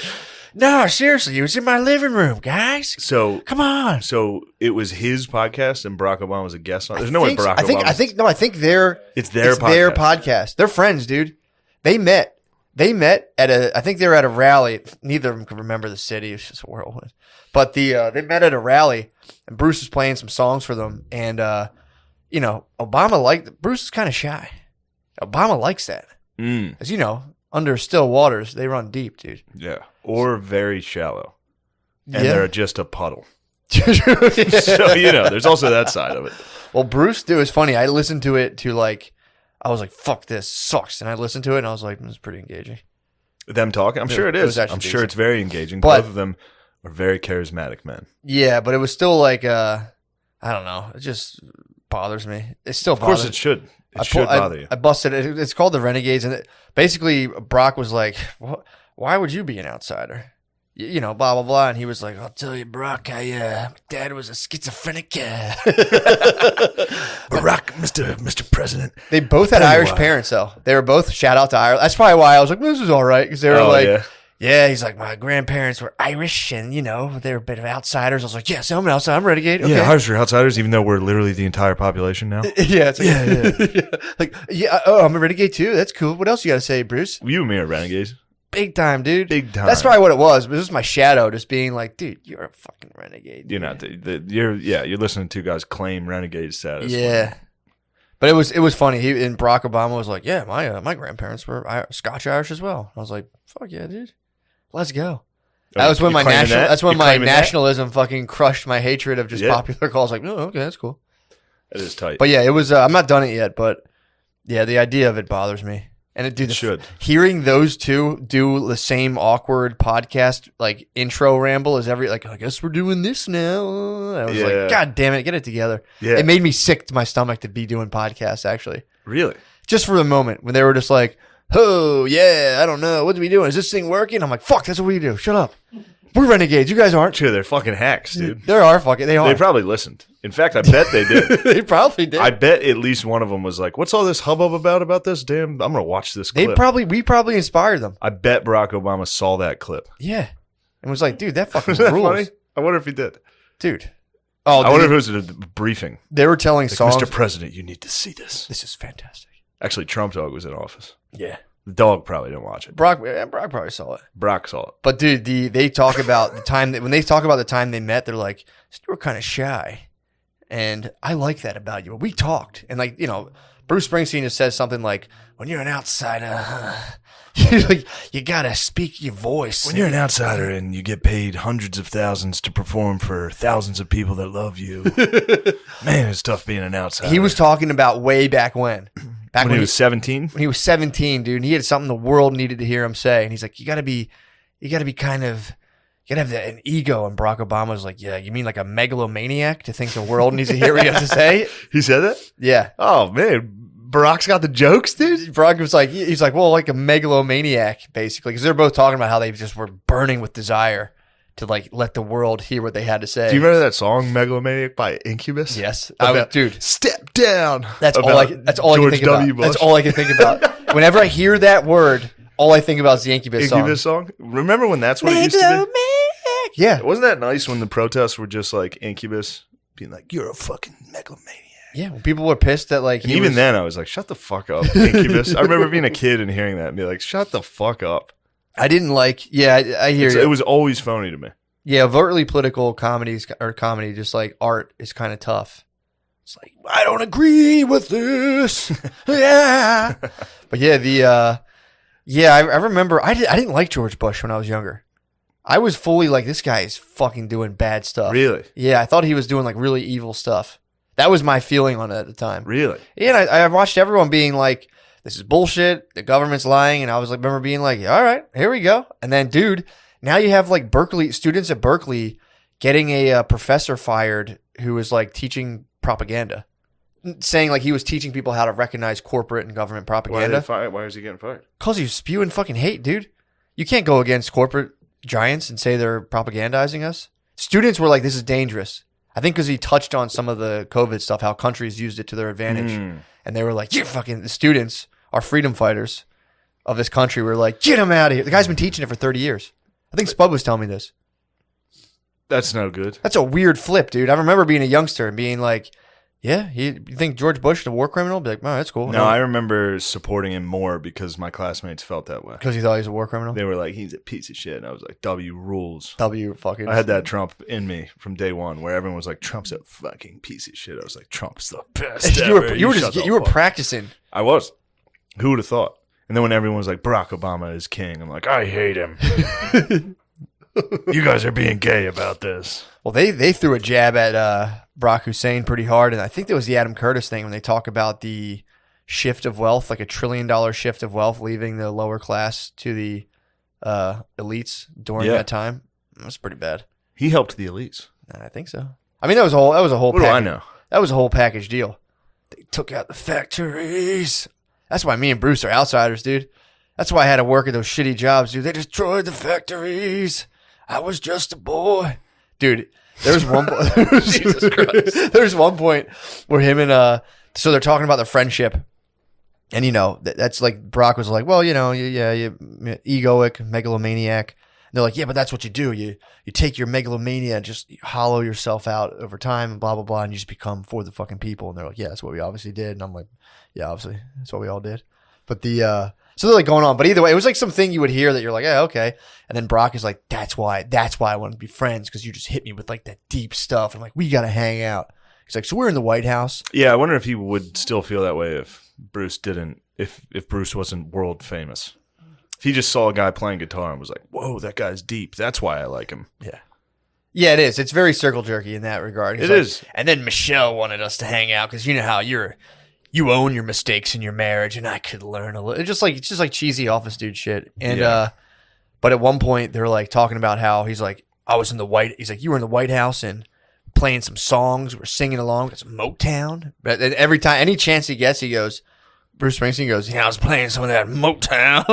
No, seriously, he was in my living room, guys. So Come on. So it was his podcast and Barack Obama was a guest on it. There's no way Barack Obama. I think it's their their podcast. podcast. They're friends, dude. They met at I think they were at a rally. Neither of them can remember the city. It was just a whirlwind. But they met at a rally, and Bruce was playing some songs for them. And Obama Bruce is kind of shy. Obama likes that, as you know, under still waters they run deep, dude. Yeah, or very shallow, and Yeah. they're just a puddle. Yeah. So there's also that side of it. Well, Bruce, dude, it was funny. I listened to it I was like, fuck, this sucks. And I listened to it and I was like, this is pretty engaging. Them talking, I'm sure it It was is. actually I'm sure decent. it's very engaging. But- Both of them are very charismatic men. Yeah, but it was still like, I don't know. It just bothers me. It still Of course, bothers it should. It I should pull- bother you. I busted it. It's called the Renegades. And basically, Brock was like, why would you be an outsider? Blah, blah, blah. And he was like, I'll tell you, Brock, my dad was a schizophrenic. Barack, Mr. President. They both had Tell you Irish why. parents, though. They were both, shout out to Ireland. That's probably why I was like, this is all right. Because they were yeah, he's like, my grandparents were Irish and, they were a bit of outsiders. I was like, yes, I'm an outsider. I'm a renegade. Okay. Yeah, Irish are outsiders, even though we're literally the entire population now. Yeah, it's like, I'm a renegade too. That's cool. What else you got to say, Bruce? You and me are renegades. Big time, dude. Big time. That's probably what it was. But it was my shadow just being like, dude, you're a fucking renegade. You're not. You're listening to two guys claim renegade status. Yeah. But it was funny. And Barack Obama was like, yeah, my grandparents were Scotch Irish as well. I was like, fuck yeah, dude. Let's go. That was when You my claiming national. that? That's when You my claiming that? nationalism fucking crushed my hatred of just Yeah. popular calls. Like, oh, okay, that's cool. It is tight. But yeah, it was. I'm not done it yet, but yeah, the idea of it bothers me. And it should. Hearing those two do the same awkward podcast like intro ramble as I guess we're doing this now. I was Yeah. like, God damn it, get it together. Yeah. It made me sick to my stomach to be doing podcasts actually. Really? Just for the moment when they were just like, oh yeah, I don't know, what are we doing? Is this thing working? I'm like, fuck, that's what we do. Shut up. We're renegades. You guys aren't. Sure, they're fucking hacks, dude. They are. They are. They probably listened. In fact, I bet they did. They probably did. I bet at least one of them was like, "What's all this hubbub about this? Damn, I'm gonna watch this clip." We probably inspired them. I bet Barack Obama saw that clip. Yeah. And was like, dude, that fucking Is that rules. funny? I wonder if he did. Dude. Oh, I wonder if it was a briefing. they were telling Like, songs. Mr. President, you need to see this. This is fantastic. Actually, Trump dog was in office. Yeah. The dog probably didn't watch it. Brock probably saw it. Barack saw it. But dude, they talk about the time when they talk about the time they met, they're like, you were kind of shy. And I like that about you. We talked. And Bruce Springsteen just says something like, when you're an outsider, you gotta speak your voice. When you're an outsider and you get paid hundreds of thousands to perform for thousands of people that love you, man, it's tough being an outsider. He was talking about way back when. Back when he was 17. When he was 17, dude, and he had something the world needed to hear him say. And he's like, you gotta have an ego. And Barack Obama was like, yeah, you mean like a megalomaniac to think the world needs to hear what you have to say? He said that? Yeah. Oh man, Barack's got the jokes, dude. Barack was like, he's like, well, like a megalomaniac, basically, because they're both talking about how they just were burning with desire to like let the world hear what they had to say. Do you remember that song "Megalomaniac" by Incubus? Yes, Dude, step down. That's all I can George think W. about. Bush. That's all I can think about. Whenever I hear that word, all I think about is the Incubus song. Remember when that's what it used to Megalomaniac. Yeah, be? Wasn't that nice when the protests were just like Incubus being like, "You're a fucking megalomaniac." Yeah, when people were pissed that like Even then, I was like, "Shut the fuck up, Incubus." I remember being a kid and hearing that and be like, "Shut the fuck up." I didn't like. Yeah, I hear you. It was always phony to me. Yeah, overtly political comedies or comedy, just like art, is kind of tough. It's like, I don't agree with this. Yeah. But yeah, I remember I didn't like George Bush when I was younger. I was fully like, this guy is fucking doing bad stuff. Really? Yeah, I thought he was doing like really evil stuff. That was my feeling on it at the time. Really? Yeah, and I watched everyone being like, this is bullshit. The government's lying. And I was like, remember being like, all right, here we go. And then, dude, now you have like students at Berkeley getting a professor fired who was like teaching propaganda, saying like he was teaching people how to recognize corporate and government propaganda. Why is he getting fired? Because he's spewing fucking hate, dude. You can't go against corporate giants and say they're propagandizing us. Students were like, this is dangerous. I think because he touched on some of the COVID stuff, how countries used it to their advantage. And they were like, you fucking, the students, our freedom fighters of this country were like, get him out of here. The guy's been teaching it for 30 years. I think Spud was telling me this. That's no good. That's a weird flip, dude. I remember being a youngster and being like, yeah, you think George Bush is a war criminal? Be like, oh, that's cool. No, I remember supporting him more because my classmates felt that way. Because you thought he was a war criminal? They were like, he's a piece of shit. And I was like, W rules. W fucking. I had that Trump in me from day one where everyone was like, Trump's a fucking piece of shit. I was like, Trump's the best ever. You were practicing. I was. Who would have thought? And then when everyone was like, Barack Obama is king, I'm like, I hate him. You guys are being gay about this. Well, they threw a jab at Barack Hussein pretty hard, and I think there was the Adam Curtis thing when they talk about the shift of wealth, like $1 trillion shift of wealth leaving the lower class to the elites during that time. That's pretty bad. He helped the elites. I think so. I mean, that was a whole. What do I know? That was a whole package deal. They took out the factories. That's why me and Bruce are outsiders, dude. That's why I had to work at those shitty jobs, dude. They destroyed the factories. I was just a boy. Dude, there's one Jesus Christ. There's one point where him and so they're talking about their friendship. And that's like Brock was like, well, you egoic, megalomaniac. And they're like, yeah, but that's what you do. You take your megalomania and just hollow yourself out over time and blah blah blah, and you just become for the fucking people. And they're like, yeah, that's what we obviously did. And I'm like, yeah, obviously that's what we all did. But so they're like going on, but either way, it was like something you would hear that you're like, yeah, okay. And then Brock is like, that's why I want to be friends, because you just hit me with like that deep stuff. I'm like, we got to hang out. He's like, so we're in the White House. Yeah, I wonder if he would still feel that way if Bruce didn't, if Bruce wasn't world famous. If he just saw a guy playing guitar and was like, whoa, that guy's deep. That's why I like him. Yeah. Yeah, it is. It's very circle jerky in that regard. It is. And then Michelle wanted us to hang out because you know how you own your mistakes in your marriage, and I could learn a little. It's just like cheesy office dude shit. And but at one point they're like talking about how he's like, he's like, you were in the White House and playing some songs, we're singing along, it's Motown. But every time, any chance he gets, he goes, Bruce Springsteen goes, yeah, I was playing some of that Motown.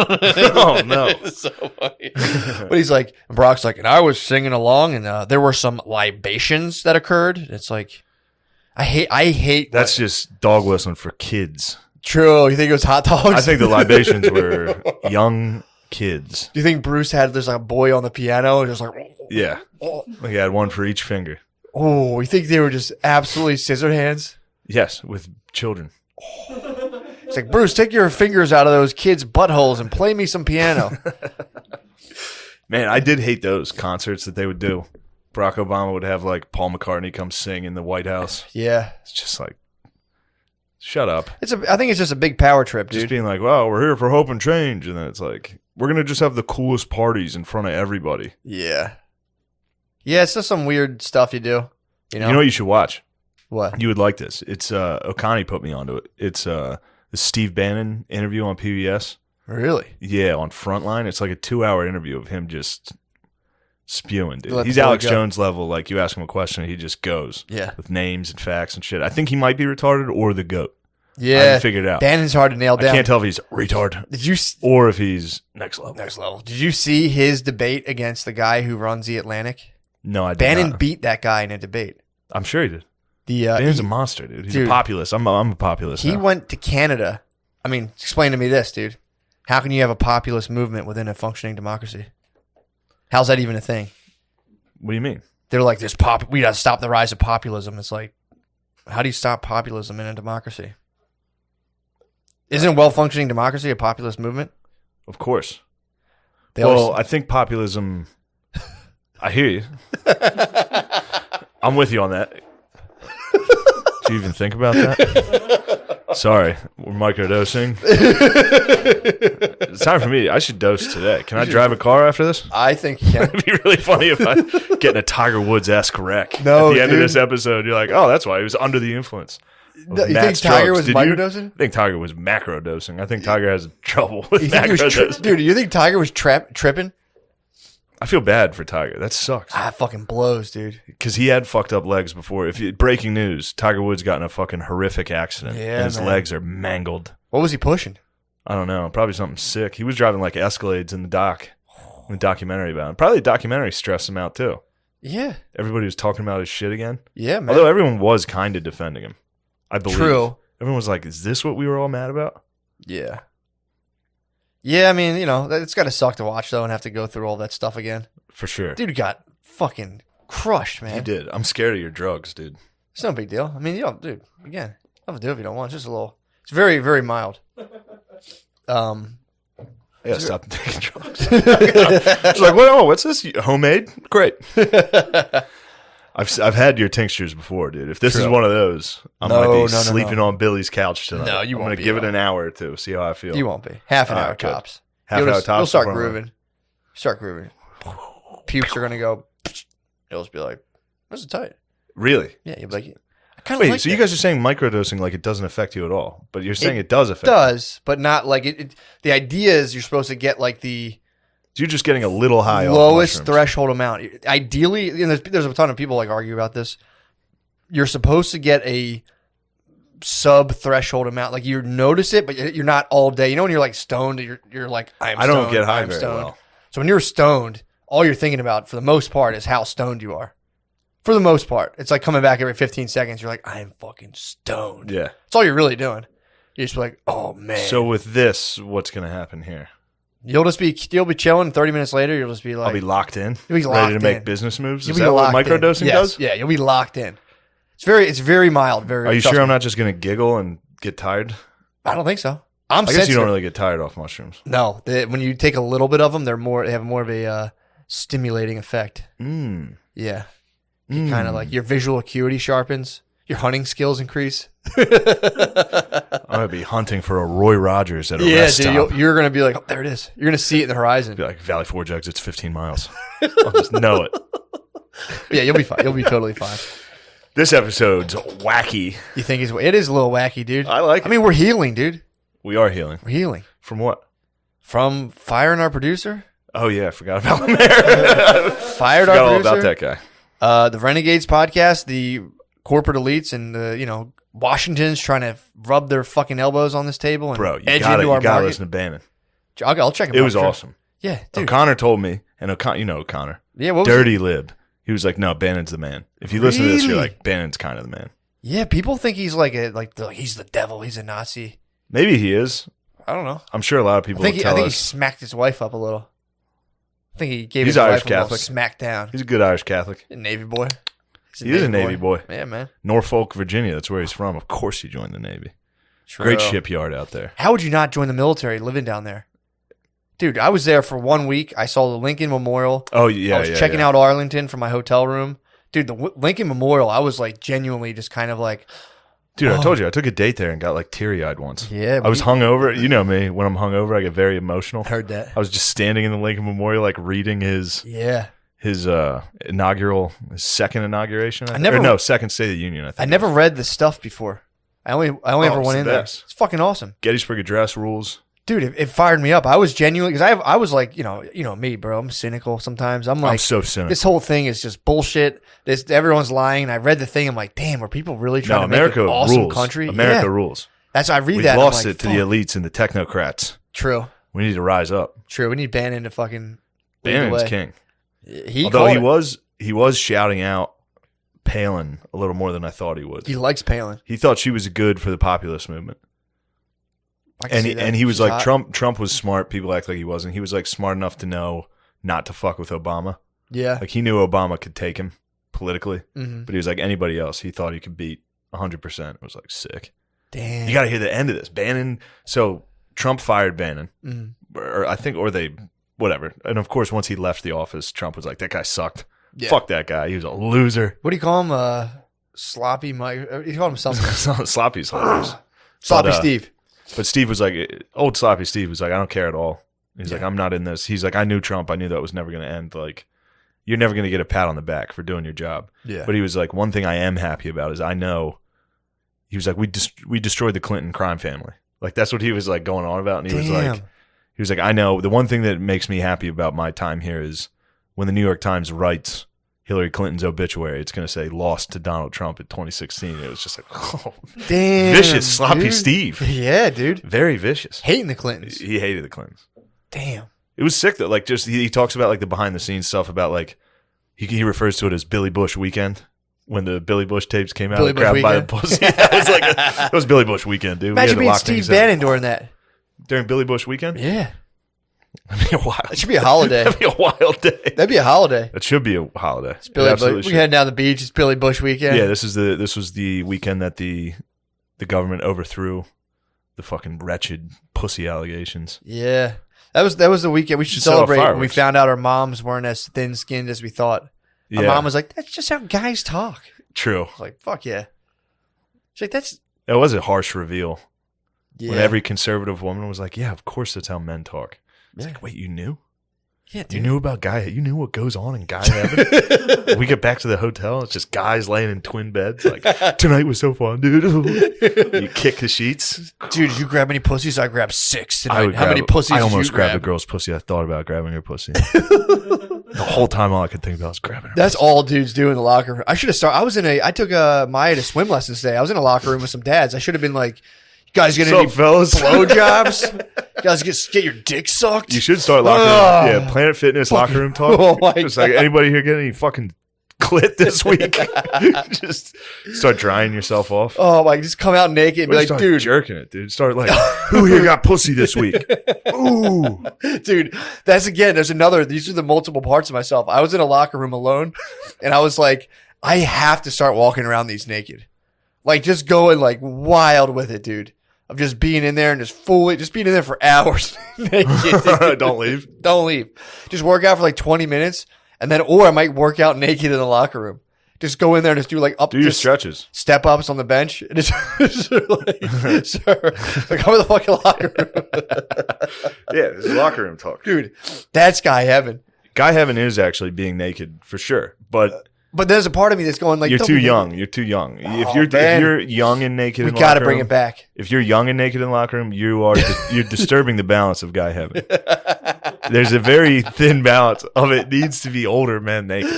Oh no, it's so funny. But he's like, Brock's like, and I was singing along, and there were some libations that occurred. It's like, I hate. That's just dog whistling for kids. True. You think it was hot dogs? I think the libations were young kids. Do you think Bruce there's like a boy on the piano, just like, yeah, like he had one for each finger. Oh, you think they were just absolutely scissor hands? Yes, with children. It's like, Bruce, take your fingers out of those kids' buttholes and play me some piano. Man, I did hate those concerts that they would do. Barack Obama would have like Paul McCartney come sing in the White House. Yeah. It's just like, shut up. I think it's just a big power trip, dude. Just being like, wow, we're here for hope and change. And then it's like, we're going to just have the coolest parties in front of everybody. Yeah. Yeah, it's just some weird stuff you do. You know what you should watch? What? You would like this. It's, Okani put me onto it. It's the Steve Bannon interview on PBS. Really? Yeah, on Frontline. It's like a 2-hour interview of him just spewing, dude. He's Alex Jones level. Like, you ask him a question, he just goes. Yeah. With names and facts and shit. I think he might be retarded or the GOAT. Yeah. I haven't figured it out. Bannon's hard to nail down. I can't tell if he's retard or if he's next level. Next level. Did you see his debate against the guy who runs The Atlantic? No, I did Bannon not. beat that guy in a debate. I'm sure he did. Bannon's a monster, dude. He's a populist. I'm a populist. He went to Canada. I mean, explain to me this, dude. How can you have a populist movement within a functioning democracy? How's that even a thing? What do you mean? they're like, we got to stop the rise of populism. It's like, how do you stop populism in a democracy? Isn't well-functioning democracy a populist movement? Of course. I think populism... I hear you. I'm with you on that. Do you even think about that? Sorry, we're microdosing. It's time for me. I should dose today. Can I drive a car after this? I think you can. It'd be really funny if I get in a Tiger Woods-esque wreck. No, at the end dude. of this episode, you're like, oh, that's why he was under the influence. You think Tiger was microdosing? I think Tiger was macrodosing. I think Tiger has trouble with macrodosing. Dude, you think Tiger was tripping? I feel bad for Tiger. That sucks. It fucking blows, dude. Because he had fucked up legs before. Breaking news, Tiger Woods got in a fucking horrific accident. Yeah, and his man. legs are mangled. What was he pushing? I don't know. Probably something sick. He was driving like Escalades in the documentary about him. Probably the documentary stressed him out too. Yeah. Everybody was talking about his shit again. Yeah, man. Although everyone was kind of defending him. I believe. True. Everyone was like, is this what we were all mad about? Yeah. Yeah, I mean, it's got to suck to watch, though, and have to go through all that stuff again. For sure. Dude got fucking crushed, man. He did. I'm scared of your drugs, dude. It's no big deal. I mean, dude, again, you don't have to do it if you don't want. It's just a little, it's very, very mild. I gotta stop taking drugs. It's like, what's this? Homemade? Great. I've had your tinctures before, dude. If this is one of those, I might be sleeping on Billy's couch tonight. No, you won't. I'm gonna give it an hour or two, see how I feel. You won't be. Half an hour good. tops. Half hour tops. You'll start grooving. Pukes are gonna go. You'll just be like, "This is tight." Really? Yeah, you'll be like, "I kind of like." Wait, so you guys are saying microdosing like it doesn't affect you at all, but you're saying it does affect. It does, but not like it. The idea is you're supposed to get like the You're just getting a little high. lowest off threshold amount. Ideally, and there's a ton of people like argue about this. You're supposed to get a sub threshold amount. Like you notice it, but you're not all day. You know when you're like stoned, you're like, I don't get high very well. So when you're stoned, all you're thinking about for the most part is how stoned you are. For the most part, it's like coming back every 15 seconds. You're like, I am fucking stoned. Yeah, that's all you're really doing. You're just like, oh man. So with this, what's gonna happen here? You'll be chilling. 30 minutes later, you'll just be like, I'll be locked in. You'll be locked ready to in. make business moves. You'll Is be that what locked in. microdosing Yes. does? Yeah, you'll be locked in. It's very mild. Are you sure I'm not just gonna giggle and get tired? I don't think so. I guess you don't really get tired off mushrooms. No, when you take a little bit of them, they have more of a stimulating effect. Yeah, kind of like your visual acuity sharpens, your hunting skills increase. I'm gonna be hunting for a Roy Rogers at a rest stop. You're gonna be like, oh, there it is. You're gonna see it in the horizon. Be like Valley Forge exits 15 miles. I'll just know it. Yeah, you'll be fine. You'll be totally fine. This episode's wacky. You think it is a little wacky, dude? I like it. I mean, we're healing, dude. We are healing. We're healing. From what? From firing our producer. Oh yeah, I forgot about him there. Fired our Forgot all producer. about that guy. The Renegades podcast, the corporate elites and the Washington's trying to rub their fucking elbows on this table and Bro, you edge gotta, into our you gotta market. listen to Bannon. I'll check him out. It was sure. awesome. Yeah, dude. O'Connor told me, and O'Connor. Yeah, what was Dirty lib. He was like, no, Bannon's the man. If you listen to this, you're Really? like, Bannon's kind of the man. Yeah, people think he's he's the devil. He's a Nazi. Maybe he is. I don't know. I'm sure a lot of people I think will tell he us. smacked his wife up a little. I think he gave He's his Irish wife a little Catholic. smack down. He's a good Irish Catholic. Navy boy. He is a Navy boy. Yeah, man. Norfolk, Virginia. That's where he's from. Of course he joined the Navy. True. Great shipyard out there. How would you not join the military living down there? Dude, I was there for 1 week. I saw the Lincoln Memorial. Oh, yeah, I was checking out Arlington from my hotel room. Dude, the Lincoln Memorial, I was like genuinely just kind of like... Dude, I told you, I took a date there and got like teary-eyed once. Yeah. I was hungover. You know me. When I'm hungover, I get very emotional. Heard that. I was just standing in the Lincoln Memorial, like reading his second inauguration. Second State of the Union, I think. I never read the stuff before. I only ever went in there. It's fucking awesome. Gettysburg Address rules. Dude, it fired me up. I was genuinely, because I was like, you know me, bro. I'm cynical sometimes. I'm like, I'm so cynical. This whole thing is just bullshit. Everyone's lying. And I read the thing. I'm like, damn, are people really trying to make an awesome rules. country? America rules. I read We've that. lost like, it to the elites and the technocrats. True. We need to rise up. True. We need Bannon to fucking. Bannon's king. Although he was shouting out Palin a little more than I thought he would. He likes Palin. He thought she was good for the populist movement. And he was like, Trump was smart. People act like he wasn't. He was like smart enough to know not to fuck with Obama. Yeah. Like he knew Obama could take him. politically, but he was like anybody else he thought he could beat 100%. It was like sick. Damn. You got to hear the end of this. Bannon. So Trump fired Bannon, or they, whatever. And of course, once he left the office, Trump was like, that guy sucked. Yeah. Fuck that guy. He was a loser. What do you call him? Sloppy Mike. You call him something. Sloppy's hilarious. Sloppy Steve. But Steve was like, old Sloppy Steve was like, I don't care at all. He's like, I'm not in this. He's like, I knew Trump. I knew that was never going to end. Like, you're never going to get a pat on the back for doing your job. Yeah. But he was like, one thing I am happy about is I know. He was like, we destroyed the Clinton crime family. Like, that's what he was like going on about. And he was like, I know. The one thing that makes me happy about my time here is when the New York Times writes Hillary Clinton's obituary, it's going to say lost to Donald Trump in 2016. It was just like, oh, damn, vicious, sloppy dude. Steve. Yeah, dude. Very vicious. Hating the Clintons. He hated the Clintons. Damn. It was sick though. Like, just he talks about like the behind the scenes stuff about like he refers to it as Billy Bush weekend. When the Billy Bush tapes came out, grabbed by the pussy. That was Billy Bush weekend, dude. Imagine being Steve Bannon during that. During Billy Bush weekend? Yeah. That'd be a wild. That should be a holiday. That'd be a wild day. That'd be a holiday. That should be a holiday. It's Billy Bush. We head down the beach. It's Billy Bush weekend. Yeah, this was the weekend that the government overthrew the fucking wretched pussy allegations. Yeah, that was the weekend we should celebrate when we found out our moms weren't as thin skinned as we thought. My mom was like, "That's just how guys talk." True. I was like, fuck yeah. She's like, that was a harsh reveal. Yeah. When every conservative woman was like, "Yeah, of course that's how men talk." It's like, wait, you knew? Yeah, dude. You knew about you knew what goes on in guy heaven? We get back to the hotel, it's just guys laying in twin beds. Like, tonight was so fun, dude. You kick the sheets. Dude, did you grab any pussies? I grabbed 6 tonight. How many pussies I almost did you grabbed grab? a girl's pussy. I thought about grabbing her pussy. The whole time, all I could think about was grabbing her. That's all dudes do in the locker room. I should have started. I took Maya to swim lessons today. I was in a locker room with some dads. I should have been like, you guys get any blowjobs? You guys get your dick sucked? You should start locker room. Yeah, Planet Fitness locker room talk. It's like, anybody here get any fucking clit this week? Just start drying yourself off. Oh my! Just come out naked and be like, dude, jerking it, dude. Start like, who here got pussy this week? Ooh, dude. There's another. These are the multiple parts of myself. I was in a locker room alone, and I was like, I have to start walking around these naked, like just going like wild with it, dude. Of just being in there and just being in there for hours naked. Don't leave. Don't leave. Just work out for like 20 minutes. And then, or I might work out naked in the locker room. Just go in there and just do like your stretches, step ups on the bench. And just like, sir, like come to the fucking locker room. Yeah, this is locker room talk, dude. That's guy heaven. Guy heaven is actually being naked for sure, but there's a part of me that's going like, you're too young. You're too young. If you're young and naked, we got to bring it back. If you're young and naked in the locker room, you're disturbing the balance of guy heaven. There's a very thin balance of it needs to be older men naked.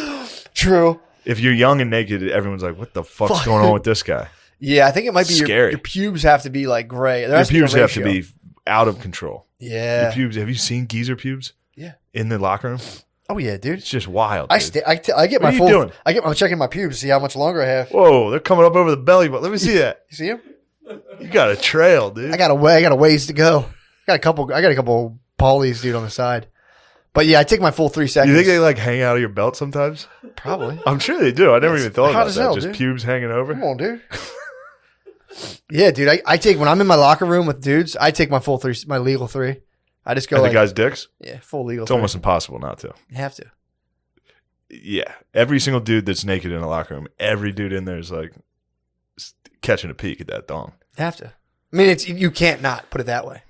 True. If you're young and naked, everyone's like, what the fuck's going on with this guy? Yeah, I think it might be scary. Your pubes have to be like gray. Your pubes have to be out of control. Yeah. Your pubes. Have you seen geezer pubes? Yeah. In the locker room? Oh yeah, dude. It's just wild. I get my full. Doing? I'm checking my pubes to see how much longer I have. Whoa, they're coming up over the belly button. Let me see that. You see them? You got a trail, dude. I got a ways to go. I got a couple polys, dude, on the side. But yeah, I take my full 3 seconds. You think they like hang out of your belt sometimes? Probably. I'm sure they do. I never even thought about that. Hell, just dude. Pubes hanging over. Come on, dude. Yeah, dude. I take when I'm in my locker room with dudes. I take my full 3, my legal 3. I just go. And like, the guys' dicks. Yeah, full legal. It's 3. almost impossible not to. You have to. Yeah, every single dude that's naked in a locker room, every dude in there is like catching a peek at that dong. You have to. I mean, you can't not put it that way.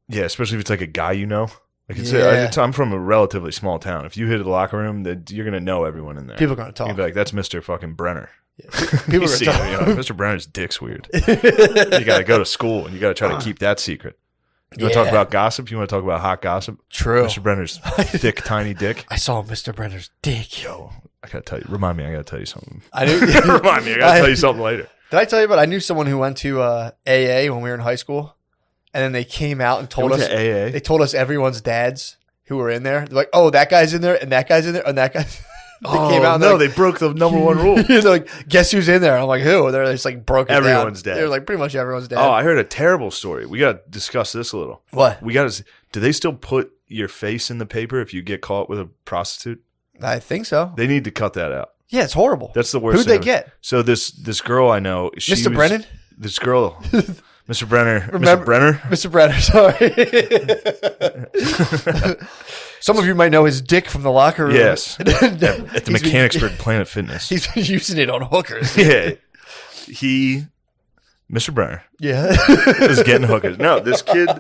Yeah, especially if it's like a guy you know. Like I'm from a relatively small town. If you hit the locker room, you're gonna know everyone in there. People are gonna talk. You'll be like, "That's Mr. fucking Brenner." Yeah. People are gonna talk. Mr. Brenner's dick's weird. You got to go to school and you got to try to keep that secret. You want to talk about gossip? You want to talk about hot gossip? True. Mr. Brenner's thick, tiny dick. I saw Mr. Brenner's dick. Yo, I gotta tell you. Remind me. I gotta tell you something. I knew. Remind me. I gotta tell you something later. Did I tell you about? I knew someone who went to AA when we were in high school, and then they came out and told us. AA? They told us everyone's dads who were in there. They're like, "Oh, that guy's in there, and that guy's in there, and that guy." They came out. No, they broke the number one rule. They're like, "Guess who's in there?" I'm like, "Who?" They're just like broke it everyone's down. Dead. They're like pretty much everyone's dead. Oh, I heard a terrible story. We got to discuss this a little. What? We got to. Do they still put your face in the paper if you get caught with a prostitute? I think so. They need to cut that out. Yeah, it's horrible. That's the worst. Who'd thing they get? So this girl I know, Mr. Brennan? This girl, Mr. Brenner, Remember, Mr. Brenner, Mr. Brenner. Sorry. Some of you might know his dick from the locker room. Yes, at the Mechanicsburg Planet Fitness. He's been using it on hookers. Yeah, Mr. Brenner, is getting hookers. No, this kid,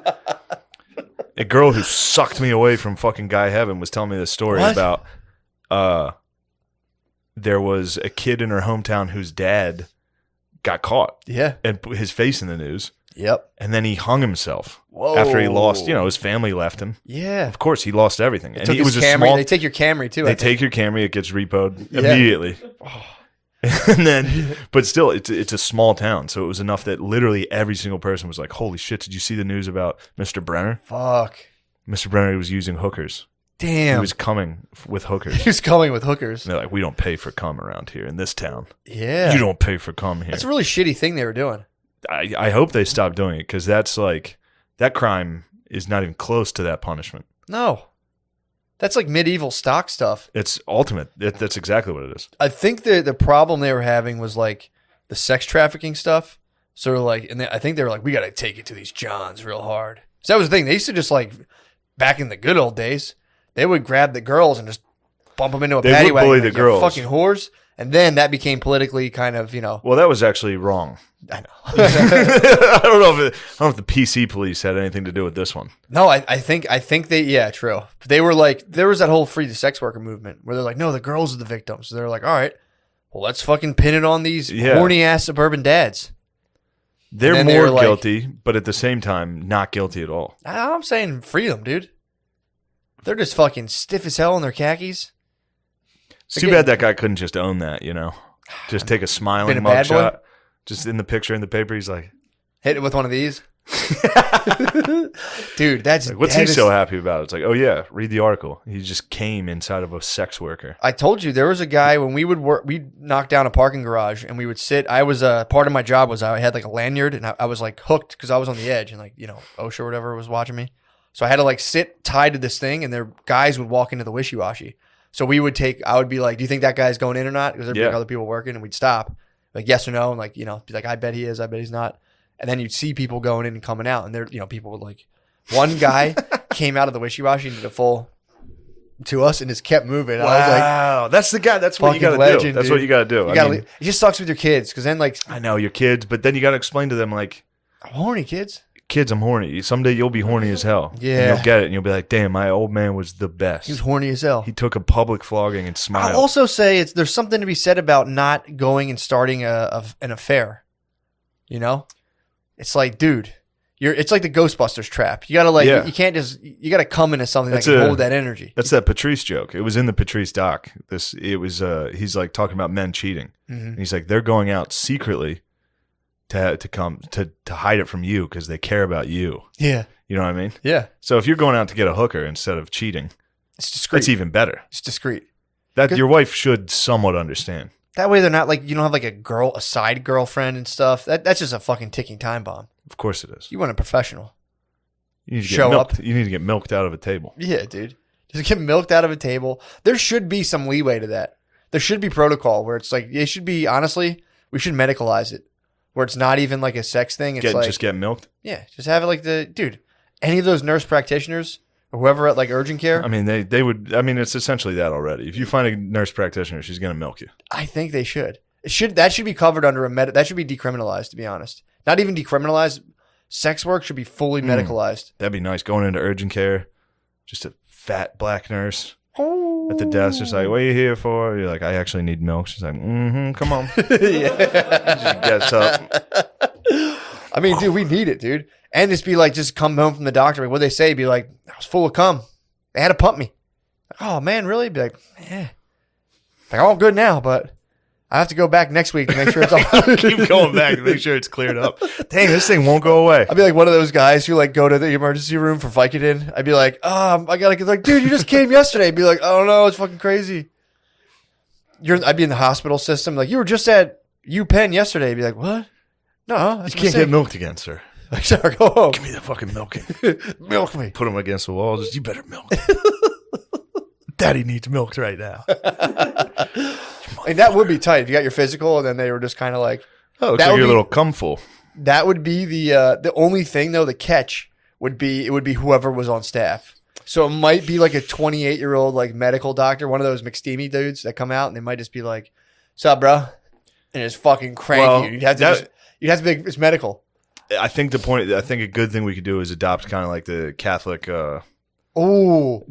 a girl who sucked me away from fucking Guy Heaven, was telling me this story about. There was a kid in her hometown whose dad got caught. Yeah. And put his face in the news. Yep. And then he hung himself. Whoa. After he lost, his family left him. Yeah. Of course, he lost everything. And it was Camry. They take your Camry, too. They take your Camry. It gets repoed immediately. And then, but still, it's a small town. So it was enough that literally every single person was like, holy shit, did you see the news about Mr. Brenner? Fuck. Mr. Brenner was using hookers. Damn. He was coming with hookers. He was coming with hookers. And they're like, we don't pay for cum around here in this town. Yeah. You don't pay for cum here. That's a really shitty thing they were doing. I hope they stop doing it because that's like, that crime is not even close to that punishment. No. That's like medieval stock stuff. It's ultimate. That's exactly what it is. I think the problem they were having was like the sex trafficking stuff. So like, and I think they were like, we got to take it to these Johns real hard. So that was the thing. They used to just like, back in the good old days, they would grab the girls and just bump them into a paddy wagon. They would bully the like, girls. Fucking whores. And then that became politically kind of, Well, that was actually wrong. I know. I don't know if the PC police had anything to do with this one. No, I think they, true. They were like, there was that whole free the sex worker movement where they're like, no, the girls are the victims. So they're like, all right, well, let's fucking pin it on these horny ass suburban dads. They're more guilty, but at the same time, not guilty at all. I'm saying free them, dude. They're just fucking stiff as hell in their khakis. It's too bad that guy couldn't just own that, Just take a smiling mugshot. Just in the picture in the paper, he's like... Hit it with one of these. Dude, that's... Like, what's he so happy about? It's like, oh yeah, read the article. He just came inside of a sex worker. I told you, there was a guy when we would work, we'd knock down a parking garage and we would sit. I was, part of my job was I had like a lanyard and I was like hooked because I was on the edge and like, OSHA or whatever was watching me. So I had to like sit tied to this thing and their guys would walk into the wishy-washy. So I would be like, do you think that guy's going in or not? Because there'd be like other people working and we'd stop. Like, yes or no. And like, be like, I bet he is. I bet he's not. And then you'd see people going in and coming out. And there, people would like, one guy came out of the wishy-washy and did a full to us and just kept moving. Wow. I was like, that's the guy. That's what you got to do. That's what you got to do. It just sucks with your kids. Because then like, I know your kids, but then you got to explain to them like, I'm horny, kids. Kids, I'm horny. Someday you'll be horny as hell. Yeah. And you'll get it and you'll be like, damn, my old man was the best. He was horny as hell. He took a public flogging and smiled. I'll also say there's something to be said about not going and starting an affair. It's like, dude, it's like the Ghostbusters trap. You gotta you can't just, you gotta come into something that can hold that energy. That's that Patrice joke. It was in the Patrice doc. He's like talking about men cheating. Mm-hmm. And he's like, they're going out secretly to hide it from you because they care about you. Yeah. You know what I mean? Yeah. So if you're going out to get a hooker instead of cheating, it's discreet. It's even better. It's discreet. That your wife should somewhat understand. That way they're not like, you don't have like a side girlfriend and stuff. That's just a fucking ticking time bomb. Of course it is. You want a professional. You need to show up. You need to get milked out of a table. Yeah, dude. Just get milked out of a table. There should be some leeway to that. There should be protocol where it's like, it should be, honestly, we should medicalize it. Where it's not even like a sex thing. It's just get milked? Yeah. Just have it like any of those nurse practitioners or whoever at like urgent care. I mean, they would, it's essentially that already. If you find a nurse practitioner, she's going to milk you. I think they should. That should be covered under that should be decriminalized, to be honest. Not even decriminalized. Sex work should be fully medicalized. That'd be nice. Going into urgent care, just a fat black nurse at the desk, just like, what are you here for? You're like, I actually need milk. She's like, come on. Yeah. Just gets up. I mean, dude, we need it, dude. And just come home from the doctor. What they say? Be like, I was full of cum. They had to pump me. Oh man, really? Be like, yeah. Like, all good now, but I have to go back next week to make sure it's all. Keep going back to make sure it's cleared up. Dang, this thing won't go away. I'd be like one of those guys who like go to the emergency room for Vicodin. I'd be like, I gotta get like, dude, you just came yesterday. I'd be like, oh no, it's fucking crazy. I'd be in the hospital system. Like, you were just at UPenn yesterday. I'd be like, what? No, you can't get milked again, sir. Like, sorry, go home. Give me the fucking milking. Milk me. Put him against the wall. You better milk. Daddy needs milk right now. Your Like, that would be tight if you got your physical and then they were just kind of like, Oh, looks like you're a little cumful. that would be the only thing though. The catch would be whoever was on staff. So it might be like a 28-year-old like medical doctor, one of those McSteamy dudes that come out and they might just be like, "What's up, bro?" and just fucking crank you. You'd have to be it's medical. I think a good thing we could do is adopt kind of like the Catholic.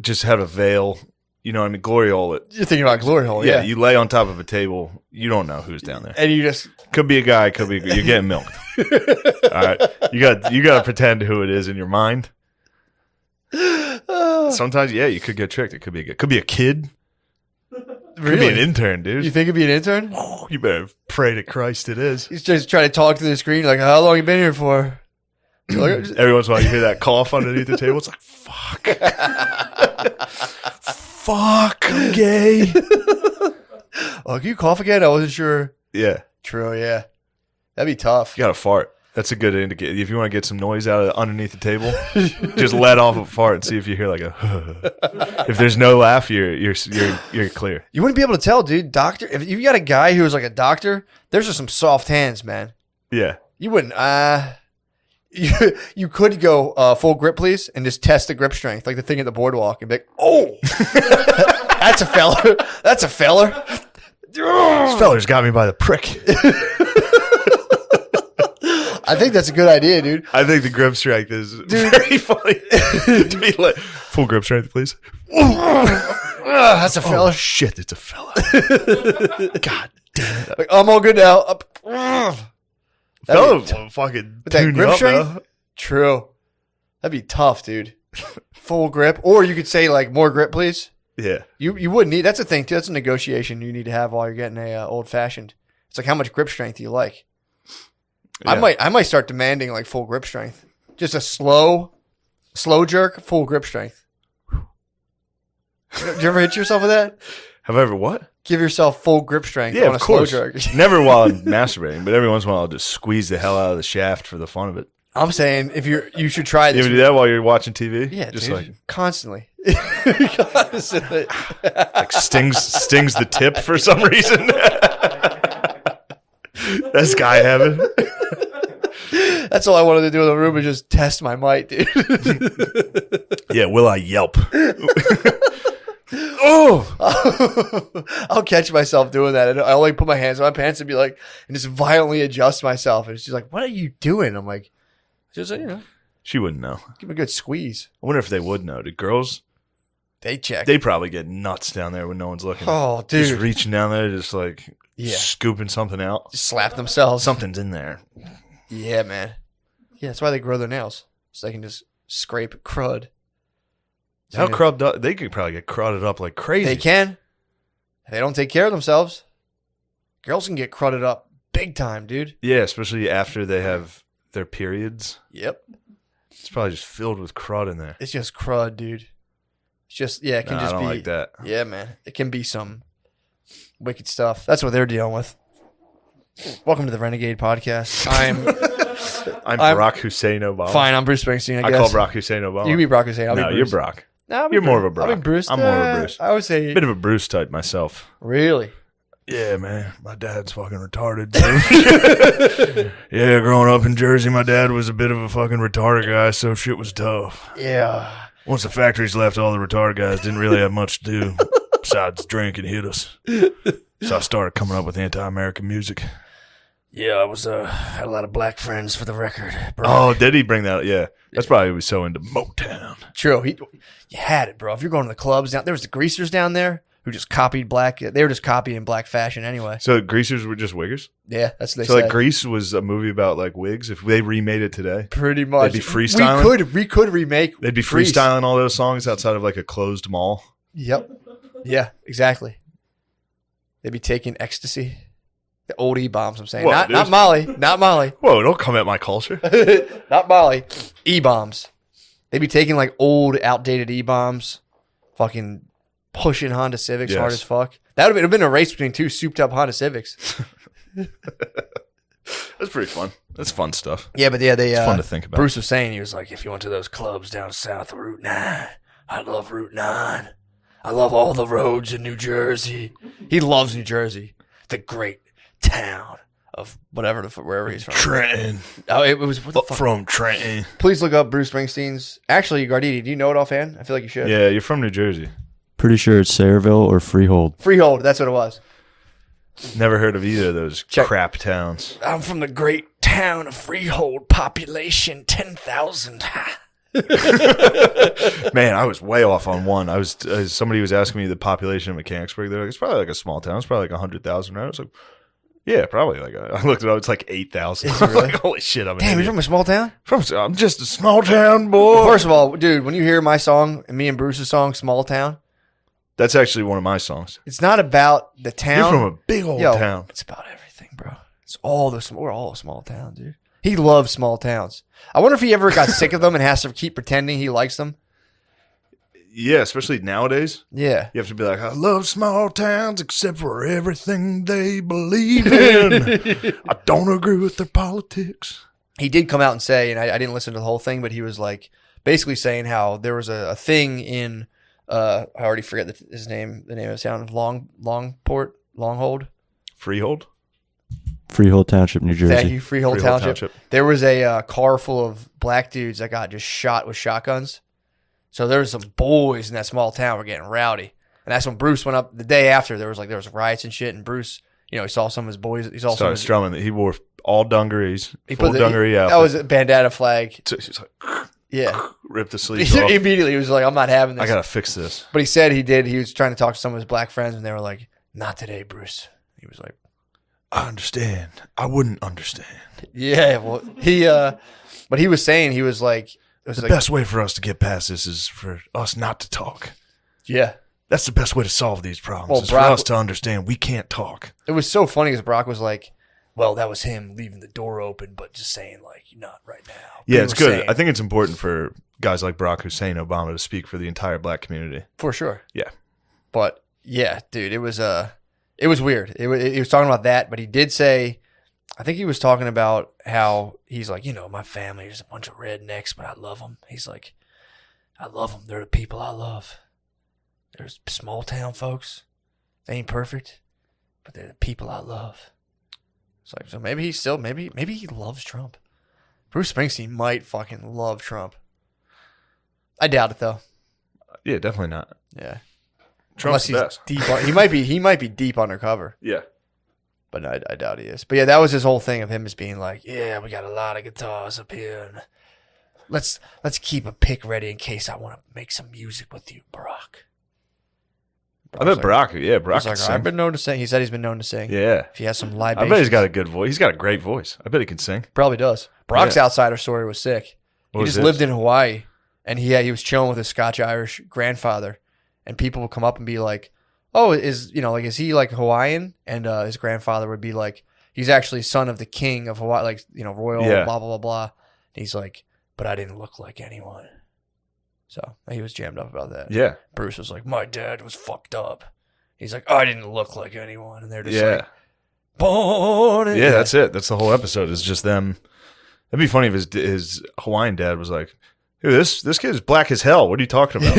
Just have a veil. You know what I mean? Glory hole it. You're thinking about glory hole, yeah. You lay on top of a table. You don't know who's down there. And you just... Could be a guy, could be you're getting milked. All right. You got to pretend who it is in your mind. Sometimes, you could get tricked. It could be a kid. Could be an intern, dude. You think it'd be an intern? You better pray to Christ it is. He's just trying to talk to the screen like, how long you been here for? Every once in a while you hear that cough underneath the table. It's like, fuck. Fuck, I'm gay. Oh, can you cough again? I wasn't sure. Yeah. True, yeah. That'd be tough. You got to fart. That's a good indicator. If you want to get some noise out of underneath the table, just let off a fart and see if you hear like a. If there's no laugh, you're clear. You wouldn't be able to tell, dude. Doctor, if you got a guy who was like a doctor, there's just some soft hands, man. Yeah. You wouldn't. You could go full grip, please, and just test the grip strength, like the thing at the boardwalk, and be like, "Oh, that's a feller. That's a feller." This feller's got me by the prick. I think that's a good idea, dude. I think the grip strength is very funny. To be like, full grip strength, please. That's a fella. Oh, shit, it's a fella. God damn it. Like, I'm all good now. Fella will fucking with that tune grip you up, strength? though. True. That'd be tough, dude. Full grip. Or you could say, like, more grip, please. Yeah. You wouldn't need, that's a thing, too. That's a negotiation you need to have while you're getting a old-fashioned. It's like, how much grip strength do you like? Yeah. I might start demanding, like, full grip strength. Just a slow jerk, full grip strength. Did you ever hit yourself with that? Have I ever what? Give yourself full grip strength Yeah, on a of course. slow jerk. Never while I'm masturbating, but every once in a while I'll just squeeze the hell out of the shaft for the fun of it. I'm saying you should try You this. ever do that while you're watching TV? Yeah, just dude, like constantly. like stings the tip for some reason. That's guy heaven. That's all I wanted to do in the room is just test my might, dude. Yeah, will I yelp? Oh, I'll catch myself doing that. And I only put my hands on my pants and be like, and just violently adjust myself. And she's like, "What are you doing?" I'm like, "Just She wouldn't know. give me a good squeeze." I wonder if they would know. Do girls? They check. They probably get nuts down there when no one's looking. Oh, dude, Just reaching down there, just like scooping something out. just slap themselves. Something's in there. Yeah, man. Yeah, that's why they grow their nails so they can just scrape crud. So How crubbed up? They could probably get crudded up like crazy. They can. They don't take care of themselves. Girls can get crudded up big time, dude. Yeah, especially after they have their periods. Yep. It's probably just filled with crud in there. It's just crud, dude. It's just, it can I just don't be. like that. Yeah, man. It can be some wicked stuff. That's what they're dealing with. Welcome to the Renegade Podcast. I'm Barack Hussein Obama. Fine, I'm Bruce Springsteen, I I guess. call Barack Hussein Obama. You can be Barack Hussein. I'll No, be you're Bruce. Barack. No, You're more of a Barack. I'll be Bruce. I'm more of a Bruce. I would say. Bit of a Bruce type myself. Really? Yeah, man. My dad's fucking retarded, dude. Yeah, growing up in Jersey, my dad was a bit of a fucking retarded guy, so shit was tough. Yeah. Once the factories left, all the retarded guys didn't really have much to do besides drink and hit us. So I started coming up with anti-American music. Yeah, I was had a lot of black friends for the record. Bro. Oh, did he bring that? Yeah. That's probably why he was so into Motown. True. You had it, bro. If you're going to the clubs down there was the greasers down there who just copied black. They were just copying black fashion anyway. So Greasers were just wiggers? Yeah, that's what they So said. like Grease was a movie about like wigs. If they remade it today, Pretty much. they'd be freestyling. We could remake. They'd be Grease. freestyling all those songs outside of like a closed mall. Yep. Yeah, exactly. They'd be taking ecstasy. The old E-bombs, I'm saying. What, Not Molly. Not Molly. Whoa, don't come at my culture. Not Molly. E-bombs. They'd be taking like old, outdated E-bombs, fucking pushing Honda Civics hard as fuck. That would have been a race between two souped-up Honda Civics. That's pretty fun. That's fun stuff. Yeah, but yeah, It's fun to think about. Bruce was saying, he was like, if you went to those clubs down south of Route 9, I love Route 9. I love all the roads in New Jersey. He loves New Jersey. the great town of whatever, wherever he's from. Trenton. Oh, it was what the fuck? From Trenton. Please look up Bruce Springsteen's. Actually, Gardini, do you know it offhand? I feel like you should. Yeah, you're from New Jersey. Pretty sure it's Sayreville or Freehold. Freehold, that's what it was. Never heard of either of those crap towns. I'm from the great town of Freehold, population 10,000. Man, I was way off on one. Somebody was asking me the population of Mechanicsburg. They're like, it's probably like a small town. It's probably like 100,000, right? I was like, yeah, probably. I looked it up. It's like 8,000. I was like, holy shit, I'm an Damn, idiot. you're from a small town? I'm just a small town boy. Well, first of all, dude, when you hear my song and me and Bruce's song, Small Town, That's actually one of my songs. it's not about the town. You're from a big old town. It's about everything, bro. We're all a small town, dude. He loves small towns. I wonder if he ever got sick of them and has to keep pretending he likes them. Yeah, especially nowadays. Yeah. You have to be like, I love small towns except for everything they believe in. I don't agree with their politics. He did come out and say, and I didn't listen to the whole thing, but he was like basically saying how there was a thing in, I already forget his name, the name of the town, Longhold. Freehold Township, New Jersey. Thank you, Freehold Township. There was a car full of black dudes that got just shot with shotguns. So there was some boys in that small town were getting rowdy. And that's when Bruce went up the day after. There was riots and shit. And Bruce, he saw some of his boys. He saw started strumming. He wore all dungarees. He full dungaree outfit. That was a bandana flag. So he's like, Yeah. Ripped the sleeves off. Immediately, he was like, I'm not having this. I got to fix this. But he said he did. He was trying to talk to some of his black friends, and they were like, not today, Bruce. He was like, I understand. I wouldn't understand. yeah. Well, but he was saying, he was like, The best way for us to get past this is for us not to talk. Yeah. That's the best way to solve these problems. Well, is Brock- for us to understand we can't talk. It was so funny because Brock was like, well, that was him leaving the door open, but just saying, like, not right now. Yeah, They it's were good. saying- I think it's important for guys like Barack Hussein Obama to speak for the entire black community. For sure. Yeah. But, yeah, dude, it was weird. He was talking about that, but he did say, I think he was talking about how he's like, my family is a bunch of rednecks, but I love them. He's like, I love them. They're the people I love. There's small town folks. They ain't perfect, but they're the people I love. It's like, so maybe he loves Trump. Bruce Springsteen might fucking love Trump. I doubt it though. Yeah, definitely not. Yeah. Trump's the Unless best. he's deep. He might be deep undercover. Yeah. But I doubt he is. But yeah, that was his whole thing of him as being like, yeah, we got a lot of guitars up here. And let's keep a pick ready in case I want to make some music with you, Barack. I bet Barack He's can like, sing. I've been known to sing. He said he's been known to sing. Yeah. If he has some I libations. bet he's got a good voice. He's got a great voice. I bet he can sing. Probably does. Brock's Yeah. outsider story was sick. What He was just his? lived in Hawaii, and he was chilling with his Scotch-Irish grandfather, and people would come up and be like, oh, is he like Hawaiian? And his grandfather would be like, he's actually son of the king of Hawaii, like, royal, Yeah. blah, blah, blah, blah. And he's like, but I didn't look like anyone. So he was jammed up about that. Yeah. Bruce was like, my dad was fucked up. He's like, I didn't look like anyone. And they're just Yeah. like, born. Yeah, that's it. That's the whole episode. Is just them. It'd be funny if his Hawaiian dad was like, "Dude, this kid is black as hell. What are you talking about?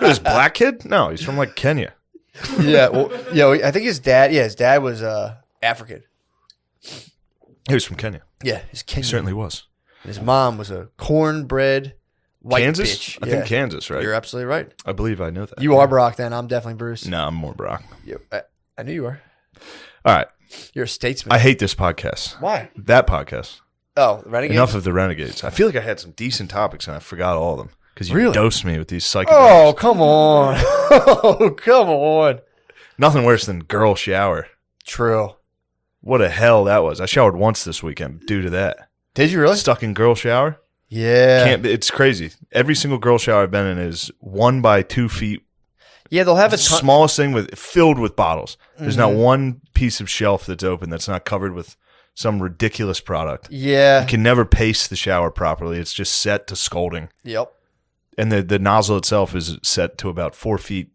This black kid? No, he's from like Kenya." Yeah, well, I think his dad was African. He was from Kenya. Yeah, he's He Kenyan. certainly was. His mom was a cornbred white Kansas? bitch. I Yeah. think Kansas, right? You're absolutely right. I believe I know that. You are Brock then. I'm definitely Bruce. No, I'm more Brock. I knew you were. All right. You're a statesman. I hate this podcast. Why? That podcast. Oh, Renegade? Enough of the Renegades. I feel like I had some decent topics and I forgot all of them because you Really? dosed me with these psychedelics. Oh, come on. Oh, come on. Nothing worse than girl shower. True. What a hell that was. I showered once this weekend due to that. Did you really? Stuck in girl shower. Yeah. It's crazy. Every single girl shower I've been in is 1 by 2 feet. Yeah, they'll have The a ton. smallest thing filled with bottles. There's not Mm-hmm. one piece of shelf that's open that's not covered with some ridiculous product. Yeah. You can never pace the shower properly. It's just set to scalding. Yep. And the nozzle itself is set to about 4 feet,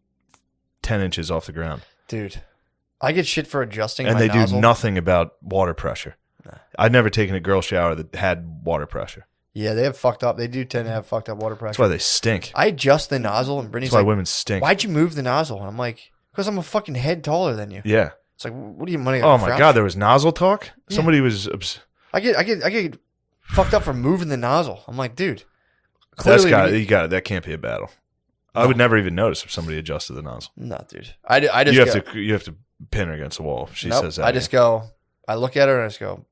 10 inches off the ground. Dude, I get shit for adjusting And my they nozzle. do nothing about water pressure. I've never taken a girl shower that had water pressure. Yeah, they have fucked up. They do tend to have fucked up water That's pressure. why they stink. I adjust the nozzle, and Brittany's That's why like, women stink. why'd you move the nozzle? And I'm like, because I'm a fucking head taller than you. Yeah. It's like, what do you money? Oh my God, there was nozzle talk. Yeah. Somebody was. I get fucked up for moving the nozzle. I'm like, dude. That's that can't be a battle. No. I would never even notice if somebody adjusted the nozzle. No, dude. I just you have to pin her against the wall. If she nope, says that. I look at her and I just go,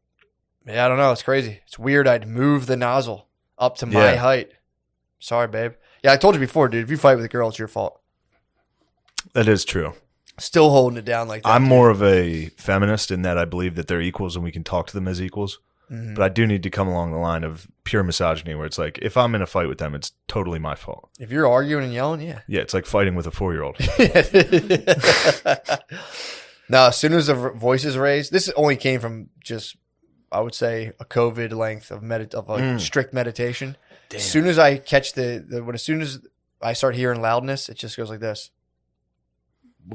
yeah, I don't know. It's crazy. It's weird. I'd move the nozzle up to my height. Sorry, babe. Yeah, I told you before, dude. If you fight with a girl, it's your fault. That is true. Still holding it down like that. I'm more of a feminist in that I believe that they're equals and we can talk to them as equals. Mm-hmm. But I do need to come along the line of pure misogyny where it's like, if I'm in a fight with them, it's totally my fault. If you're arguing and yelling, yeah. Yeah, it's like fighting with a 4-year-old. Now, as soon as the voice is raised, this only came from just, I would say, a COVID length of strict meditation. Damn. As soon as I catch as soon as I start hearing loudness, it just goes like this.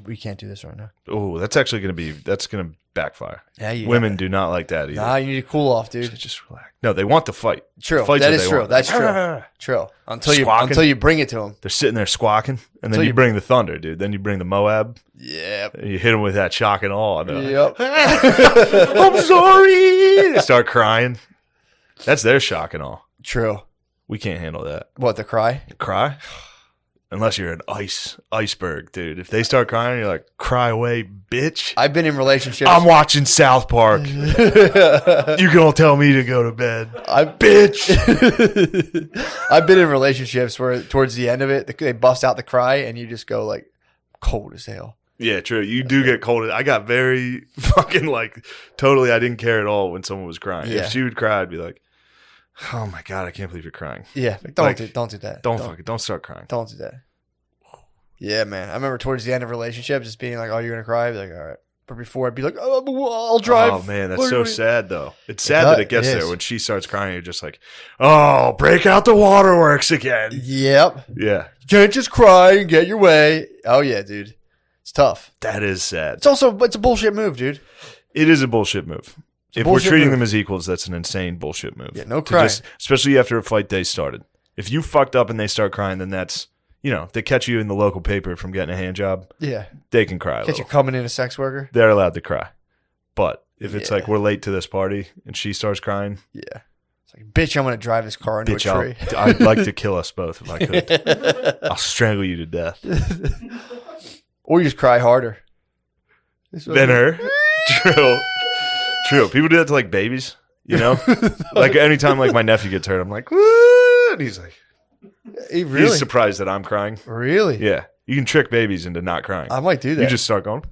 We can't do this right now. Oh, that's actually going to backfire. Yeah, women do not like that either. Nah, you need to cool off, dude. Just relax. No, they want to fight. True. That is true. That's true. True. Until you bring it to them. They're sitting there squawking, and then you bring the thunder, dude. Then you bring the Moab. Yep. You hit them with that shock and awe. Yep. I'm sorry. They start crying. That's their shock and awe. True. We can't handle that. What, the cry? Cry? Unless you're an iceberg, dude. If they start crying, you're like, cry away, bitch. I've been in relationships. I'm watching South Park. You're going to tell me to go to bed. Bitch. I've been in relationships where towards the end of it, they bust out the cry and you just go like cold as hell. Yeah, true. You do get cold. I got very fucking totally, I didn't care at all when someone was crying. Yeah. If she would cry, I'd be like, oh my God, I can't believe you're crying. Yeah, don't do that. Don't start crying. Don't do that. Yeah, man. I remember towards the end of relationships just being like, oh, you're going to cry? I'd be like, all right. But before I'd be like, oh, I'll drive. Oh, man, that's so sad, though. It's sad that it gets there. When she starts crying, you're just like, oh, break out the waterworks again. Yep. Yeah. You can't just cry and get your way. Oh, yeah, dude. It's tough. That is sad. It's a bullshit move, dude. It is a bullshit move. If we're treating them as equals, that's an insane bullshit move. Yeah, no crying. Especially after a fight day started. If you fucked up and they start crying, then that's, if they catch you in the local paper from getting a hand job, they can cry a little. Catch you coming in a sex worker? They're allowed to cry. But if it's like we're late to this party and she starts crying. Yeah. It's like, bitch, I'm going to drive this car into a tree. I'd like to kill us both if I could. I'll strangle you to death. Or you just cry harder. Than her. True. People do that to babies, anytime my nephew gets hurt, I'm like, woo! And he's like, he's surprised that I'm crying. Really? Yeah. You can trick babies into not crying. I might do that. You just start going,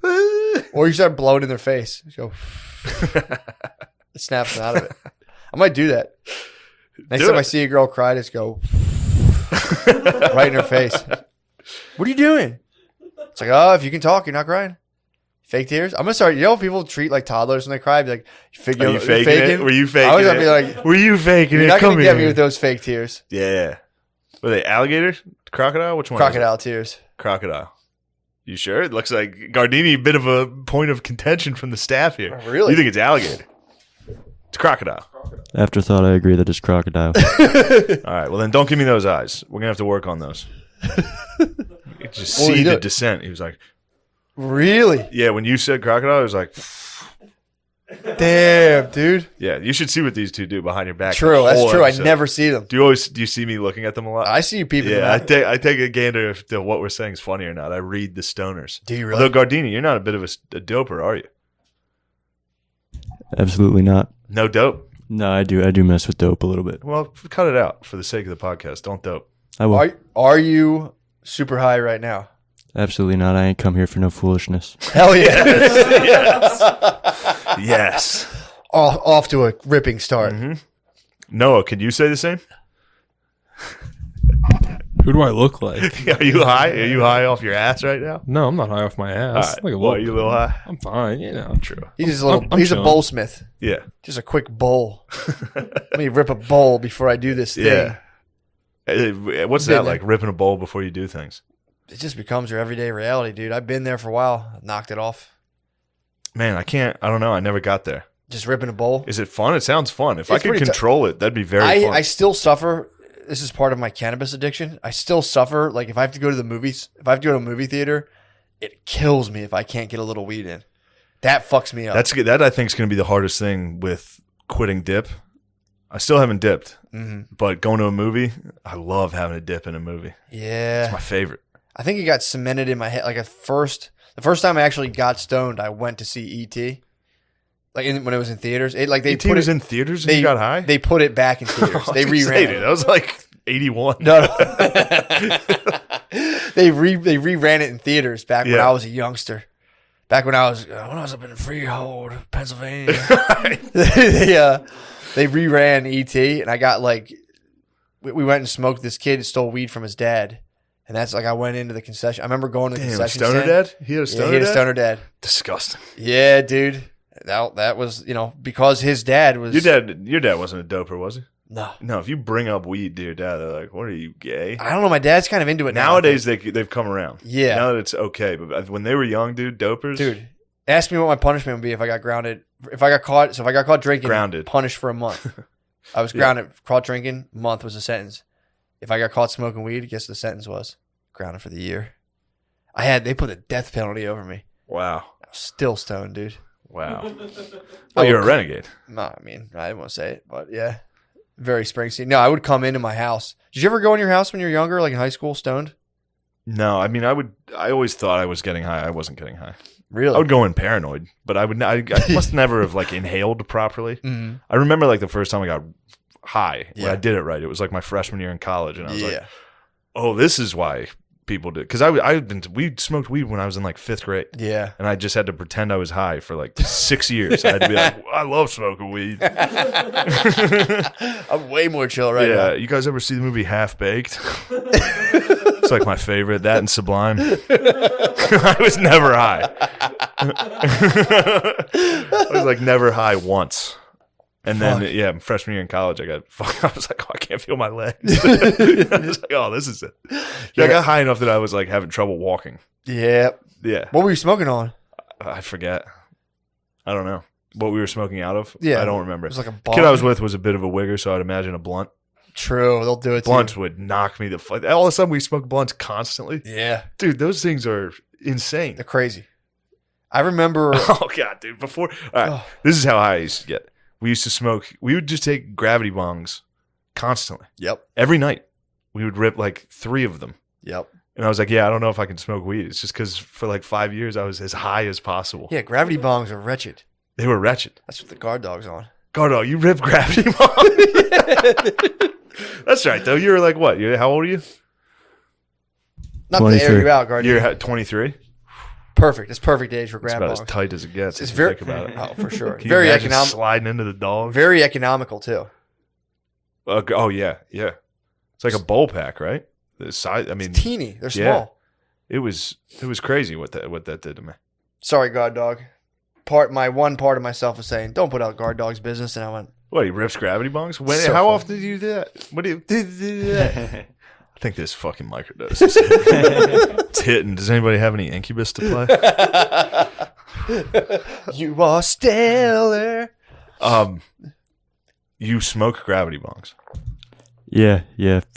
or you start blowing in their face. You go, it snaps them out of it. I might do that. Next time I see a girl cry, just go right in her face. What are you doing? It's like, oh, if you can talk, you're not crying. Fake tears? I'm gonna start. People treat toddlers when they cry. Be like, are you faking it? Were you faking it? I was gonna be like, were you faking it? You're not gonna get me with those fake tears. Yeah. Were they alligator? Crocodile? Which one? Crocodile tears. Crocodile. You sure? It looks like Gardini, a bit of a point of contention from the staff here. Really? You think it's alligator? It's crocodile. Afterthought, I agree that it's crocodile. All right. Well, then don't give me those eyes. We're gonna have to work on those. Just see the descent. He was like, really? Yeah, when you said crocodile, I was like, damn, dude. Yeah, you should see what these two do behind your back. True, that's true. Episode. I never see them. Do you see me looking at them a lot? I see you peeping. Yeah, I take a gander if what we're saying is funny or not. I read the stoners. Do you really? Although Gardini, you're not a bit of a doper, are you? Absolutely not. No dope? No, I do mess with dope a little bit. Well, cut it out for the sake of the podcast. Don't dope. I will. Are you super high right now? Absolutely not. I ain't come here for no foolishness. Hell yeah. Yes. Off to a ripping start. Mm-hmm. Noah, can you say the same? Who do I look like? Are you high? Are you high off your ass right now? No, I'm not high off my ass. Right. Are you a little high? I'm fine, True. He's he's a bowl smith. Yeah. Just a quick bowl. Let me rip a bowl before I do this thing. Yeah. What's that like, ripping a bowl before you do things? It just becomes your everyday reality, dude. I've been there for a while. I knocked it off. Man, I don't know. I never got there. Just ripping a bowl. Is it fun? It sounds fun. If I could control it, that'd be very fun. I still suffer. This is part of my cannabis addiction. I still suffer. If I have to go to the movies, if I have to go to a movie theater, it kills me if I can't get a little weed in. That fucks me up. That I think is going to be the hardest thing with quitting dip. I still haven't dipped, but going to a movie, I love having a dip in a movie. Yeah. It's my favorite. I think it got cemented in my head. Like the first time I actually got stoned, I went to see E.T. Like when it was in theaters. E.T. was in theaters and you got high? They put it back in theaters. They reran it. That was like 81. No. They reran it in theaters back when I was a youngster. Back when I was up in Freehold, Pennsylvania. They reran E.T. and I got like, we went and smoked. This kid stole weed from his dad, and that's like I went into the concession. I remember going to the concession stoner stand. dad? He had a stoner dad? He had a stoner dad. Disgusting. Yeah, dude. That was because his dad was your dad wasn't a doper, was he? No. If you bring up weed to your dad, they're like, "What are you, gay?" I don't know. My dad's kind of into it now. Nowadays, they've come around. Yeah. Now that it's okay, but when they were young, dopers. Dude, ask me what my punishment would be if I got grounded. If I got caught drinking, grounded, punished for a month. I was grounded, caught drinking. Month was the sentence. If I got caught smoking weed, guess what the sentence was? Grounded for the year. They put the death penalty over me. Wow. I was still stoned, dude. Wow. Well, you're a renegade. No, I mean, I didn't want to say it, but yeah. Very Springsteen. No, I would come into my house. Did you ever go in your house when you were younger, like in high school, stoned? No, I mean, I always thought I was getting high. I wasn't getting high. Really? I would go in paranoid, but I must never have like inhaled properly. Mm-hmm. I remember like the first time I got high when I did it right. It was like my freshman year in college, and I was like, "Oh, this is why people do." Because we smoked weed when I was in like 5th grade. Yeah, and I just had to pretend I was high for like 6 years. I had to be like, "I love smoking weed." I'm way more chill right now. Yeah, you guys ever see the movie Half Baked? It's like my favorite. That and Sublime. I was never high. I was like never high once. And then, freshman year in college, I was like, I can't feel my legs. I was like, oh, this is it. I got high enough that I was like having trouble walking. Yeah. Yeah. What were you smoking on? I forget. I don't know. What we were smoking out of? Yeah. I don't remember. It was like a bong. bong. The kid I was with was a bit of a wigger, so I'd imagine a blunt. True. They'll do it Blunts would knock me the fuck. All of a sudden, we smoked blunts constantly. Yeah. Dude, those things are insane. They're crazy. I remember. Oh, God, dude. Before. All right. This is how high I used to get. We used to smoke. We would just take gravity bongs constantly. Yep. Every night. We would rip like 3 of them. Yep. And I was like, I don't know if I can smoke weed. It's just because for like 5 years, I was as high as possible. Yeah, gravity bongs are wretched. They were wretched. That's what the guard dog's on. Guard dog, you rip gravity bongs? That's right, though. You were like, what? How old are you? Not to air you out, guard dog. You're 23? Perfect. It's perfect age for gravity bongs. It's about as tight as it gets. It's very. Think about it. Oh, for sure. Can very you economical. Sliding into the dog. Very economical too. Oh yeah. It's like a bowl pack, right? The size. I mean, it's teeny. They're small. It was crazy what that did to me. Sorry, guard dog. One part of myself was saying, "Don't put out guard dog's business," and I went, "What? He rips gravity bongs? How often do you do that? What do you do that?" I think this fucking microdose is it's hitting. Does anybody have any Incubus to play? You are stellar. You smoke gravity bongs. Yeah,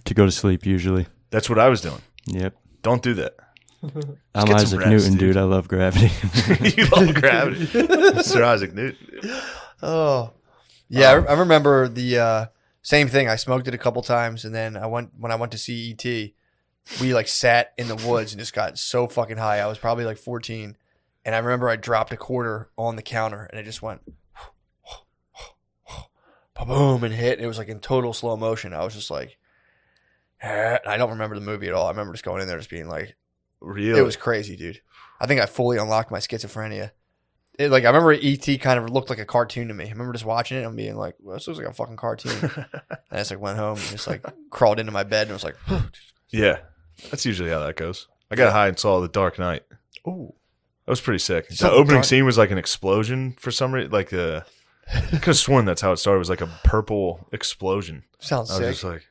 to go to sleep usually. That's what I was doing. Yep. Don't do that. I'm Isaac Newton, dude. I love gravity. You love gravity. Sir Isaac Newton. Oh. Yeah, I remember the same thing. I smoked it a couple times, and then when I went to see E.T., we like sat in the woods and just got so fucking high. I was probably like 14, and I remember I dropped a quarter on the counter, and it just went boom and hit. And it was like in total slow motion. I was just like, I don't remember the movie at all. I remember just going in there just being like, really? It was crazy, dude. I think I fully unlocked my schizophrenia. I remember E.T. kind of looked like a cartoon to me. I remember just watching it and being like, well, this looks like a fucking cartoon. And I just like went home and just like crawled into my bed and was like, yeah, that's usually how that goes. I got high and saw The Dark Knight. Ooh. That was pretty sick. The opening scene was like an explosion for some reason. Like I could have sworn that's how it started. It was like a purple explosion. Sounds sick. I was just like,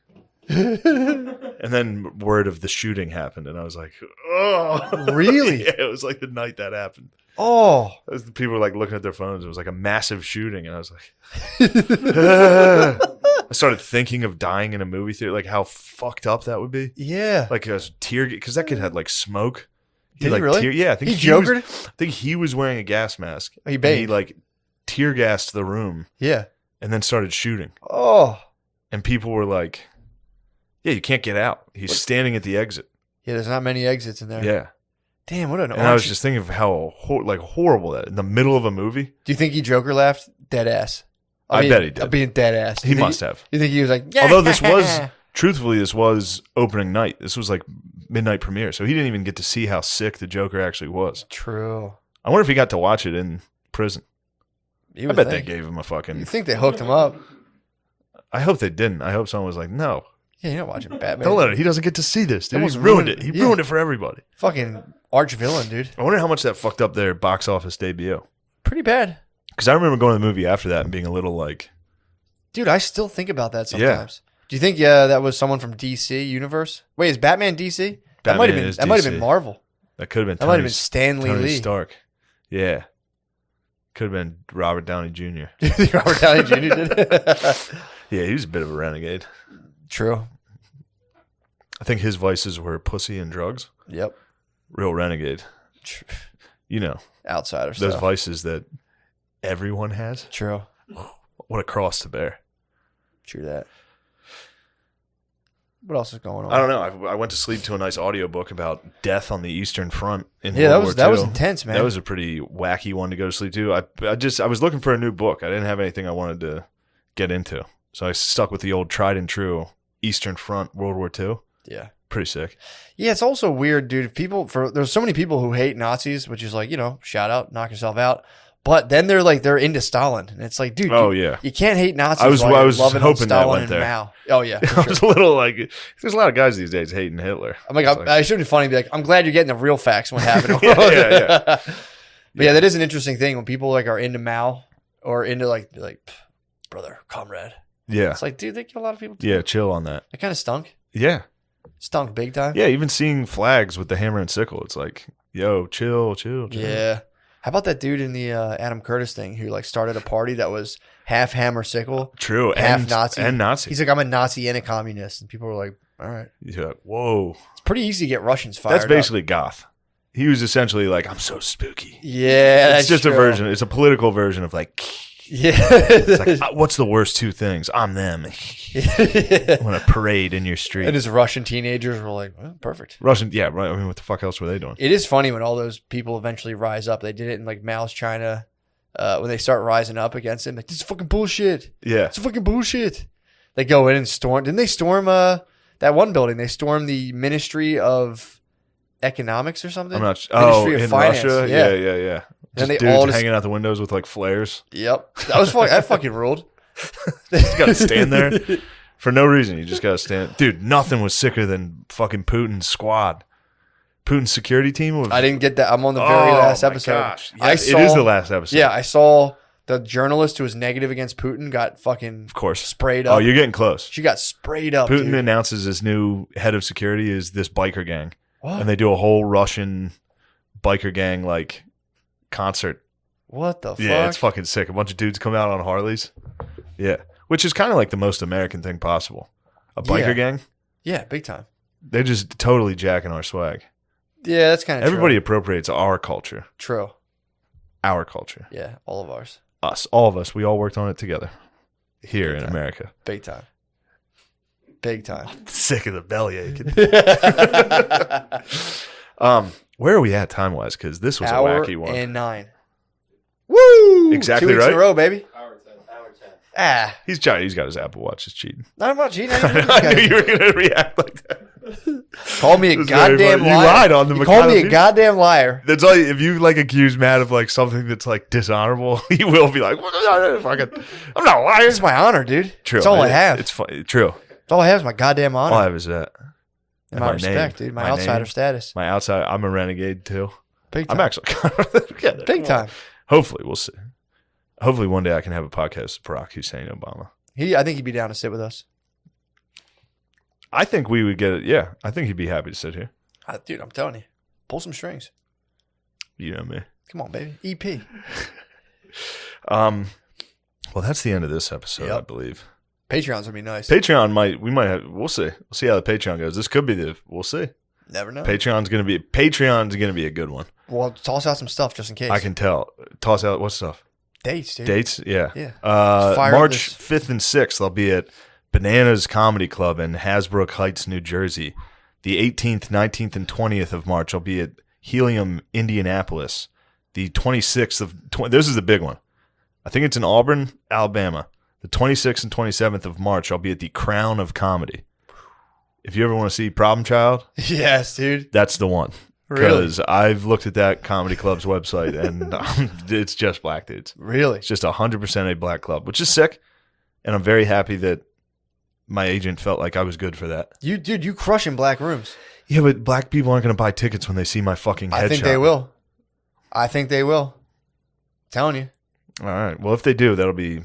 and then word of the shooting happened, and I was like, oh, really? Yeah, it was like the night that happened. Oh, people were like looking at their phones. It was like a massive shooting, and I was like, I started thinking of dying in a movie theater, like how fucked up that would be. Yeah, like a tear, because that kid had like smoke Did he really? Yeah, I think he jokered? I think he was wearing a gas mask. He and bathed. he like tear gassed the room. Yeah. And then started shooting. Oh. And people were like, "Yeah, you can't get out. He's standing at the exit." Yeah, there's not many exits in there. Yeah. Damn, what an. And I was just thinking of how horrible that in the middle of a movie. Do you think he Joker laughed? Dead ass. I bet he did. Being dead ass. He must have. You think he was like? Yeah. Although this was opening night. This was like midnight premiere, so he didn't even get to see how sick the Joker actually was. True. I wonder if he got to watch it in prison. I bet they gave him a fucking. You think they hooked him up? I hope they didn't. I hope someone was like, "No, yeah, you're not watching Batman. Don't let it. He doesn't get to see this, dude. He ruined it. He ruined it for everybody. Fucking arch villain, dude. I wonder how much that fucked up their box office debut. Pretty bad. Because I remember going to the movie after that and being a little like, dude, I still think about that sometimes. Yeah. Do you think that was someone from DC Universe? Wait, is Batman DC? That might have been Marvel. That could have been. That might have been Stanley Tony Lee Stark. Yeah. Could have been Robert Downey Jr. You think Robert Downey Jr. did? Yeah, he was a bit of a renegade. True. I think his vices were pussy and drugs. Yep. Real renegade. You know. Outsider those stuff. Vices that everyone has. True. What a cross to bear. True that. What else is going on? I don't know. I went to sleep to a nice audiobook about death on the Eastern Front in World War II. That was intense, man. That was a pretty wacky one to go to sleep to. I was looking for a new book. I didn't have anything I wanted to get into. So I stuck with the old tried and true Eastern Front, World War II. Yeah. Pretty sick. Yeah, it's also weird, dude. There's so many people who hate Nazis, which is like, shout out, knock yourself out. But then they're into Stalin, and it's like, dude, you can't hate Nazis. I was hoping Stalin that went and there. Mao. Oh yeah, I was a little like, there's a lot of guys these days hating Hitler. I'm like, I should be funny, and be like, I'm glad you're getting the real facts. What happened? yeah. But yeah, that is an interesting thing when people like are into Mao or into like brother, comrade. Yeah, it's like, dude, they kill a lot of people too. Yeah, chill on that. It kind of stunk. Yeah, stunk big time. Yeah, even seeing flags with the hammer and sickle, it's like, yo, chill. Yeah. How about that dude in the Adam Curtis thing who like started a party that was half hammer sickle, true, half Nazi, and Nazi. He's like, I'm a Nazi and a communist, and people were like, all right. He's like, whoa. It's pretty easy to get Russians fired. That's basically goth. He was essentially like, I'm so spooky. Yeah, it's just true. A version. It's a political version of like, yeah. It's like, what's the worst two things? I'm them. I want to parade in your street. And his Russian teenagers were like, well, perfect. Russian, yeah, right. I mean, what the fuck else were they doing? It is funny when all those people eventually rise up. They did it in like Mao's China. When they start rising up against him, like, this is fucking bullshit. Yeah. It's fucking bullshit. They go in and storm. Didn't they storm that one building? They stormed the Ministry of Economics or something? I'm not sure. Oh, in Finance. Russia? Yeah. And just they dudes all hanging out the windows with like flares. Yep. That was that fucking ruled. You just got to stand there for no reason. You just got to stand. Dude, nothing was sicker than fucking Putin's squad. Putin's security team. I didn't get that. I'm on the very last episode. Gosh. Yeah, it is the last episode. Yeah, I saw the journalist who was negative against Putin got fucking of course sprayed up. Oh, you're getting close. She got sprayed up. Putin announces his new head of security is this biker gang. What? And they do a whole Russian biker gang like concert. What the fuck? Yeah, it's fucking sick. A bunch of dudes come out on Harleys. Yeah. Which is kind of like the most American thing possible. A biker gang. Yeah, big time. They're just totally jacking our swag. Yeah, that's kind of Everybody appropriates our culture. True. Our culture. Yeah, all of ours. Us. All of us. We all worked on it together. Here in America. Big time. Big time. I'm sick of the belly aching. Where are we at time-wise? Because this was a wacky one. Hour and 9. Woo! Exactly 2 weeks right. in a row, baby. Hour 10. Ah. He's got his Apple Watch. He's cheating. Not much cheating. I knew you were going to react like that. Call me a goddamn liar. You lied on the you called me a goddamn liar. That's all. If you like accuse Matt of like something that's like dishonorable, he will be like, I'm not lying. It's my honor, dude. True. It's all I have. It's funny. True. It's all I have is my goddamn honor. All I have is that. And my respect, name. dude. My outsider status. My outside. I'm a renegade too. Big time. I'm actually big time. Hopefully, we'll see. Hopefully, one day I can have a podcast with Barack Hussein Obama. I think he'd be down to sit with us. I think we would get it. Yeah, I think he'd be happy to sit here. Dude, I'm telling you. Pull some strings. You know me. Come on, baby. EP. Well, that's the end of this episode, I believe. Patreons would be nice. We'll see. We'll see how the Patreon goes. This could be we'll see. Never know. Patreon's gonna be a good one. Well, toss out some stuff just in case. I can tell. Toss out what stuff? Dates, dude. Dates? Yeah. Yeah. March 5th and 6th, I'll be at Bananas Comedy Club in Hasbrook Heights, New Jersey. The 18th, 19th, and 20th of March, I'll be at Helium, Indianapolis. The 26th of... this is the big one. I think it's in Auburn, Alabama. The 26th and 27th of March, I'll be at the Crown of Comedy. If you ever want to see Problem Child... Yes, dude. That's the one. Really? Because I've looked at that comedy club's website, and it's just black dudes. Really? It's just 100% a black club, which is sick. And I'm very happy that my agent felt like I was good for that. You crush in black rooms. Yeah, but black people aren't going to buy tickets when they see my fucking headshot. I think they will. I'm telling you. All right. Well, if they do, that'll be... I'm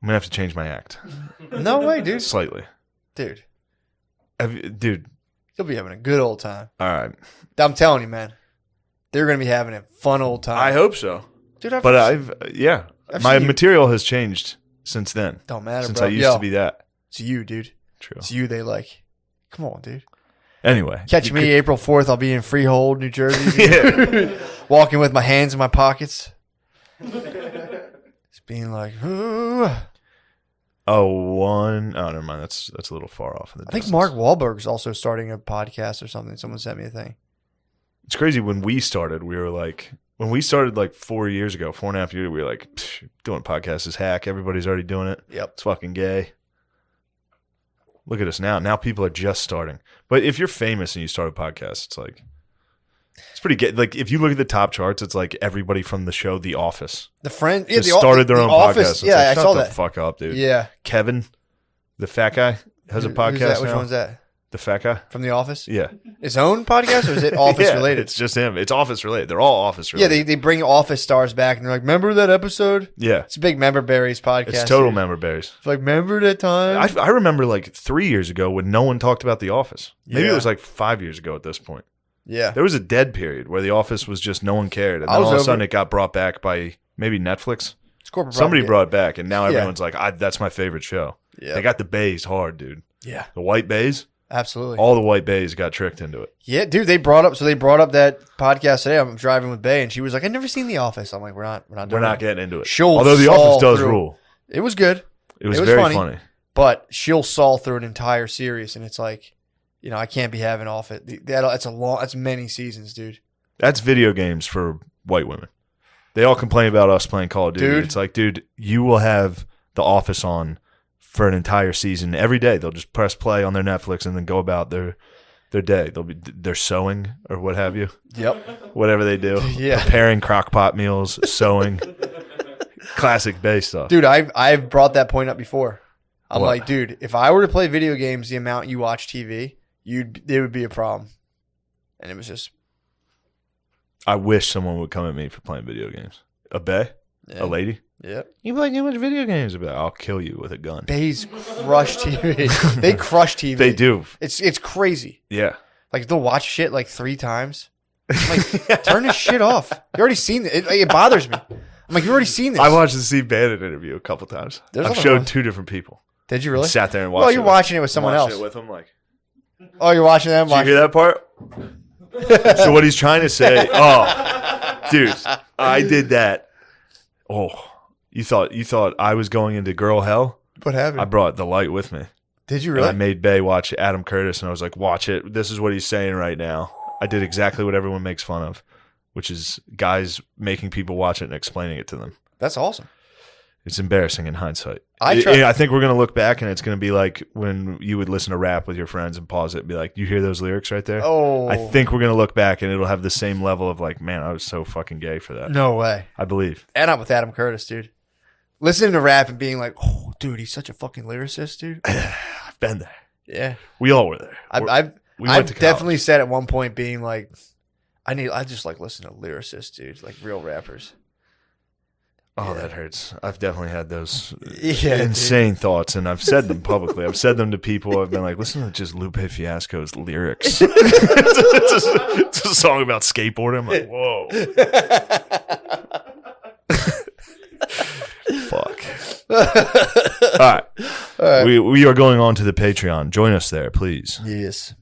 going to have to change my act. No way, dude. Slightly. Dude. Dude. You'll be having a good old time. All right. I'm telling you, man. They're going to be having a fun old time. I hope so. Dude, my material has changed since then. Don't matter, since bro. I used to be that. It's you, dude. True. It's you they like. Come on, dude. Anyway. Catch me April 4th. I'll be in Freehold, New Jersey. Walking with my hands in my pockets. Just being like, ooh. Oh, never mind. That's a little far off. I think Mark Wahlberg's also starting a podcast or something. Someone sent me a thing. It's crazy. When we started, like 4 years ago, 4.5 years, we were like, doing podcasts is hack. Everybody's already doing it. Yep. It's fucking gay. Look at us now. Now people are just starting. But if you're famous and you start a podcast, it's like, it's pretty gay. Like, if you look at the top charts, it's like everybody from the show The Office. The friend started their own podcast. Yeah, like, I saw Shut that. the fuck up, dude. Yeah. Kevin, the fat guy, has a podcast Who's that? now. Which one's that? The fat guy? From The Office? Yeah. His own podcast, or is it Office yeah, related? It's just him. It's Office related. They're all Office related. Yeah, they bring Office stars back, and they're like, remember that episode? Yeah. It's a big Member Berries podcast. It's total member berries. It's like, remember that time? I remember like 3 years ago when no one talked about The Office. Maybe Yeah. it was like 5 years ago at this point. Yeah. There was a dead period where The Office was just no one cared. And then all of a sudden it got brought back by maybe Netflix. It's corporate Somebody propaganda. brought it back, and now Yeah. everyone's like, that's my favorite show. Yeah. They got the bays hard, dude. Yeah. The white bays. Absolutely. All the white bays got tricked into it. Yeah, dude, they brought up that podcast today. I'm driving with Bay, and she was like, I've never seen The Office. I'm like, we're not Getting into it. Although The Office does rule. It was good. It was very funny. But she'll saw through an entire series, and it's like, I can't be having Office. That's many seasons, dude. That's video games for white women. They all complain about us playing Call of Duty. Dude. It's like, dude, you will have The Office on for an entire season every day. They'll just press play on their Netflix and then go about their day. They're sewing or what have you. Yep. Whatever they do. Yeah. Preparing crock-pot meals, sewing. Classic Bay stuff. Dude, I've brought that point up before. I'm What? like, dude, if I were to play video games the amount you watch TV, there would be a problem. And it was just... I wish someone would come at me for playing video games. A Bay? Yeah. A lady? Yep. You play too much video games. I'll kill you with a gun. Bays crush TV. They crush TV. They do. It's crazy. Yeah. Like, they'll watch shit like 3 times. I'm like, turn this shit off. You already seen it. It bothers me. I'm like, you've already seen this. I watched the Steve Bannon interview a couple times. There's I've nothing showed wrong. 2 different people. Did you really? Sat there and watched Well, it. you're watching it with someone else. It with him, like, Oh, you're watching them? did you hear that part? So what he's trying to say, dude, I did that. Oh, you thought I was going into girl hell? What happened? I brought the light with me. Did you And really? I made Bay watch Adam Curtis, and I was like, watch it. This is what he's saying right now. I did exactly what everyone makes fun of, which is guys making people watch it and explaining it to them. That's awesome. It's embarrassing in hindsight. I think we're going to look back, and it's going to be like when you would listen to rap with your friends and pause it and be like, you hear those lyrics right there? Oh. I think we're going to look back, and it'll have the same level of like, man, I was so fucking gay for that. No way. I believe. And I'm with Adam Curtis, dude. Listening to rap and being like, oh, dude, he's such a fucking lyricist, dude. I've been there. Yeah. We all were there. I've We went to college. definitely said at one point being like, I just like listen to lyricists, dude, like real rappers. Oh, Yeah. that hurts. I've definitely had those Yeah, insane thoughts, and I've said them publicly. I've said them to people. I've been like, listen to just Lupe Fiasco's lyrics. it's a song about skateboarding. I'm like, whoa. Fuck. All right. We are going on to the Patreon. Join us there, please. Yes.